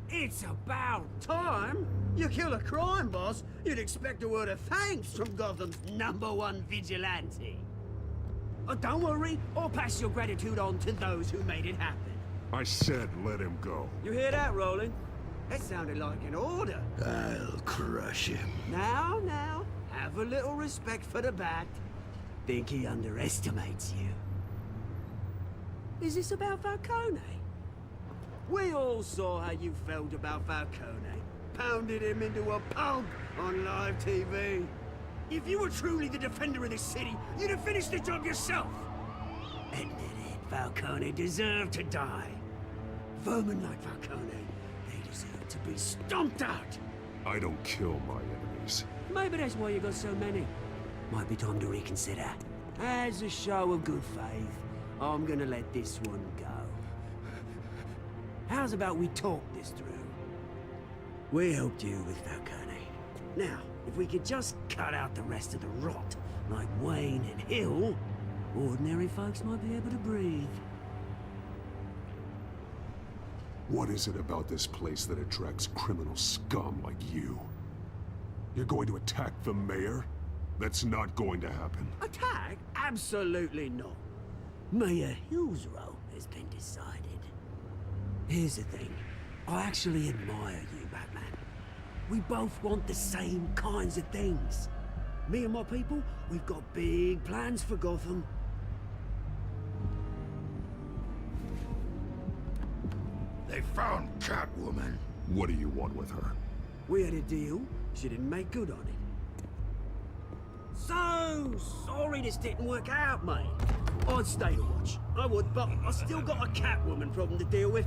It's about time. You kill a crime boss, you'd expect a word of thanks from Gotham's #1 vigilante. Oh, don't worry, I'll pass your gratitude on to those who made it happen. I said let him go. You hear that, Roland? That sounded like an order. I'll crush him. Now, have a little respect for the Bat. Think he underestimates you. Is this about Falcone? We all saw how you felt about Falcone. Pounded him into a pulp on live TV. If you were truly the defender of this city, you'd have finished the job yourself. Admit it, Falcone deserved to die. Vermin like Falcone, they deserve to be stomped out. I don't kill my enemies. Maybe that's why you got so many. Might be time to reconsider. As a show of good faith, I'm gonna let this one go. How's about we talk this through? We helped you with Falcone. Now, if we could just cut out the rest of the rot, like Wayne and Hill, ordinary folks might be able to breathe. What is it about this place that attracts criminal scum like you? You're going to attack the mayor? That's not going to happen. Attack? Absolutely not. Mayor Hill's role has been decided. Here's the thing. I actually admire you, Batman. We both want the same kinds of things. Me and my people, we've got big plans for Gotham. They found Catwoman. What do you want with her? We had a deal. She didn't make good on it. So sorry this didn't work out, mate. I'd stay to watch. I would, but I still got a Catwoman problem to deal with.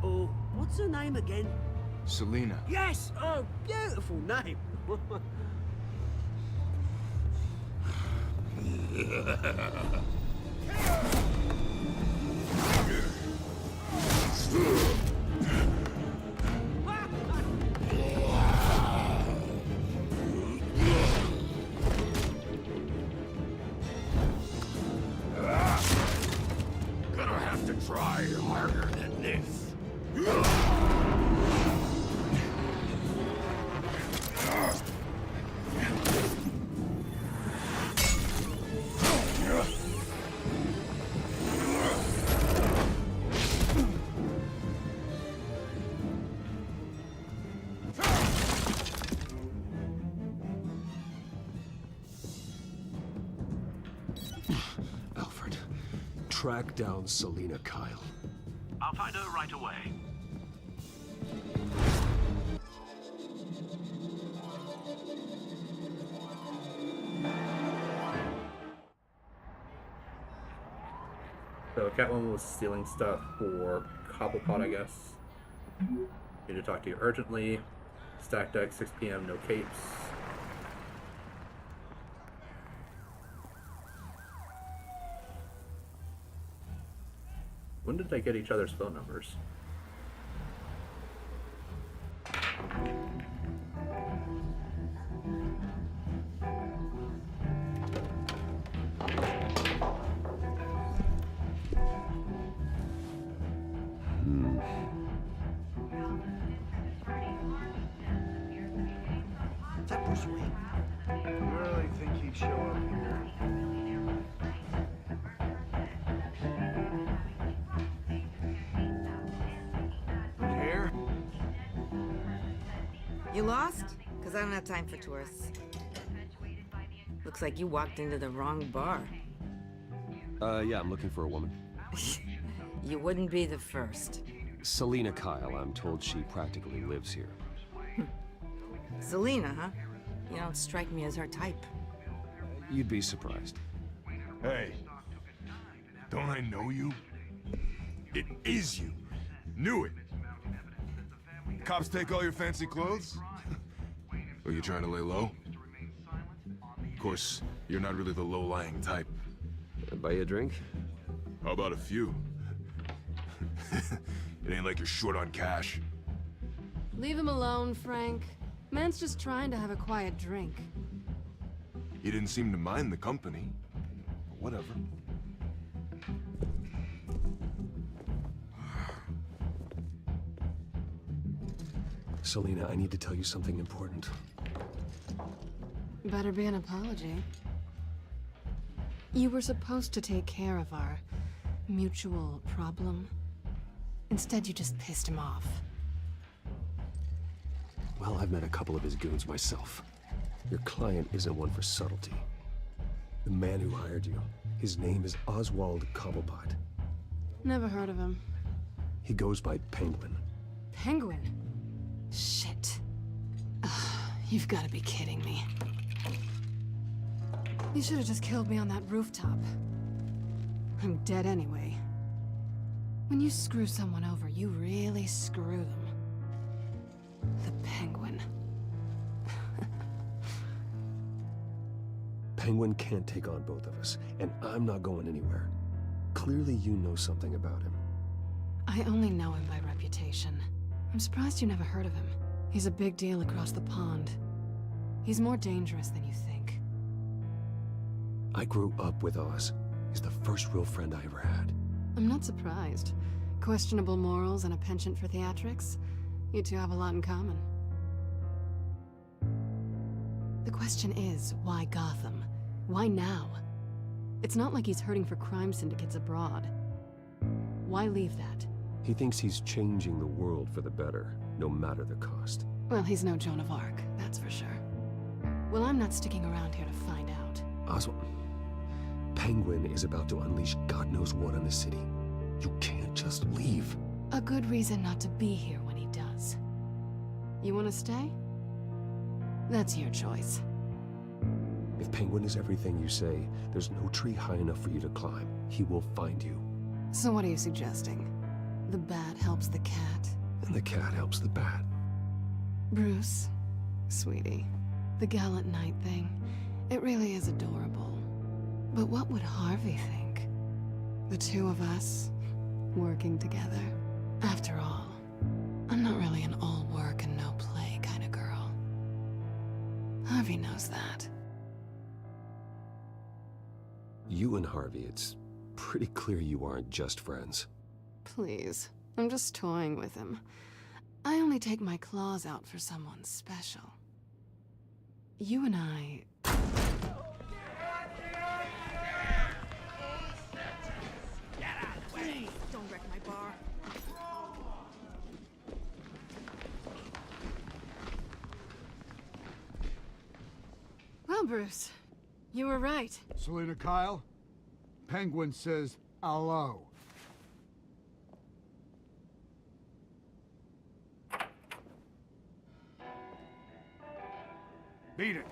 Oh, what's her name again? Selina. Yes! Oh, beautiful name. Gonna have to try harder than this. Alfred, track down Selina Kyle. I'll find her right away. So Catwoman was stealing stuff for Cobblepot, I guess. Need to talk to you urgently. Stack deck, 6 p.m., no capes. When did they get each other's phone numbers? Is that Bruce Wayne? You really think he'd show up here? Here? You lost? Because I don't have time for tourists. Looks like you walked into the wrong bar. Yeah, I'm looking for a woman. You wouldn't be the first. Selina Kyle, I'm told she practically lives here. Selina, huh? You don't strike me as her type. You'd be surprised. Hey, don't I know you? It is you. Knew it. Cops take all your fancy clothes? Are you trying to lay low? Of course, you're not really the low-lying type. Buy you a drink? How about a few? It ain't like you're short on cash. Leave him alone, Frank. Man's just trying to have a quiet drink. You didn't seem to mind the company. Whatever. Selina, I need to tell you something important. Better be an apology. You were supposed to take care of our mutual problem. Instead, you just pissed him off. Well, I've met a couple of his goons myself. Your client isn't one for subtlety. The man who hired you, his name is Oswald Cobblepot. Never heard of him. He goes by Penguin. Penguin? Shit. Ugh, you've got to be kidding me. You should have just killed me on that rooftop. I'm dead anyway. When you screw someone over, you really screw them. The Penguin. Penguin can't take on both of us, and I'm not going anywhere. Clearly you know something about him. I only know him by reputation. I'm surprised you never heard of him. He's a big deal across the pond. He's more dangerous than you think. I grew up with Oz. He's the first real friend I ever had. I'm not surprised. Questionable morals and a penchant for theatrics. You two have a lot in common. The question is, why Gotham? Why now? It's not like he's hurting for crime syndicates abroad. Why leave that? He thinks he's changing the world for the better, no matter the cost. Well, he's no Joan of Arc, that's for sure. Well, I'm not sticking around here to find out. Oswald, Penguin is about to unleash God knows what on the city. You can't just leave. A good reason not to be here when he does. You want to stay? That's your choice. If Penguin is everything you say, there's no tree high enough for you to climb. He will find you. So what are you suggesting? The bat helps the cat? And the cat helps the bat. Bruce, sweetie, the gallant knight thing, it really is adorable. But what would Harvey think? The two of us, working together. After all, I'm not really an all work and no play kind of girl. Harvey knows that. You and Harvey, it's pretty clear you aren't just friends. Please, I'm just toying with him. I only take my claws out for someone special. You and I... Please, don't wreck my bar. Well, Bruce, you were right. Selina Kyle, Penguin says hello. Beat it.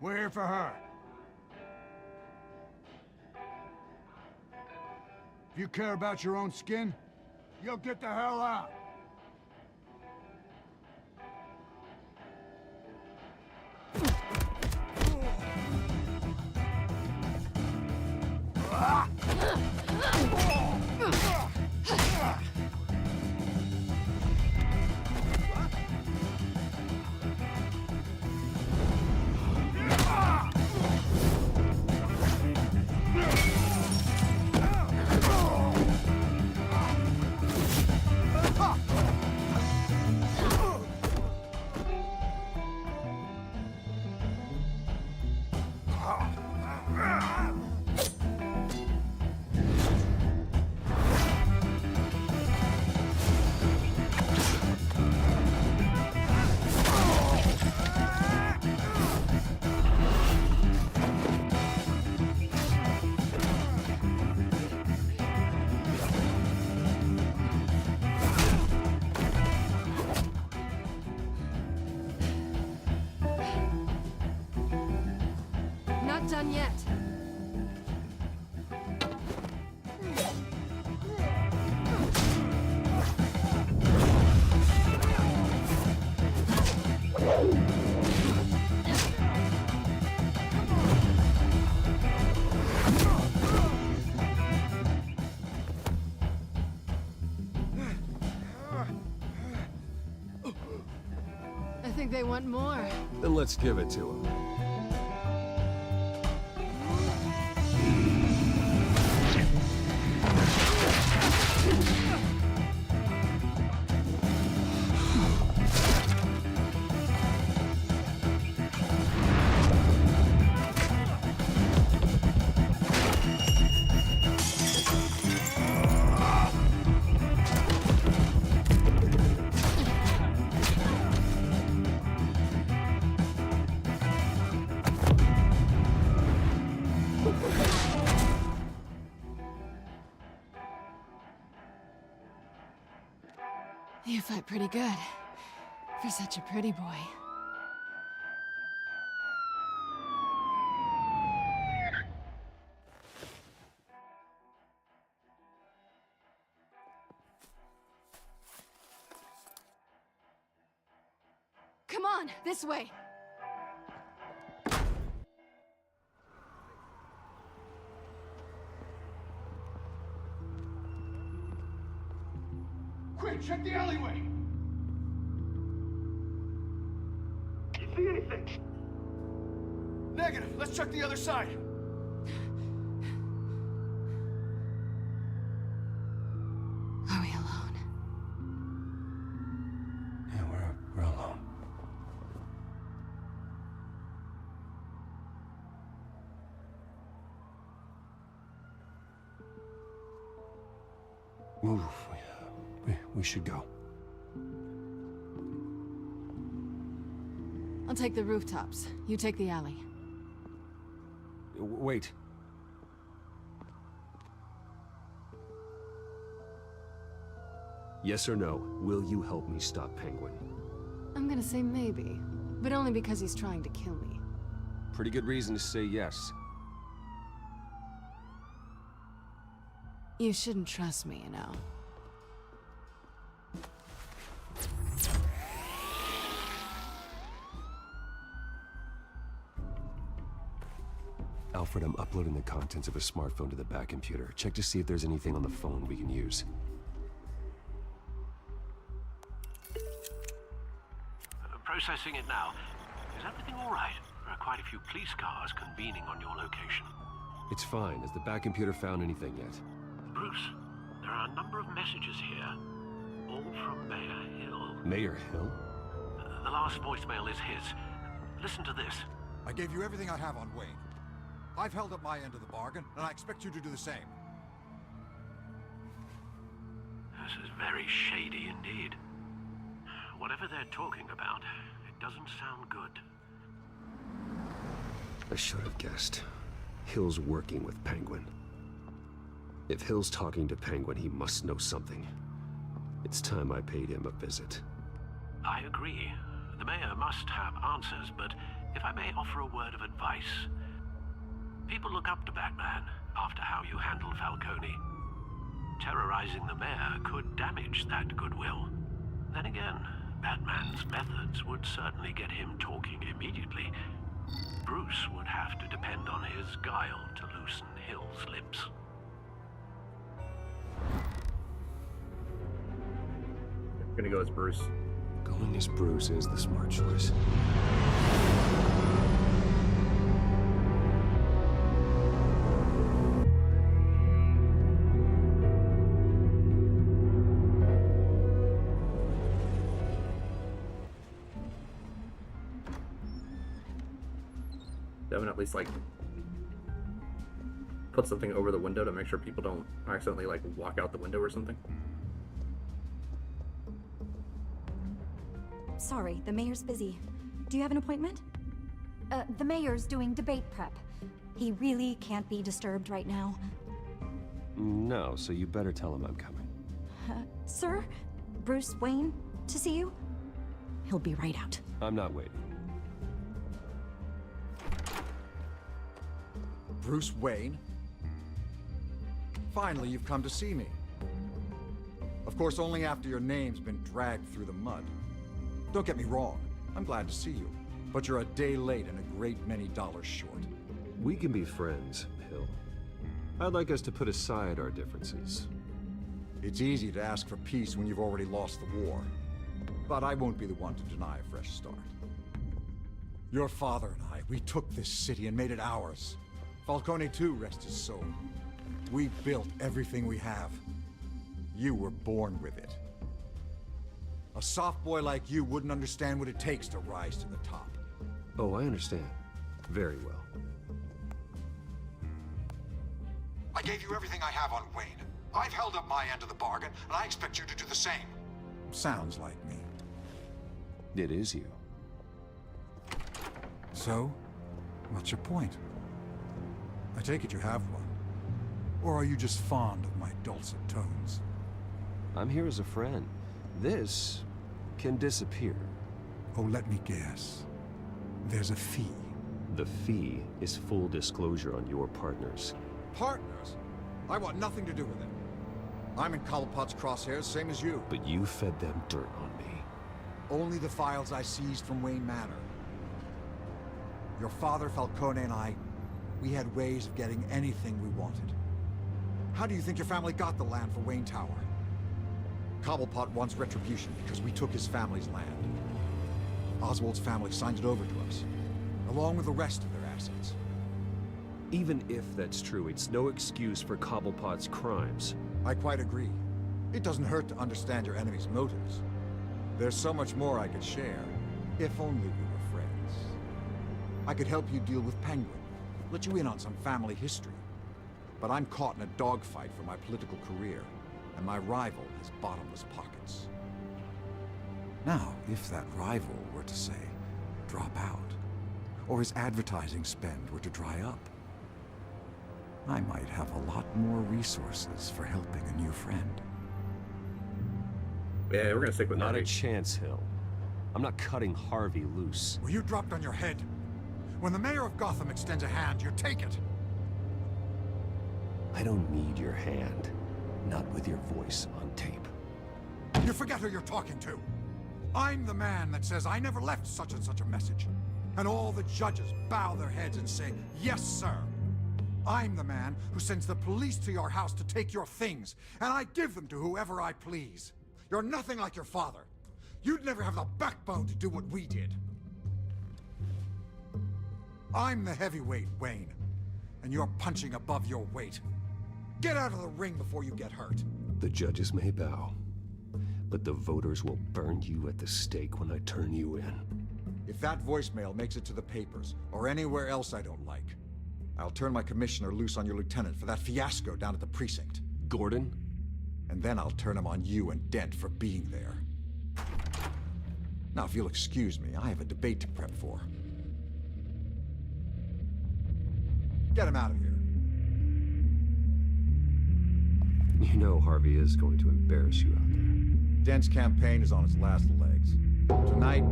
We're here for her. If you care about your own skin, you'll get the hell out. Not done yet. I think they want more. Then let's give it to him. You fight pretty good. For such a pretty boy. Come on, this way. Quick, check the alleyway! You see anything? Negative. Let's check the other side. Are we alone? Yeah, we're alone. Move. We should go. I'll take the rooftops. You take the alley. Wait. Yes or no, will you help me stop Penguin? I'm gonna say maybe, but only because he's trying to kill me. Pretty good reason to say yes. You shouldn't trust me, you know. Alfred, I'm uploading the contents of a smartphone to the back computer. Check to see if there's anything on the phone we can use. Processing it now. Is everything all right? There are quite a few police cars convening on your location. It's fine. Has the back computer found anything yet? Bruce, there are a number of messages here. All from Mayor Hill. Mayor Hill? The last voicemail is his. Listen to this. I gave you everything I have on Wayne. I've held up my end of the bargain, and I expect you to do the same. This is very shady indeed. Whatever they're talking about, it doesn't sound good. I should have guessed. Hill's working with Penguin. If Hill's talking to Penguin, he must know something. It's time I paid him a visit. I agree. The mayor must have answers, but if I may offer a word of advice. People look up to Batman after how you handled Falcone. Terrorizing the mayor could damage that goodwill. Then again, Batman's methods would certainly get him talking immediately. Bruce would have to depend on his guile to loosen Hill's lips. I'm gonna go as Bruce. Going as Bruce is the smart choice. Devin at least like put something over the window to make sure people don't accidentally like walk out the window or something. Sorry, the mayor's busy. Do you have an appointment? The mayor's doing debate prep. He really can't be disturbed right now. No, so you better tell him I'm coming. Sir? Bruce Wayne to see you? He'll be right out. I'm not waiting. Bruce Wayne? Finally, you've come to see me. Of course, only after your name's been dragged through the mud. Don't get me wrong, I'm glad to see you. But you're a day late and a great many dollars short. We can be friends, Hill. I'd like us to put aside our differences. It's easy to ask for peace when you've already lost the war. But I won't be the one to deny a fresh start. Your father and I, we took this city and made it ours. Falcone too, rest his soul. We built everything we have. You were born with it. A soft boy like you wouldn't understand what it takes to rise to the top. Oh, I understand. Very well. I gave you everything I have on Wayne. I've held up my end of the bargain, and I expect you to do the same. Sounds like me. It is you. So, what's your point? I take it you have one. Or are you just fond of my dulcet tones? I'm here as a friend. This can disappear. Oh, let me guess. There's a fee. The fee is full disclosure on your partners. Partners? I want nothing to do with them. I'm in Cobblepot's crosshairs, same as you. But you fed them dirt on me. Only the files I seized from Wayne Manor. Your father, Falcone, and I, we had ways of getting anything we wanted. How do you think your family got the land for Wayne Tower? Cobblepot wants retribution because we took his family's land. Oswald's family signed it over to us, along with the rest of their assets. Even if that's true, it's no excuse for Cobblepot's crimes. I quite agree. It doesn't hurt to understand your enemy's motives. There's so much more I could share, if only we were friends. I could help you deal with Penguin, let you in on some family history. But I'm caught in a dogfight for my political career, and my rival has bottomless pockets. Now, if that rival were to say, drop out, or his advertising spend were to dry up, I might have a lot more resources for helping a new friend. Yeah, we're gonna stick with Not Harvey. a chance, Hill. I'm not cutting Harvey loose. Were you dropped on your head? When the mayor of Gotham extends a hand, you take it. I don't need your hand. Not with your voice on tape. You forget who you're talking to. I'm the man that says I never left such and such a message. And all the judges bow their heads and say, yes, sir. I'm the man who sends the police to your house to take your things, and I give them to whoever I please. You're nothing like your father. You'd never have the backbone to do what we did. I'm the heavyweight, Wayne, and you're punching above your weight. Get out of the ring before you get hurt. The judges may bow, but the voters will burn you at the stake when I turn you in. If that voicemail makes it to the papers, or anywhere else I don't like, I'll turn my commissioner loose on your lieutenant for that fiasco down at the precinct. Gordon? And then I'll turn him on you and Dent for being there. Now, if you'll excuse me, I have a debate to prep for. Get him out of here. You know Harvey is going to embarrass you out there. Dent's campaign is on its last legs. Tonight,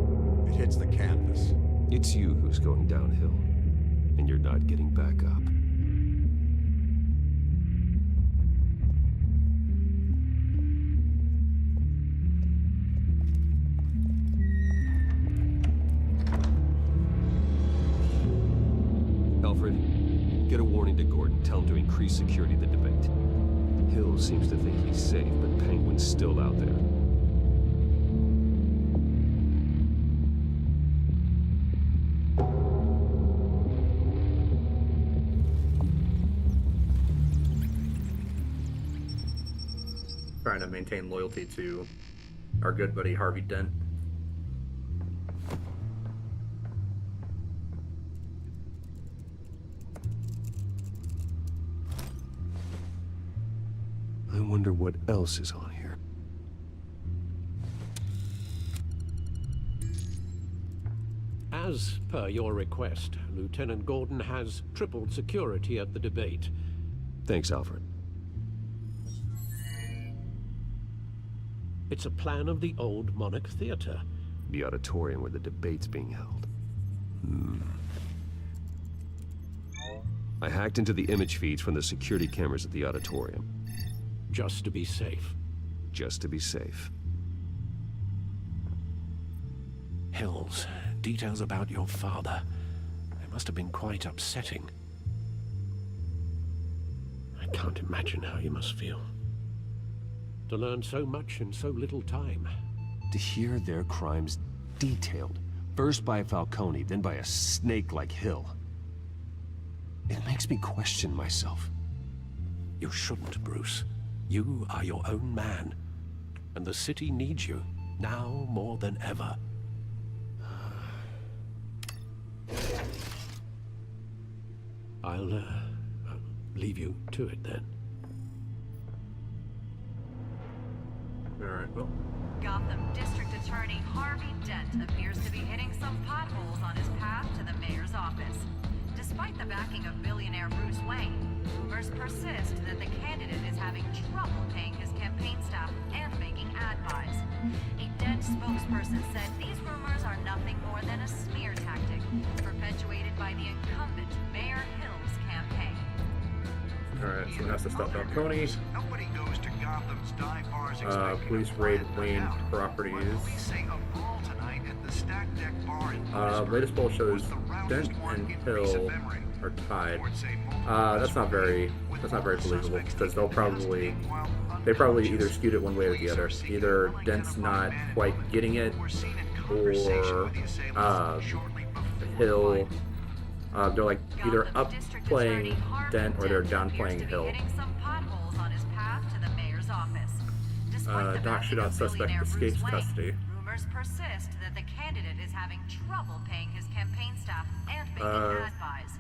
it hits the canvas. It's you who's going downhill, and you're not getting back up. Alfred, get a warning to Gordon. Tell him to increase security at the debate. Hill seems to think he's safe, but Penguin's still out there. Trying to maintain loyalty to our good buddy Harvey Dent. I wonder what else is on here. As per your request, Lieutenant Gordon has tripled security at the debate. Thanks, Alfred. It's a plan of the old Monarch Theater. The auditorium where the debate's being held. I hacked into the image feeds from the security cameras at the auditorium. Just to be safe. Just to be safe. Hills, details about your father. They must have been quite upsetting. I can't imagine how you must feel. To learn so much in so little time. To hear their crimes detailed, first by Falcone, then by a snake like Hill. It makes me question myself. You shouldn't, Bruce. You are your own man. And the city needs you, now more than ever. I'll leave you to it then. Alright, well. Gotham District Attorney Harvey Dent appears to be hitting some potholes on his path to the mayor's office. Despite the backing of billionaire Bruce Wayne, rumors persist that the candidate is having trouble paying his campaign staff and making ad buys. A Dent spokesperson said these rumors are nothing more than a smear tactic perpetuated by the incumbent Mayor Hill's campaign. Alright, someone has to stop Falcone. Nobody goes to Gotham's dive bars Police raid Wayne properties. Latest poll shows Dent and Hill are tied. That's not very believable because they probably either skewed it one way or the other. Either Dent's not quite getting it, or Hill. They're like either up playing Dent or they're down playing Hill. Doc shootout suspect escapes custody. Rumors persist that the candidate is having trouble paying his campaign staff and making ad buys.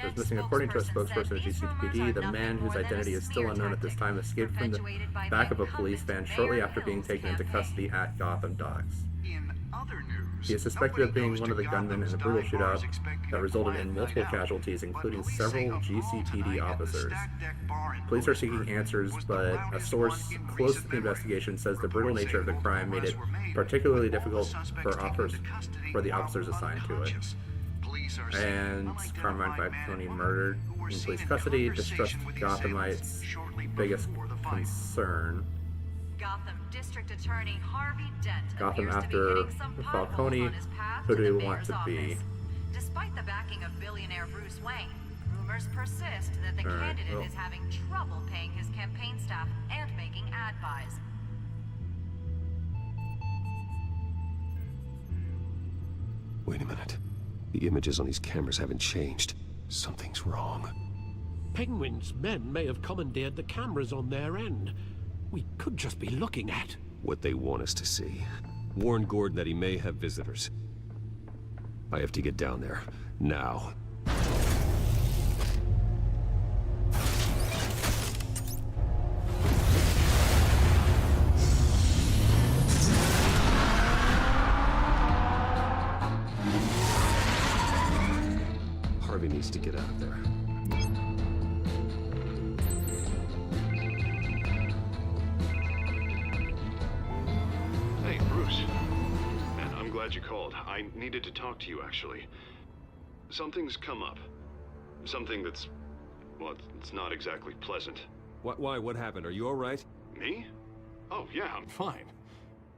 Is missing. According to a spokesperson at GCPD, the man whose identity is still unknown at this time escaped from the back of a police van shortly after being taken into custody at Gotham Docks. He is suspected of being one of the gunmen in a brutal shootout that resulted in multiple casualties, including several GCPD officers. Police are seeking answers, but a source close to the investigation says the brutal nature of the crime made it particularly difficult for the officers assigned to it. And Carmine Falcone murdered in police custody, distrust Gothamites' biggest concern. Gotham District Attorney Harvey Dent Gotham appears after to be hitting some Falcone, potholes on his path who to do the we want mayor's to be? office. Despite the backing of billionaire Bruce Wayne, rumors persist that the Alright, candidate well. is having trouble paying his campaign staff and making ad buys. Wait a minute. The images on these cameras haven't changed. Something's wrong. Penguin's men may have commandeered the cameras on their end. We could just be looking at What they want us to see. Warn Gordon that he may have visitors. I have to get down there. Now. Harvey needs to get out of there. Hey, Bruce. Man, I'm glad you called. I needed to talk to you, actually. Something's come up. Something that's... well, it's not exactly pleasant. Why? What happened? Are you all right? Me? Oh, yeah, I'm fine.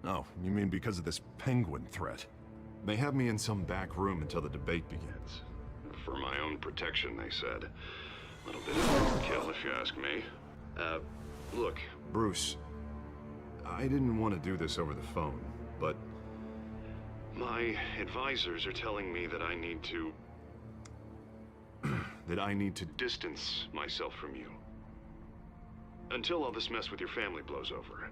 Oh, you mean because of this penguin threat? They have me in some back room until the debate begins. For my own protection, they said. A little bit of overkill, if you ask me. Look, Bruce, I didn't want to do this over the phone, but my advisors are telling me that I need to... that I need to distance myself from you. Until all this mess with your family blows over.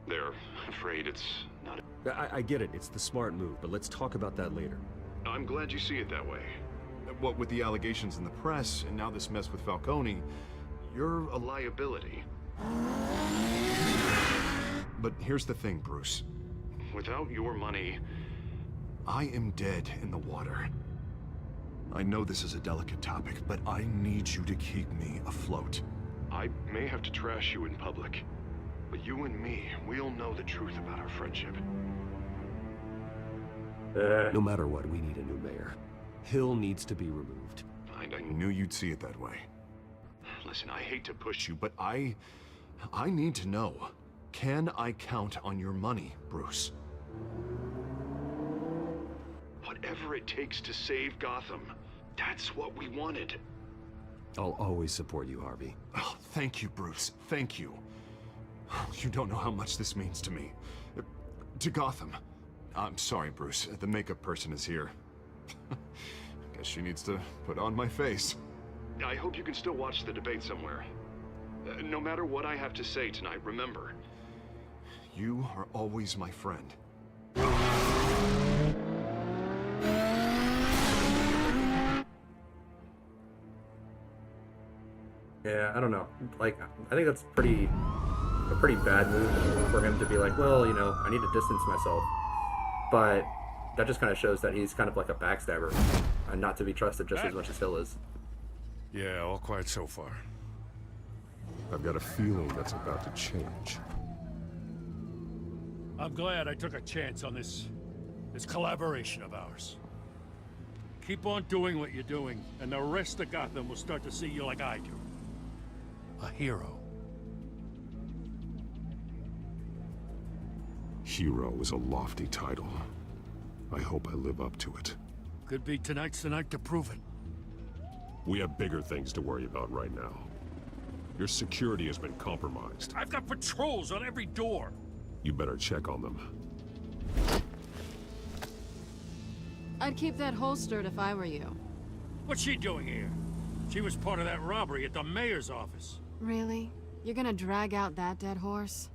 They're afraid it's not... I get it. It's the smart move, but let's talk about that later. I'm glad you see it that way. What with the allegations in the press, and now this mess with Falcone, you're a liability. But here's the thing, Bruce. Without your money, I am dead in the water. I know this is a delicate topic, but I need you to keep me afloat. I may have to trash you in public, but you and me, we'll know the truth about our friendship. No matter what, we need a new mayor. Hill needs to be removed. I knew you'd see it that way. Listen, I hate to push you, but I need to know. Can I count on your money, Bruce? Whatever it takes to save Gotham, that's what we wanted. I'll always support you, Harvey. Oh, thank you, Bruce. Thank you. You don't know how much this means to me. To Gotham. I'm sorry, Bruce. The makeup person is here. Guess she needs to put on my face. I hope you can still watch the debate somewhere. No matter what I have to say tonight, remember, you are always my friend. Yeah, I don't know. Like, I think that's a pretty bad move for him to be like, well, you know, I need to distance myself. But that just kind of shows that he's kind of like a backstabber. and not to be trusted just as much as Hill is. Yeah, all quiet so far. I've got a feeling that's about to change. I'm glad I took a chance on this collaboration of ours. Keep on doing what you're doing, and the rest of Gotham will start to see you like I do. A hero. Hero is a lofty title. I hope I live up to it. Could be tonight's the night to prove it. We have bigger things to worry about right now. Your security has been compromised. I've got patrols on every door. You better check on them. I'd keep that holstered if I were you. What's she doing here? She was part of that robbery at the mayor's office. Really? You're gonna drag out that dead horse?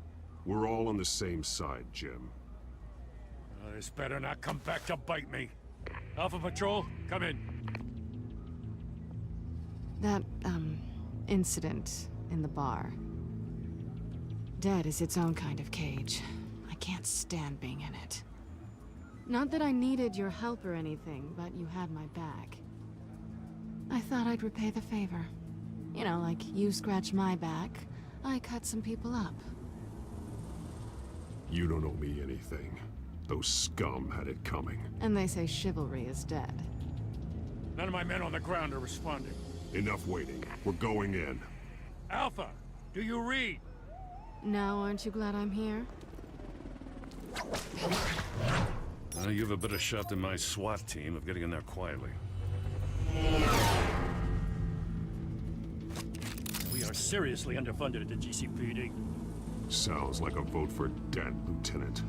We're all on the same side, Jim. This better not come back to bite me. Alpha Patrol, come in. That, incident in the bar. Dead is its own kind of cage. I can't stand being in it. Not that I needed your help or anything, but you had my back. I thought I'd repay the favor. You know, like you scratch my back, I cut some people up. You don't owe me anything. Those scum had it coming. And they say chivalry is dead. None of my men on the ground are responding. Enough waiting. We're going in. Alpha, do you read? Now aren't you glad I'm here? You have a better shot than my SWAT team of getting in there quietly. We are seriously underfunded at the GCPD. Sounds like a vote for dead, Lieutenant.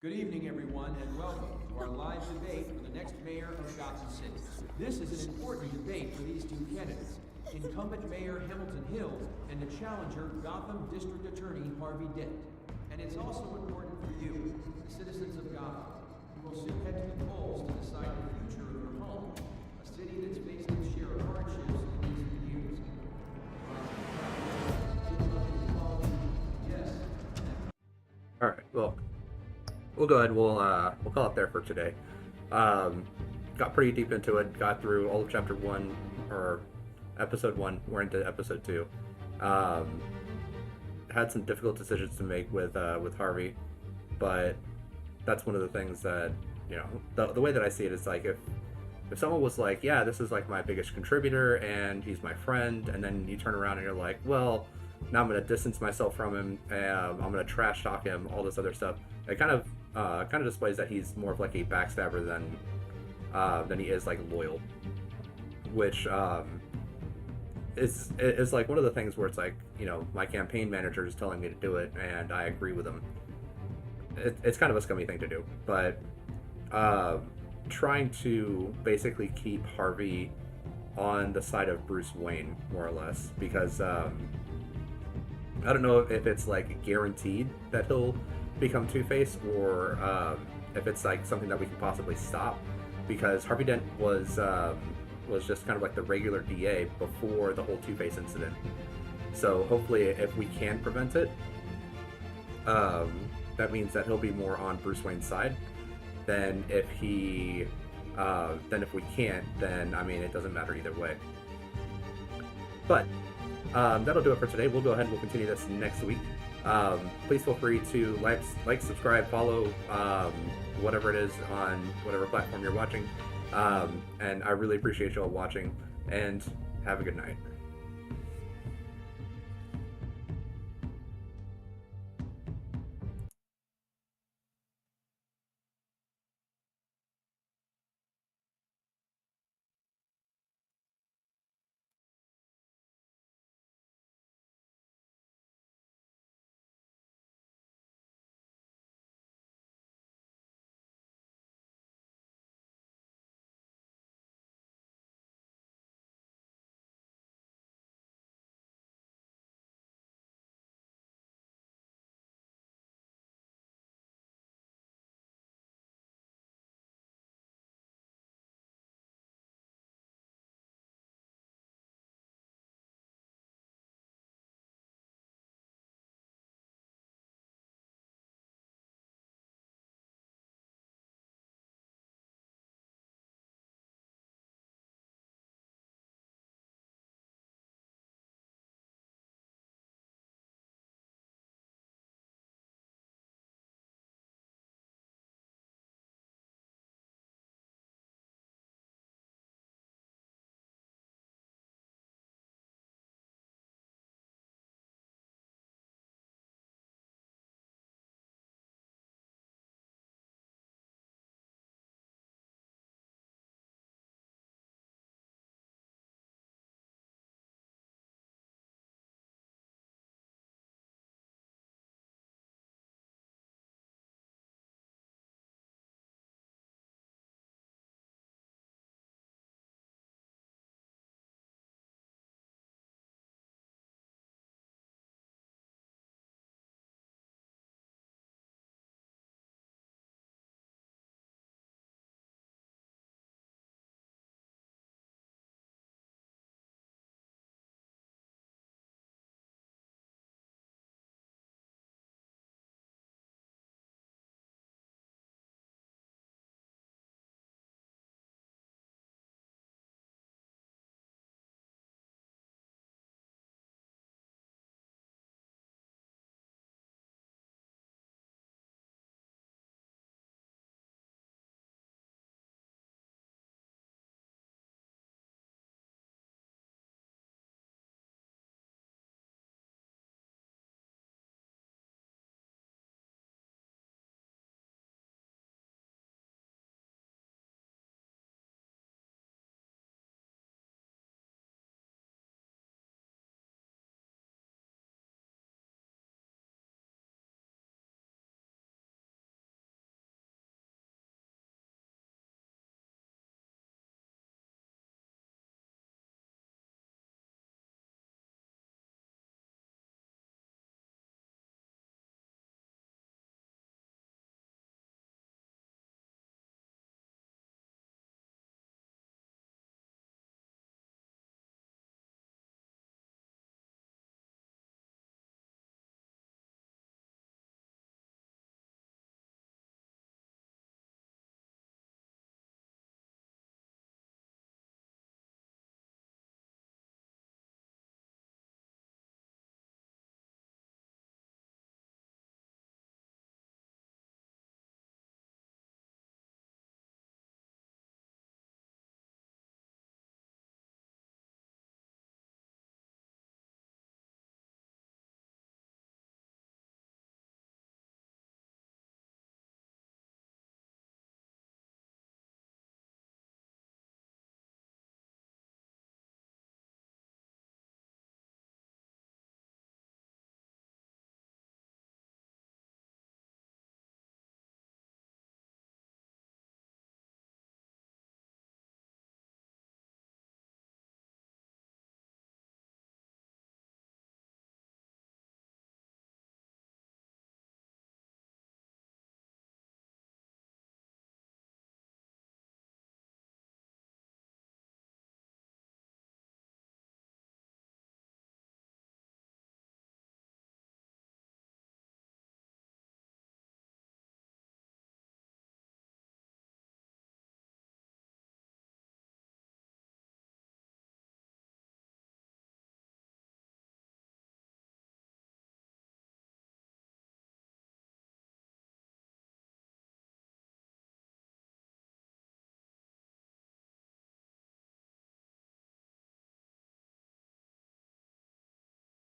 Good evening, everyone, and welcome to our live debate for the next mayor of Gotham City. This is an important debate for these two candidates, incumbent Mayor Hamilton Hills and the challenger Gotham District Attorney Harvey Dent. And it's also important for you, the citizens of Gotham, who will soon head to the polls to decide the future of your home, a city that's faced its share of hardships in recent years. Yes. All right. Well, we'll go ahead. We'll call it there for today. Got pretty deep into it. Got through all of chapter 1 or episode 1. We're into episode 2. Had some difficult decisions to make with Harvey, but that's one of the things that, you know, the way that I see it is like if someone was like, yeah, this is like my biggest contributor and he's my friend, and then you turn around and you're like, well, now I'm going to distance myself from him, and I'm going to trash talk him, all this other stuff. It kind of displays that he's more of like a backstabber than he is like loyal, which is like one of the things where it's like, you know, my campaign manager is telling me to do it and I agree with him. It's kind of a scummy thing to do, but trying to basically keep Harvey on the side of Bruce Wayne, more or less, because I don't know if it's like guaranteed that he'll become Two-Face, or if it's like something that we can possibly stop, because Harvey Dent was just kind of like the regular DA before the whole Two-Face incident. So hopefully, if we can prevent it, that means that he'll be more on Bruce Wayne's side than if we can't. Then I mean, it doesn't matter either way. But that'll do it for today. We'll go ahead and we'll continue this next week. Please feel free to like, subscribe, follow, whatever it is on whatever platform you're watching. And I really appreciate you all watching, and have a good night.